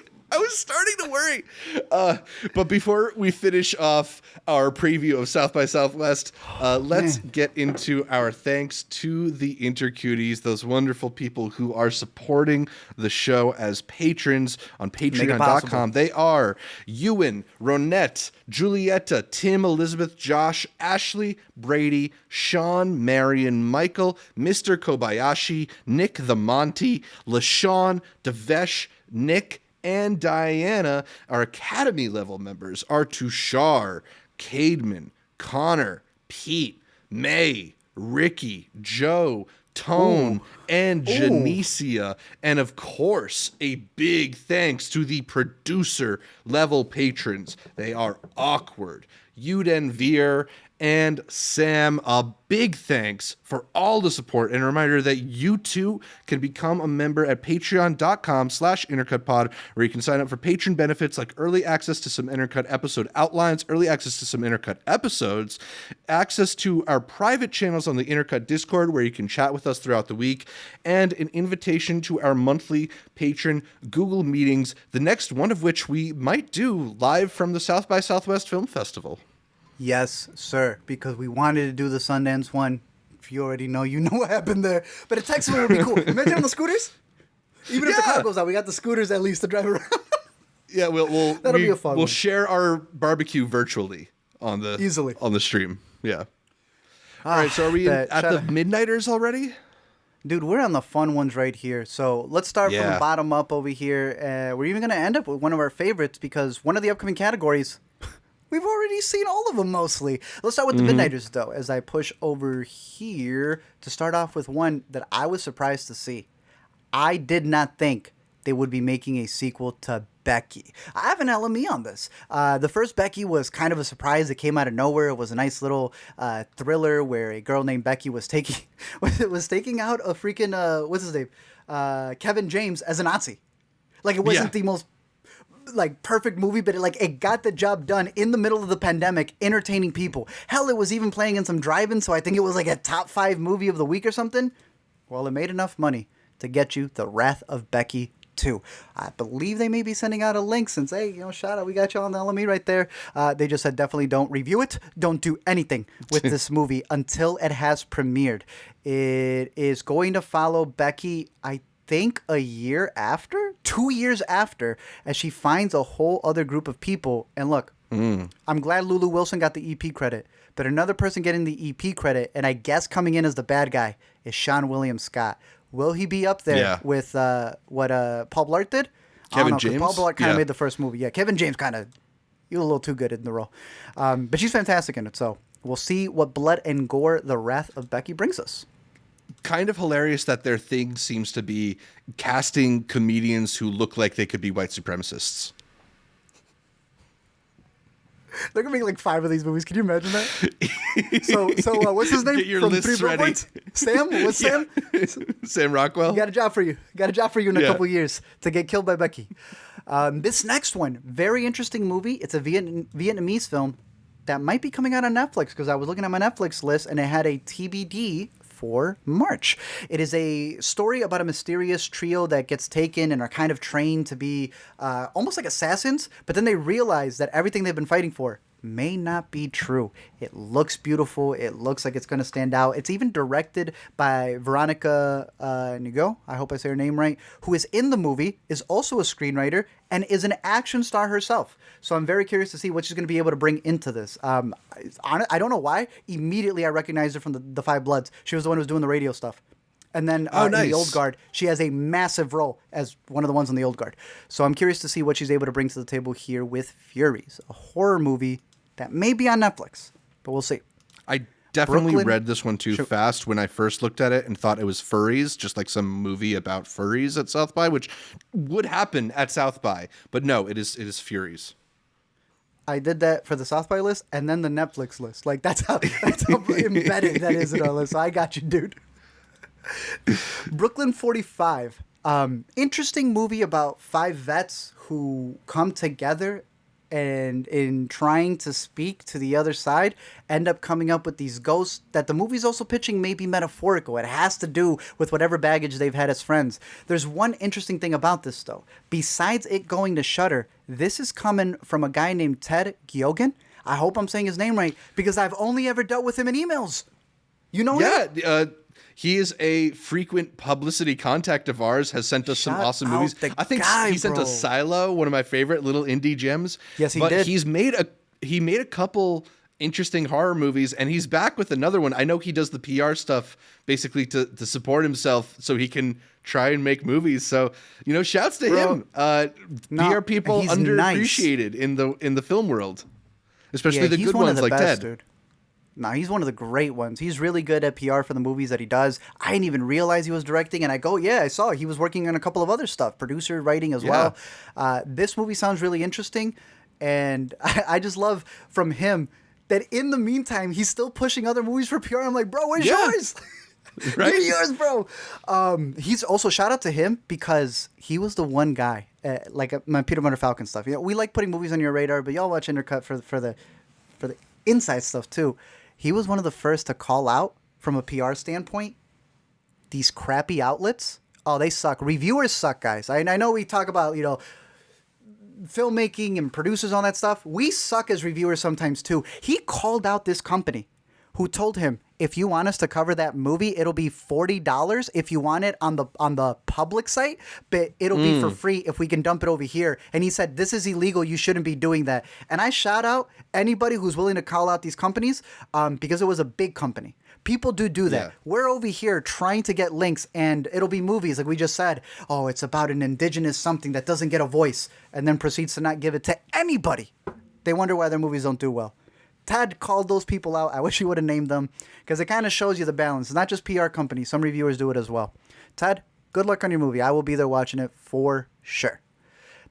But before we finish off our preview of South by Southwest, let's get into our thanks to the Intercuties, those wonderful people who are supporting the show as patrons on patreon.com. They are Ewan, Ronette, Julietta, Tim, Elizabeth, Josh, Ashley, Brady, Sean, Marion, Michael, Mr. Kobayashi, Nick the Monty, LaShawn, Devesh, Nick, and Diana. Our Academy level members are Tushar, Cademan, Connor, Pete, May, Ricky, Joe, Tone, and Janicia. And of course, a big thanks to the producer level patrons. They are Awkward, Yuden Veer, and Sam. A big thanks for all the support, and a reminder that you too can become a member at patreon.com/intercutpod, where you can sign up for patron benefits like early access to some Intercut episode outlines, early access to some Intercut episodes, access to our private channels on the Intercut Discord where you can chat with us throughout the week, and an invitation to our monthly patron Google meetings, the next one of which we might do live from the South by Southwest Film Festival. Yes, sir, because we wanted to do the Sundance one. If you already know, you know what happened there. But a Texas one would be cool. Imagine on the scooters. Even if the car goes out, we got the scooters at least to drive around. Yeah, that'll be a fun one. We'll share our barbecue virtually on the stream. Yeah. All right, so are we at the Midnighters already? Dude, we're on the fun ones right here. So let's start from the bottom up over here. We're even going to end up with one of our favorites because one of the upcoming categories, we've already seen all of them mostly. Let's start with the Midnighters, though, as I push over here to start off with one that I was surprised to see. I did not think they would be making a sequel to Becky. I have an LME on this. The first Becky was kind of a surprise. It came out of nowhere. It was a nice little thriller where a girl named Becky was taking out a freaking, what's his name? Kevin James as a Nazi. Like, it wasn't the most perfect movie, but it got the job done in the middle of the pandemic, entertaining people. Hell, it was even playing in some drive-ins, so I think it was like a top 5 movie of the week or something. Well, it made enough money to get you The Wrath of Becky 2. I believe they may be sending out a link since, hey, shout out, we got you on the LME right there. They just said definitely don't review it. Don't do anything with this movie until it has premiered. It is going to follow Becky, I think, a year after, 2 years after, as she finds a whole other group of people. And look, I'm glad Lulu Wilson got the EP credit, but another person getting the EP credit, and I guess coming in as the bad guy, is Sean William Scott. Will he be up there with what Paul Blart did? Kevin James? Paul Blart kind of made the first movie. Yeah, Kevin James kind of, he was a little too good in the role. But she's fantastic in it, so we'll see what blood and gore The Wrath of Becky brings us. Kind of hilarious that their thing seems to be casting comedians who look like they could be white supremacists. They're gonna make like 5 of these movies. Can you imagine that? So what's his name? Get your list ready. Sam? What's Sam? Sam Rockwell. Got a job for you. In a couple years to get killed by Becky. This next one, very interesting movie. It's a Vietnamese film that might be coming out on Netflix because I was looking at my Netflix list and it had a TBD for March. It is a story about a mysterious trio that gets taken and are kind of trained to be almost like assassins, but then they realize that everything they've been fighting for may not be true. It looks beautiful. It looks like it's going to stand out. It's even directed by Veronica Nigo, I hope I say her name right, who is in the movie, is also a screenwriter, and is an action star herself. So I'm very curious to see what she's going to be able to bring into this. I don't know why. Immediately I recognized her from the Five Bloods. She was the one who was doing the radio stuff. And then in The Old Guard, she has a massive role as one of the ones on The Old Guard. So I'm curious to see what she's able to bring to the table here with Furies, a horror movie that may be on Netflix, but we'll see. definitely Brooklyn, read this one too fast when I first looked at it and thought it was furries, just like some movie about furries at South by, which would happen at South by. But no, it is Furies. I did that for the South by list and then the Netflix list. Like that's how embedded that is in our list. So I got you, dude. Brooklyn 45. Interesting movie about 5 vets who come together and in trying to speak to the other side end up coming up with these ghosts that the movie's also pitching may be metaphorical. It has to do with whatever baggage they've had as friends. There's one interesting thing about this though. Besides it going to Shudder, this is coming from a guy named Ted Giogan. I hope I'm saying his name right because I've only ever dealt with him in emails. You know him? He is a frequent publicity contact of ours, has sent us some awesome movies. I think he sent us Silo, one of my favorite little indie gems. Yes, he did. But he made a couple interesting horror movies, and he's back with another one. I know he does the PR stuff basically to support himself so he can try and make movies. So, shouts to him. PR people underappreciated in the film world, especially the good ones like Ted. Dude. No, he's one of the great ones. He's really good at PR for the movies that he does. I didn't even realize he was directing, and I go, yeah, I saw he was working on a couple of other stuff, producer, writing as well. This movie sounds really interesting, and I just love from him that in the meantime, he's still pushing other movies for PR. I'm like, bro, where's yours? Right? Give me yours, bro. He's also, shout out to him because he was the one guy, my Peter Butter Falcon stuff. We like putting movies on your radar, but y'all watch Intercut for the inside stuff too. He was one of the first to call out from a PR standpoint. These crappy outlets, they suck. Reviewers suck, guys. I know we talk about, filmmaking and producers, all that stuff. We suck as reviewers sometimes too. He called out this company who told him, if you want us to cover that movie, it'll be $40 if you want it on the public site, but it'll be for free if we can dump it over here. And he said, this is illegal. You shouldn't be doing that. And I shout out anybody who's willing to call out these companies because it was a big company. People do that. Yeah. We're over here trying to get links, and it'll be movies like we just said. Oh, it's about an indigenous something that doesn't get a voice and then proceeds to not give it to anybody. They wonder why their movies don't do well. Ted called those people out. I wish he would have named them because it kind of shows you the balance. It's not just PR companies. Some reviewers do it as well. Ted, good luck on your movie. I will be there watching it for sure.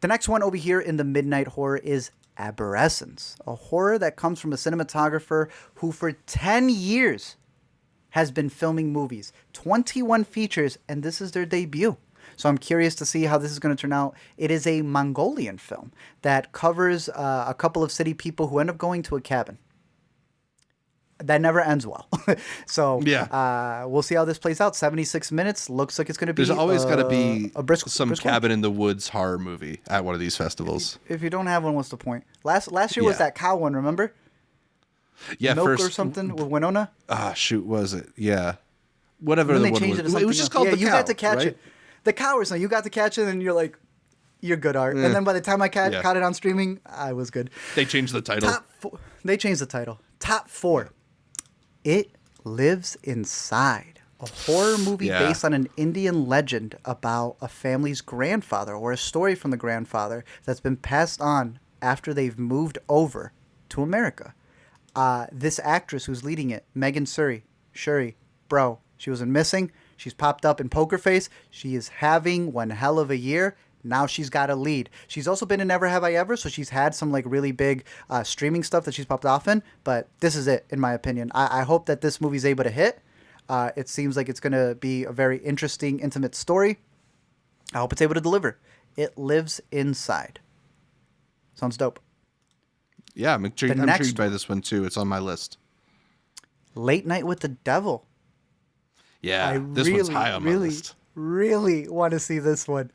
The next one over here in the midnight horror is Aberrescence, a horror that comes from a cinematographer who for 10 years has been filming movies, 21 features, and this is their debut. So I'm curious to see how this is going to turn out. It is a Mongolian film that covers a couple of city people who end up going to a cabin. That never ends well. So we'll see how this plays out. 76 minutes. Looks like it's going to be There's always got to be some cabin in the woods horror movie at one of these festivals. If you don't have one, what's the point? Last year was that cow one, remember? Yeah, Milk or something with Winona? Shoot, was it? Yeah. Whatever the one was. It was just called The Cow, you got to catch it. The cow or something. You got to catch it, and you're like, you're good, Art. And then by the time I caught it on streaming, I was good. They changed the title. They changed the title. Top 4. It Lives Inside. A horror movie based on an Indian legend about a family's grandfather or a story from the grandfather that's been passed on after they've moved over to America. This actress who's leading it, Megan Shuri, bro, she was in Missing. She's popped up in Poker Face. She is having one hell of a year. Now she's got a lead. She's also been in Never Have I Ever, so she's had some like really big streaming stuff that she's popped off in. But this is it, in my opinion. I hope that this movie's able to hit. It seems like it's going to be a very interesting, intimate story. I hope it's able to deliver. It Lives Inside. Sounds dope. Yeah, I'm intrigued by this one too. It's on my list. Late Night with the Devil. Yeah, this one's high on my list. Really want to see this one.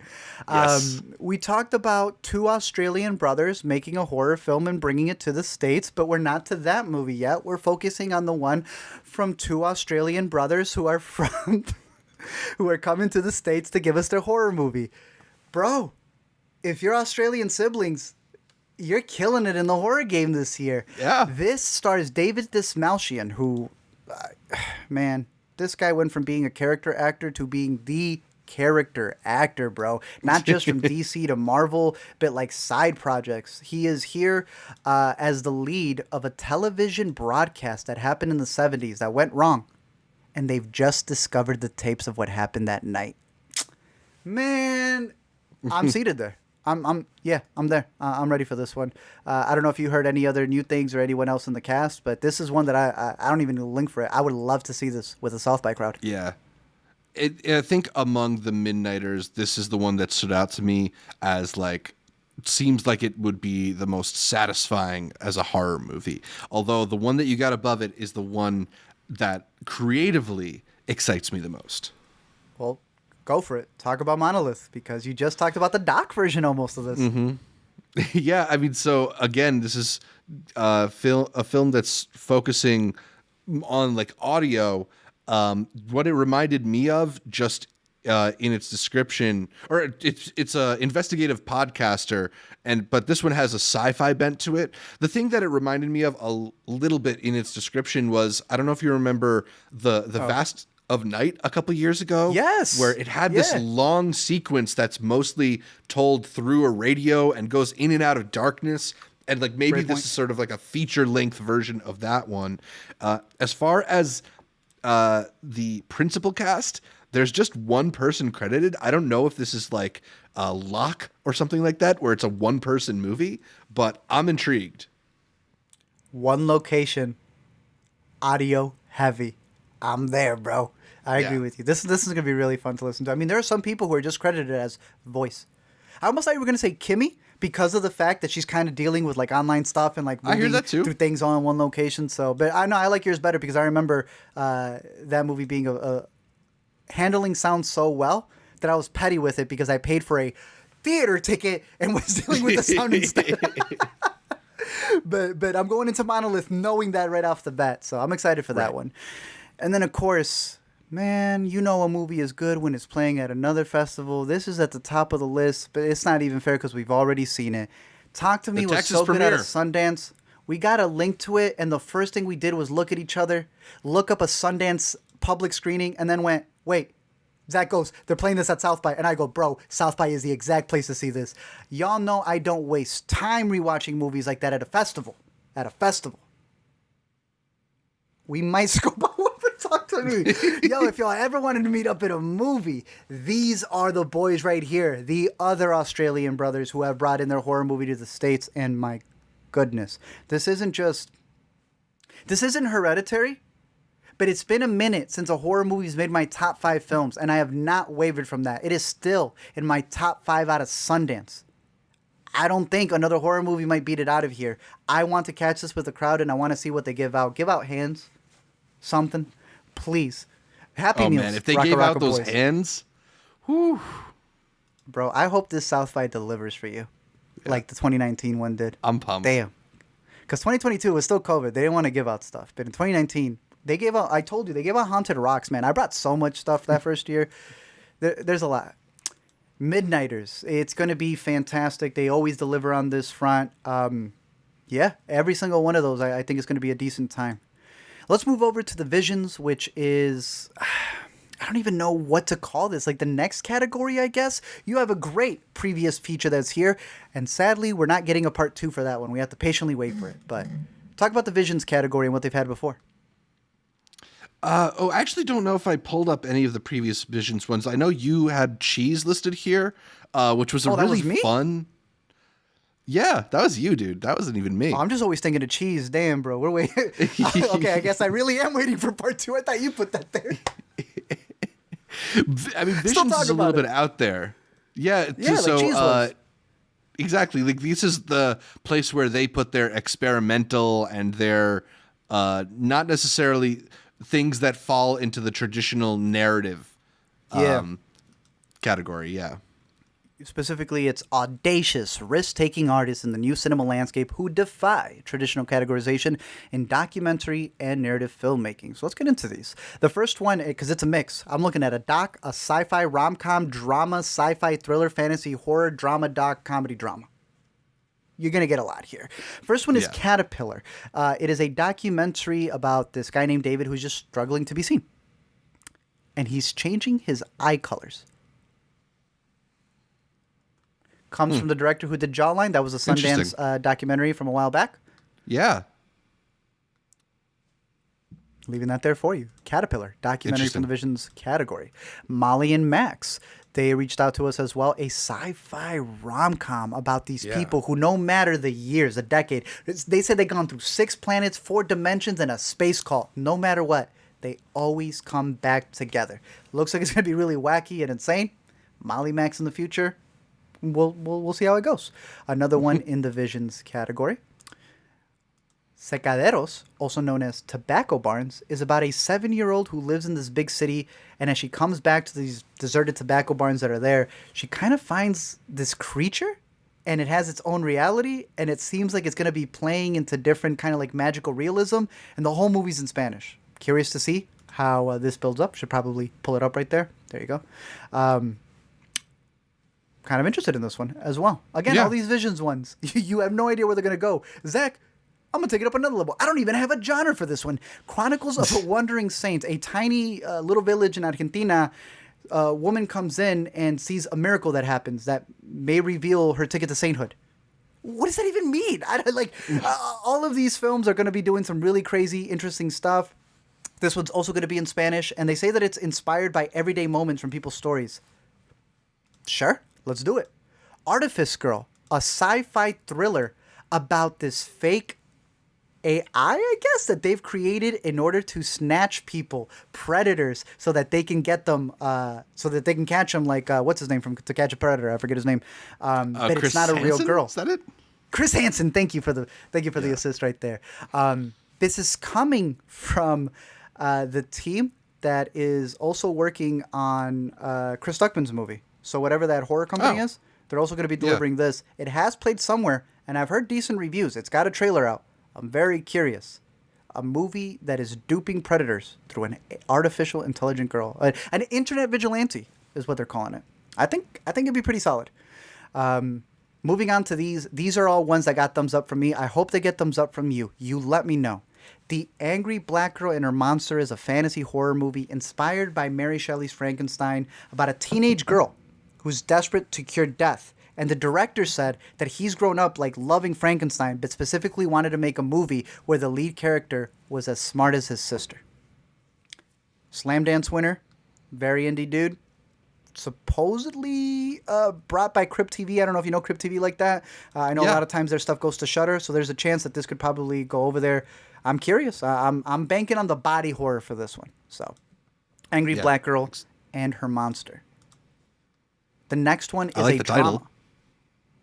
Yes. We talked about 2 Australian brothers making a horror film and bringing it to the States, but we're not to that movie yet. We're focusing on the one from 2 Australian brothers who are who are coming to the States to give us their horror movie. Bro, if you're Australian siblings, you're killing it in the horror game this year. Yeah. This stars David Dismalchian, who, man, this guy went from being a character actor to being the character actor, bro. Not just from DC to Marvel, but like side projects. He is here as the lead of a television broadcast that happened in the 70s that went wrong. And they've just discovered the tapes of what happened that night. Man, I'm seated there. I'm there. I'm ready for this one. I don't know if you heard any other new things or anyone else in the cast, but this is one that I don't even need a link for it. I would love to see this with a South by crowd. Yeah. I think among the Midnighters, this is the one that stood out to me as like, seems like it would be the most satisfying as a horror movie. Although the one that you got above it is the one that creatively excites me the most. Well, go for it. Talk about Monolith, because you just talked about the doc version almost of this. Mm-hmm. Yeah, I mean, so again, this is a film that's focusing on like audio. What it reminded me of, just in its description, or it's a investigative podcaster, but this one has a sci-fi bent to it. The thing that it reminded me of a little bit in its description was, I don't know if you remember the Vast of Night a couple years ago. Yes. Where it had this long sequence that's mostly told through a radio and goes in and out of darkness. And like maybe this is sort of like a feature-length version of that one. As far as the principal cast, there's just one person credited. I don't know if this is like a lock or something like that, where it's a one-person movie, but I'm intrigued. One location, audio heavy. I'm there, bro. I agree with you. This is going to be really fun to listen to. I mean, there are some people who are just credited as voice. I almost thought you were going to say Kimmy because of the fact that she's kind of dealing with like online stuff and like moving I hear that too. through things on one location. So, but I know I like yours better because I remember that movie being a handling sound so well that I was petty with it because I paid for a theater ticket and was dealing with the sound instead. But I'm going into Monolith knowing that right off the bat, so I'm excited for that one. And then, of course, man, you know a movie is good when it's playing at another festival. This is at the top of the list, but it's not even fair because we've already seen it. Talk to Me was so good at a Sundance. We got a link to it, and the first thing we did was look at each other, look up a Sundance public screening, and then went, wait. Zach goes, they're playing this at South by. And I go, bro, South by is the exact place to see this. Y'all know I don't waste time rewatching movies like that at a festival. We might scope out over Talk to Me. Yo, if y'all ever wanted to meet up in a movie, these are the boys right here. The other Australian brothers who have brought in their horror movie to the States. And my goodness, this isn't Hereditary. But it's been a minute since a horror movie's made my top 5 films, and I have not wavered from that. It is still in my top 5 out of Sundance. I don't think another horror movie might beat it out of here. I want to catch this with the crowd, and I want to see what they give out. Give out hands. Something. Please. Happy Meals. Oh, man. If they gave out those hands, whew. Bro, I hope this South by delivers for you. Yeah. Like the 2019 one did. I'm pumped. Damn. Because 2022 was still COVID. They didn't want to give out stuff. But in 2019... they gave out, I told you, they gave out Haunted Rocks, man. I brought so much stuff that first year. There's a lot. Midnighters. It's going to be fantastic. They always deliver on this front. Yeah, every single one of those, I think is going to be a decent time. Let's move over to the Visions, which is, I don't even know what to call this. Like the next category, I guess. You have a great previous feature that's here. And sadly, we're not getting a part 2 for that one. We have to patiently wait for it. But talk about the Visions category and what they've had before. I actually don't know if I pulled up any of the previous Visions ones. I know you had Cheese listed here, which was really fun. Yeah, that was you, dude. That wasn't even me. Oh, I'm just always thinking of Cheese. Damn, bro. We're waiting. Okay, I guess I really am waiting for part 2. I thought you put that there. I mean, Visions is a little bit out there. Yeah, so Cheese was. Exactly. Like this is the place where they put their experimental and their not necessarily things that fall into the traditional narrative category, yeah. Specifically, it's audacious, risk-taking artists in the new cinema landscape who defy traditional categorization in documentary and narrative filmmaking. So let's get into these. The first one, because it's a mix. I'm looking at a doc, a sci-fi, rom-com, drama, sci-fi, thriller, fantasy, horror, drama, doc, comedy, drama. You're going to get a lot here. First one is Caterpillar. It is a documentary about this guy named David who's just struggling to be seen. And he's changing his eye colors Comes from the director who did Jawline. That was a Sundance documentary from a while back. Yeah. Leaving that there for you. Caterpillar, documentary from the Visions category. Molly and Max, they reached out to us as well. A sci-fi rom-com about these people who, no matter the years, a decade, they said they've gone through 6 planets, 4 dimensions, and a space call. No matter what, they always come back together. Looks like it's going to be really wacky and insane. Molly Max in the future. We'll see how it goes. Another one in the Visions category. Secaderos, also known as tobacco barns, is about a 7-year-old who lives in this big city, and as she comes back to these deserted tobacco barns that are there, she kind of finds this creature, and it has its own reality, and it seems like it's going to be playing into different kind of like magical realism, and the whole movie's in Spanish. Curious to see how this builds up. Should probably pull it up right there. There you go. Kind of interested in this one as well. Again, all these Visions ones, you have no idea where they're going to go. Zach, I'm going to take it up another level. I don't even have a genre for this one. Chronicles of a Wandering Saint. A tiny little village in Argentina. A woman comes in and sees a miracle that happens that may reveal her ticket to sainthood. What does that even mean? All of these films are going to be doing some really crazy, interesting stuff. This one's also going to be in Spanish, and they say that it's inspired by everyday moments from people's stories. Sure, let's do it. Artifice Girl, a sci-fi thriller about this fake AI, I guess, that they've created in order to snatch people, predators, so that they can get them, so that they can catch them. Like what's his name from To Catch a Predator? I forget his name. But Chris it's not a real Hansen? girl. Is that it? Chris Hansen. Thank you for the assist right there. This is coming from the team that is also working on Chris Stuckman's movie. So whatever that horror company is, they're also going to be delivering this. It has played somewhere, and I've heard decent reviews. It's got a trailer out. I'm very curious. A movie that is duping predators through an artificial intelligent girl. An internet vigilante is what they're calling it. I think it'd be pretty solid. Moving on to these. These are all ones that got thumbs up from me. I hope they get thumbs up from you. You let me know. The Angry Black Girl and Her Monster is a fantasy horror movie inspired by Mary Shelley's Frankenstein about a teenage girl who's desperate to cure death. And the director said that he's grown up like loving Frankenstein, but specifically wanted to make a movie where the lead character was as smart as his sister. Slam Dance winner, very indie dude. Supposedly brought by Crypt TV. I don't know if you know Crypt TV like that. I know a lot of times their stuff goes to Shudder, so there's a chance that this could probably go over there. I'm curious. I'm banking on the body horror for this one. So, Angry Black Girl and Her Monster. The next one is a drama. Title.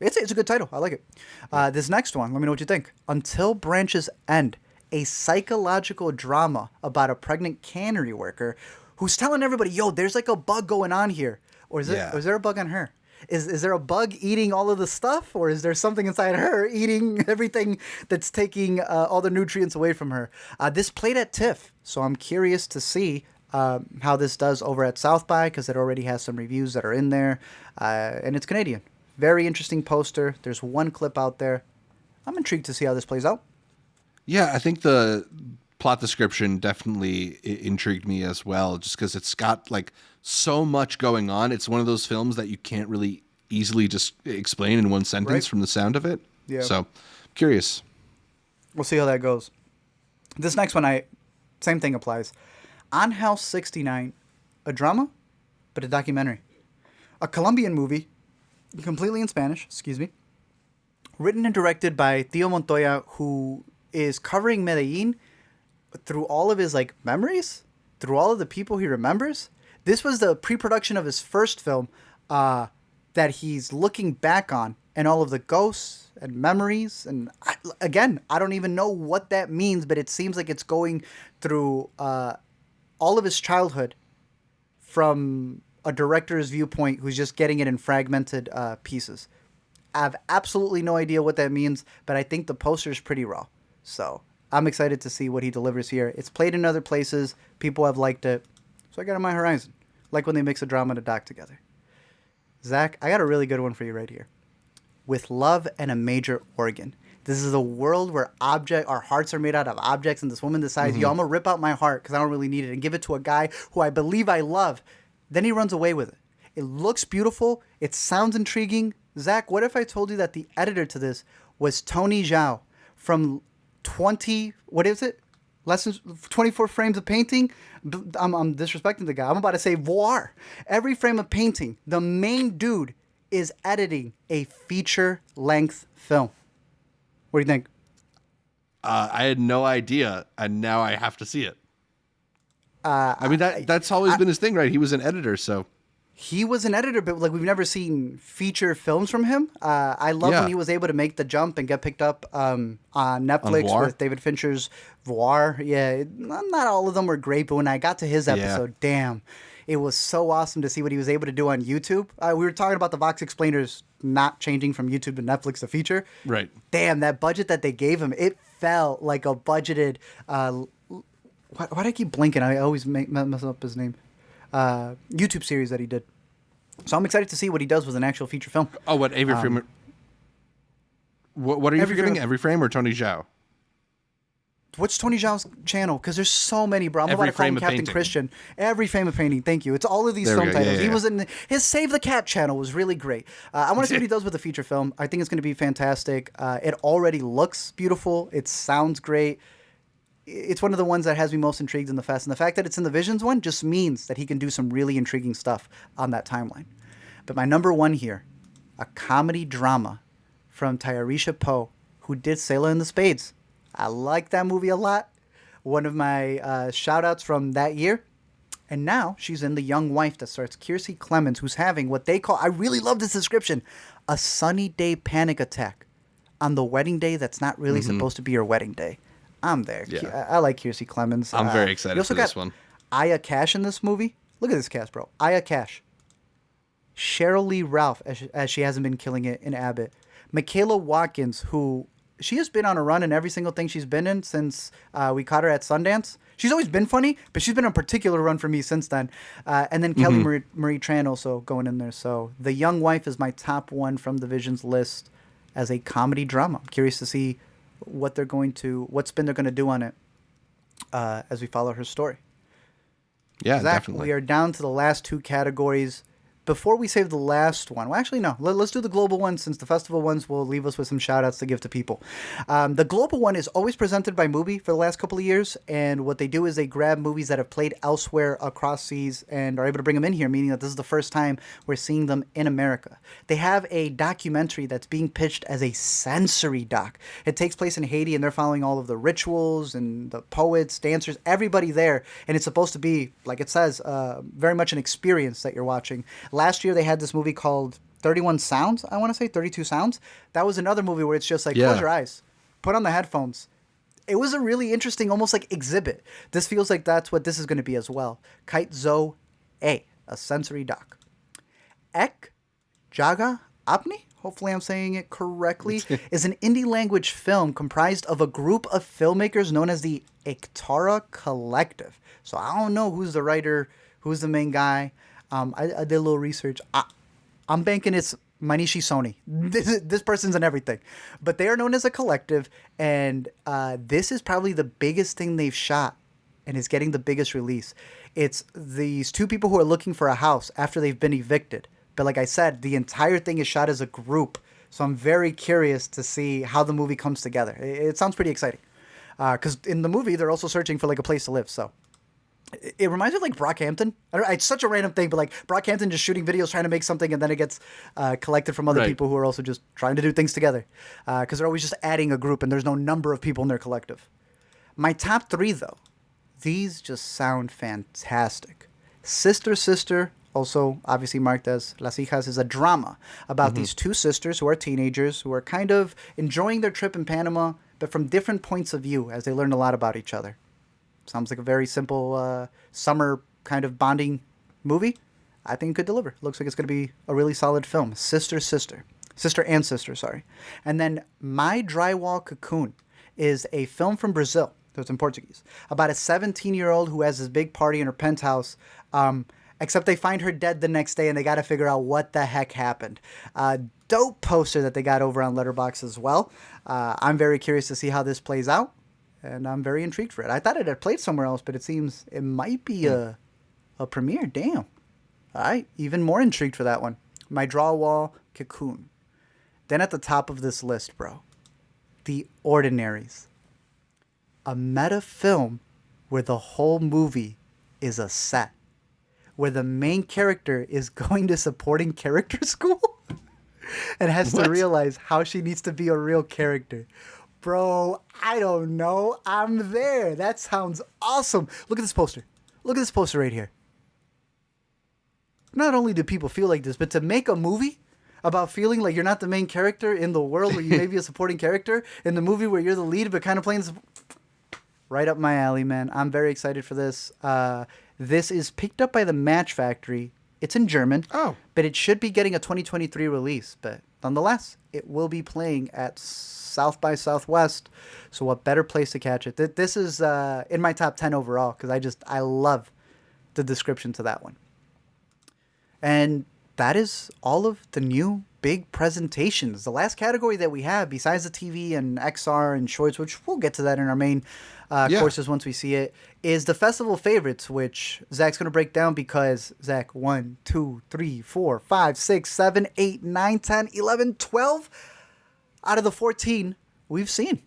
It's a good title. I like it. This next one, let me know what you think. Until Branches End, a psychological drama about a pregnant cannery worker who's telling everybody, yo, there's like a bug going on here. Or is there a bug on her? Is there a bug eating all of the stuff? Or is there something inside her eating everything that's taking all the nutrients away from her? This played at TIFF, so I'm curious to see how this does over at South by, because it already has some reviews that are in there. And it's Canadian. Very interesting poster. There's one clip out there. I'm intrigued to see how this plays out. Yeah, I think the plot description definitely intrigued me as well, just because it's got like so much going on. It's one of those films that you can't really easily just explain in one sentence from the sound of it. Yeah. So, curious. We'll see how that goes. This next one, same thing applies. On House 69, a drama, but a documentary. A Colombian movie, completely in Spanish, written and directed by Theo Montoya, who is covering Medellin through all of his like memories, through all of the people he remembers. This was the pre-production of his first film that he's looking back on, and all of the ghosts and memories. And I don't even know what that means, but it seems like it's going through all of his childhood from a director's viewpoint who's just getting it in fragmented pieces. I have absolutely no idea what that means, but I think the poster is pretty raw. So I'm excited to see what he delivers here. It's played in other places. People have liked it. So I got it on my horizon. Like when they mix a drama and a doc together. Zach, I got a really good one for you right here. With Love and a Major Organ. This is a world where our hearts are made out of objects, and this woman decides, yo, I'm going to rip out my heart because I don't really need it and give it to a guy who I believe I love. Then he runs away with it. It looks beautiful. It sounds intriguing. Zach, what if I told you that the editor to this was Tony Zhao from 20, what is it? Lessons, 24 frames of painting. I'm disrespecting the guy. I'm about to say voir. Every frame of painting, the main dude is editing a feature-length film. What do you think? I had no idea, and now I have to see it. I mean, that's always been his thing, right? He was an editor, so... He was an editor, but like we've never seen feature films from him. I love when he was able to make the jump and get picked up on Netflix with David Fincher's Voir. Yeah, not all of them were great, but when I got to his episode, damn, it was so awesome to see what he was able to do on YouTube. We were talking about the Vox Explainers not changing from YouTube to Netflix to feature. Right. Damn, that budget that they gave him, it felt like a budgeted... why do I keep blinking? I always mess up his name. YouTube series that he did. So I'm excited to see what he does with an actual feature film. Oh, what Avery Frame? What are you forgetting? Every Frame or Tony Zhao? What's Tony Zhao's channel? Because there's so many, bro. I'm about to call him Captain Christian. Every Frame of Painting. Thank you. It's all of these film titles. He was in his Save the Cat channel. Was really great. I want to see what he does with the feature film. I think it's going to be fantastic. It already looks beautiful. It sounds great. It's one of the ones that has me most intrigued in the fest. And the fact that it's in the Visions one just means that he can do some really intriguing stuff on that timeline. But my number one here, a comedy drama from Tairisha Poe, who did Sailor in the Spades. I like that movie a lot. One of my shout-outs from that year. And now she's in The Young Wife that stars Kiersey Clemens, who's having what they call, I really love this description, a sunny day panic attack on the wedding day that's not really supposed to be your wedding day. I'm there. Yeah. I like Kiersey Clemens. I'm very excited for this one. Aya Cash in this movie. Look at this cast, bro. Aya Cash. Cheryl Lee Ralph, as she hasn't been killing it in Abbott. Michaela Watkins, who she has been on a run in every single thing she's been in since we caught her at Sundance. She's always been funny, but she's been on a particular run for me since then. And then Kelly Marie Tran also going in there. So The Young Wife is my top one from the Visions list as a comedy drama. I'm curious to see what spin they're going to do on it as we follow her story. Yeah, Zach, definitely. We are down to the last two categories. Before we save the last one, well, actually, no. Let's do the global one, since the festival ones will leave us with some shout-outs to give to people. The global one is always presented by Mubi for the last couple of years, and what they do is they grab movies that have played elsewhere across seas and are able to bring them in here, meaning that this is the first time we're seeing them in America. They have a documentary that's being pitched as a sensory doc. It takes place in Haiti, and they're following all of the rituals and the poets, dancers, everybody there, and it's supposed to be, like it says, very much an experience that you're watching. Last year, they had this movie called 31 Sounds, I want to say, 32 Sounds. That was another movie where it's just like, close your eyes, put on the headphones. It was a really interesting, almost like exhibit. This feels like that's what this is going to be as well. Kite Zo A sensory doc. Ek Jaga Apni, hopefully I'm saying it correctly, is an indie language film comprised of a group of filmmakers known as the Ektara Collective. So I don't know who's the writer, who's the main guy. I did a little research. I'm banking it's Manishi Soni. This person's in everything. But they are known as a collective, and this is probably the biggest thing they've shot, and is getting the biggest release. It's these two people who are looking for a house after they've been evicted. But like I said, the entire thing is shot as a group. So I'm very curious to see how the movie comes together. It sounds pretty exciting. Because in the movie, they're also searching for like a place to live, so... It reminds me of like Brockhampton. It's such a random thing, but like Brockhampton just shooting videos trying to make something, and then it gets collected from other people who are also just trying to do things together. Because they're always just adding a group, and there's no number of people in their collective. My top three, though, these just sound fantastic. Sister Sister, also obviously marked as Las Hijas, is a drama about these two sisters who are teenagers who are kind of enjoying their trip in Panama, but from different points of view as they learn a lot about each other. Sounds like a very simple summer kind of bonding movie. I think it could deliver. Looks like it's going to be a really solid film. Sister and Sister, sorry. And then My Drywall Cocoon is a film from Brazil, so it's in Portuguese, about a 17-year-old who has this big party in her penthouse, except they find her dead the next day, and they got to figure out what the heck happened. Dope poster that they got over on Letterboxd as well. I'm very curious to see how this plays out. And I'm very intrigued for it. I thought it had played somewhere else, but it seems it might be a premiere. Damn. All right. Even more intrigued for that one. My Drywall Cocoon. Then at the top of this list, bro, The Ordinaries. A meta film where the whole movie is a set. Where the main character is going to supporting character school and has to realize how she needs to be a real character. Bro, I don't know. I'm there. That sounds awesome. Look at this poster. Look at this poster right here. Not only do people feel like this, but to make a movie about feeling like you're not the main character in the world where you may be a supporting character, in the movie where you're the lead but kind of playing this... Right up my alley, man. I'm very excited for this. This is picked up by the Match Factory. It's in German. Oh. But it should be getting a 2023 release. But nonetheless, it will be playing at South by Southwest. So what better place to catch it? This is in my top 10 overall because I love the description to that one. And that is all of the new big presentations. The last category that we have, besides the TV and XR and shorts, which we'll get to that in our main courses once we see it, is the festival favorites, which Zach's going to break down because, Zach, 1, 2, 3, 4, 5, 6, 7, 8, 9, 10, 11, 12 out of the 14 we've seen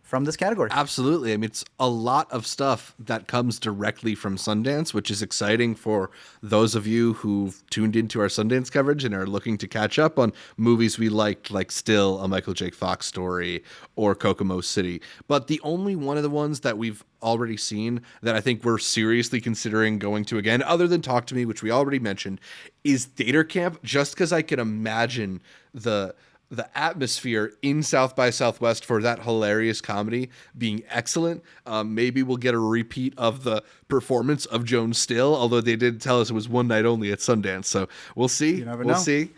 from this category. Absolutely. I mean, it's a lot of stuff that comes directly from Sundance, which is exciting for those of you who've tuned into our Sundance coverage and are looking to catch up on movies we liked, like Still, A Michael J. Fox Story, or Kokomo City. But the only one of the ones that we've already seen that I think we're seriously considering going to again, other than Talk to Me, which we already mentioned, is Theater Camp, just because I can imagine the atmosphere in South by Southwest for that hilarious comedy being excellent. Maybe we'll get a repeat of the performance of Joan Still, although they did tell us it was one night only at Sundance. So we'll see. You never know. We'll see.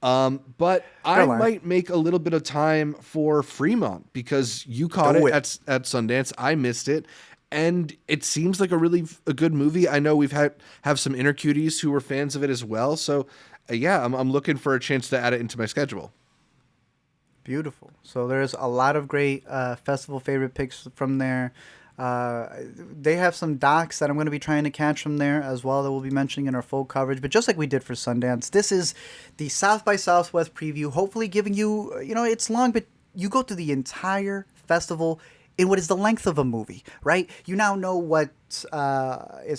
But I might make a little bit of time for Fremont because you caught it at Sundance. I missed it. And it seems like a good movie. I know we've have some Intercuties who were fans of it as well. So yeah, I'm looking for a chance to add it into my schedule. Beautiful. So there's a lot of great festival favorite picks from there. They have some docs that I'm going to be trying to catch from there as well that we'll be mentioning in our full coverage. But just like we did for Sundance, this is the South by Southwest preview, hopefully giving you, it's long, but you go through the entire festival in what is the length of a movie, right? You now know what is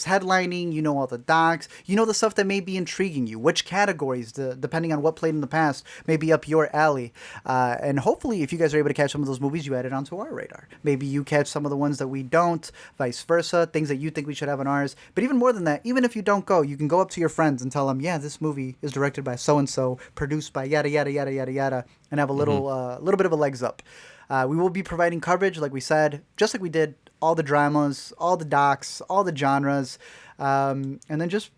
headlining, you know all the docs, you know the stuff that may be intriguing you, which categories, depending on what played in the past, may be up your alley. And hopefully, if you guys are able to catch some of those movies, you add it onto our radar. Maybe you catch some of the ones that we don't, vice versa, things that you think we should have on ours. But even more than that, even if you don't go, you can go up to your friends and tell them, yeah, this movie is directed by so-and-so, produced by yada, yada, yada, yada, yada, and have a little bit of a legs up. We will be providing coverage, like we said, just like we did all the dramas, all the docs, all the genres. And then just,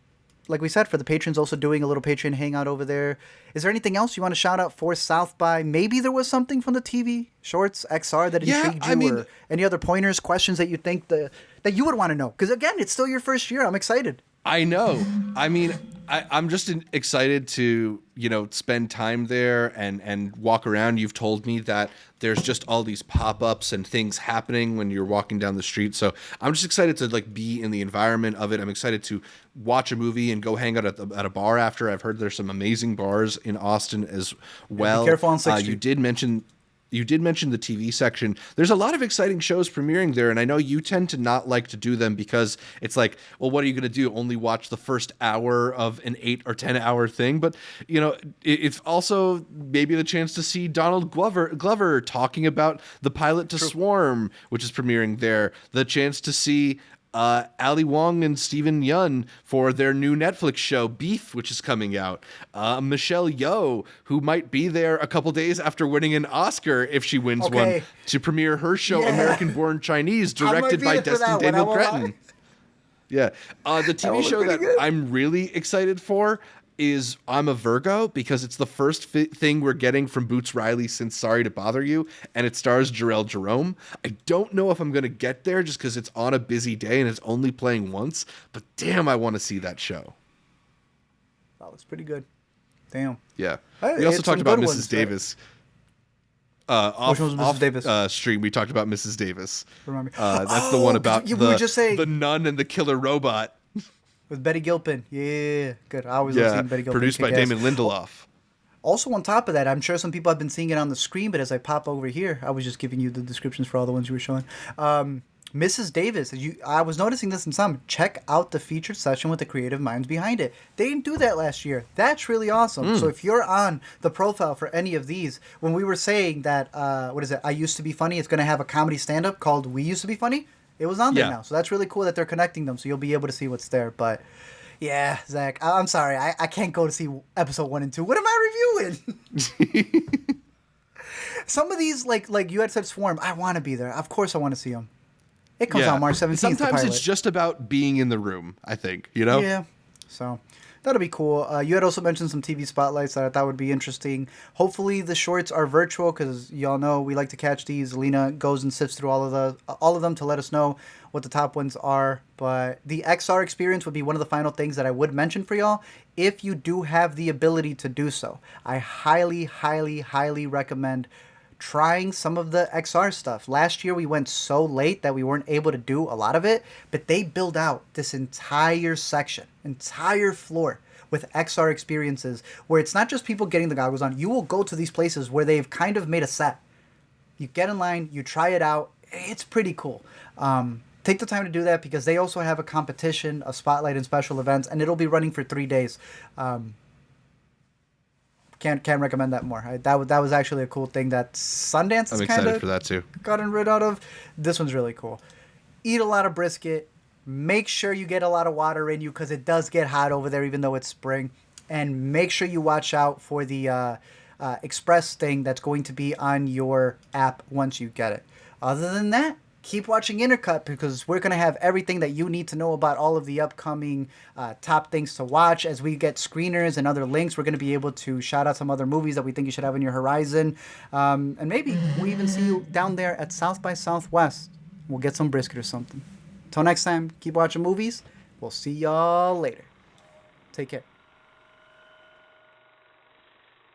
like we said, for the patrons, also doing a little Patreon hangout over there. Is there anything else you want to shout out for South by? Maybe there was something from the TV, shorts, XR that intrigued you, or any other pointers, questions that you think that you would want to know? Because, again, it's still your first year. I'm excited. I know. I mean, I'm just excited to, spend time there and walk around. You've told me that there's just all these pop-ups and things happening when you're walking down the street. So I'm just excited to be in the environment of it. I'm excited to watch a movie and go hang out at a bar after. I've heard there's some amazing bars in Austin as well. Be careful on 6th Street. You did mention the TV section. There's a lot of exciting shows premiering there, and I know you tend to not like to do them because it's like, well, what are you going to do? Only watch the first hour of an 8 or 10 hour thing? But, it's also maybe the chance to see Donald Glover talking about the pilot to Swarm, which is premiering there. The chance to see Ali Wong and Steven Yeun for their new Netflix show Beef, which is coming out. Michelle Yeoh, who might be there a couple days after winning an Oscar if she wins one, to premiere her show American Born Chinese, directed by Destin Daniel Cretton. Yeah. The TV show that I'm really excited for is I'm a Virgo, because it's the first thing we're getting from Boots Riley since Sorry to Bother You, and it stars Jarrell Jerome. I don't know if I'm going to get there just because it's on a busy day and it's only playing once, but damn, I want to see that show. That looks pretty good. Damn. Yeah. We also talked about Mrs. Davis. Which one was Mrs. Davis? Stream, we talked about Mrs. Davis. Remind me. That's the one about the nun and the killer robot. With Betty Gilpin. Yeah, good. I always love seeing Betty Gilpin. Produced by Damon Lindelof. Also, on top of that, I'm sure some people have been seeing it on the screen, but as I pop over here, I was just giving you the descriptions for all the ones you were showing. Mrs. Davis, I was noticing this in some. Check out the featured session with the creative minds behind it. They didn't do that last year. That's really awesome. So if you're on the profile for any of these, when we were saying that, what is it? I Used to Be Funny. It's going to have a comedy stand-up called We Used to Be Funny. It was on there now. So that's really cool that they're connecting them. So you'll be able to see what's there. But yeah, Zach, I'm sorry. I can't go to see episode 1 and 2. What am I reviewing? Some of these, like you had said, Swarm, I want to be there. Of course I want to see them. It comes out March 17th. Sometimes it's just about being in the room, I think, you know? Yeah. So that'll be cool. You had also mentioned some TV spotlights that I thought would be interesting. Hopefully the shorts are virtual because y'all know we like to catch these. Lena goes and sifts through all of them to let us know what the top ones are. But the XR experience would be one of the final things that I would mention for y'all if you do have the ability to do so. I highly, highly, highly recommend trying some of the XR stuff. Last year we went so late that we weren't able to do a lot of it, but they build out this entire section, entire floor with XR experiences where it's not just people getting the goggles on. You will go to these places where they've kind of made a set. You get in line, you try it out. It's pretty cool. Take the time to do that because they also have a competition, a spotlight, and special events, and it'll be running for 3 days. Can't recommend that more. That was actually a cool thing that Sundance is I'm excited for that too. Gotten rid out of. This one's really cool. Eat a lot of brisket. Make sure you get a lot of water in you because it does get hot over there even though it's spring. And make sure you watch out for the Express thing that's going to be on your app once you get it. Other than that, keep watching Intercut because we're going to have everything that you need to know about all of the upcoming top things to watch. As we get screeners and other links, we're going to be able to shout out some other movies that we think you should have on your horizon. And maybe we'll even see you down there at South by Southwest. We'll get some brisket or something. Until next time, keep watching movies. We'll see y'all later. Take care.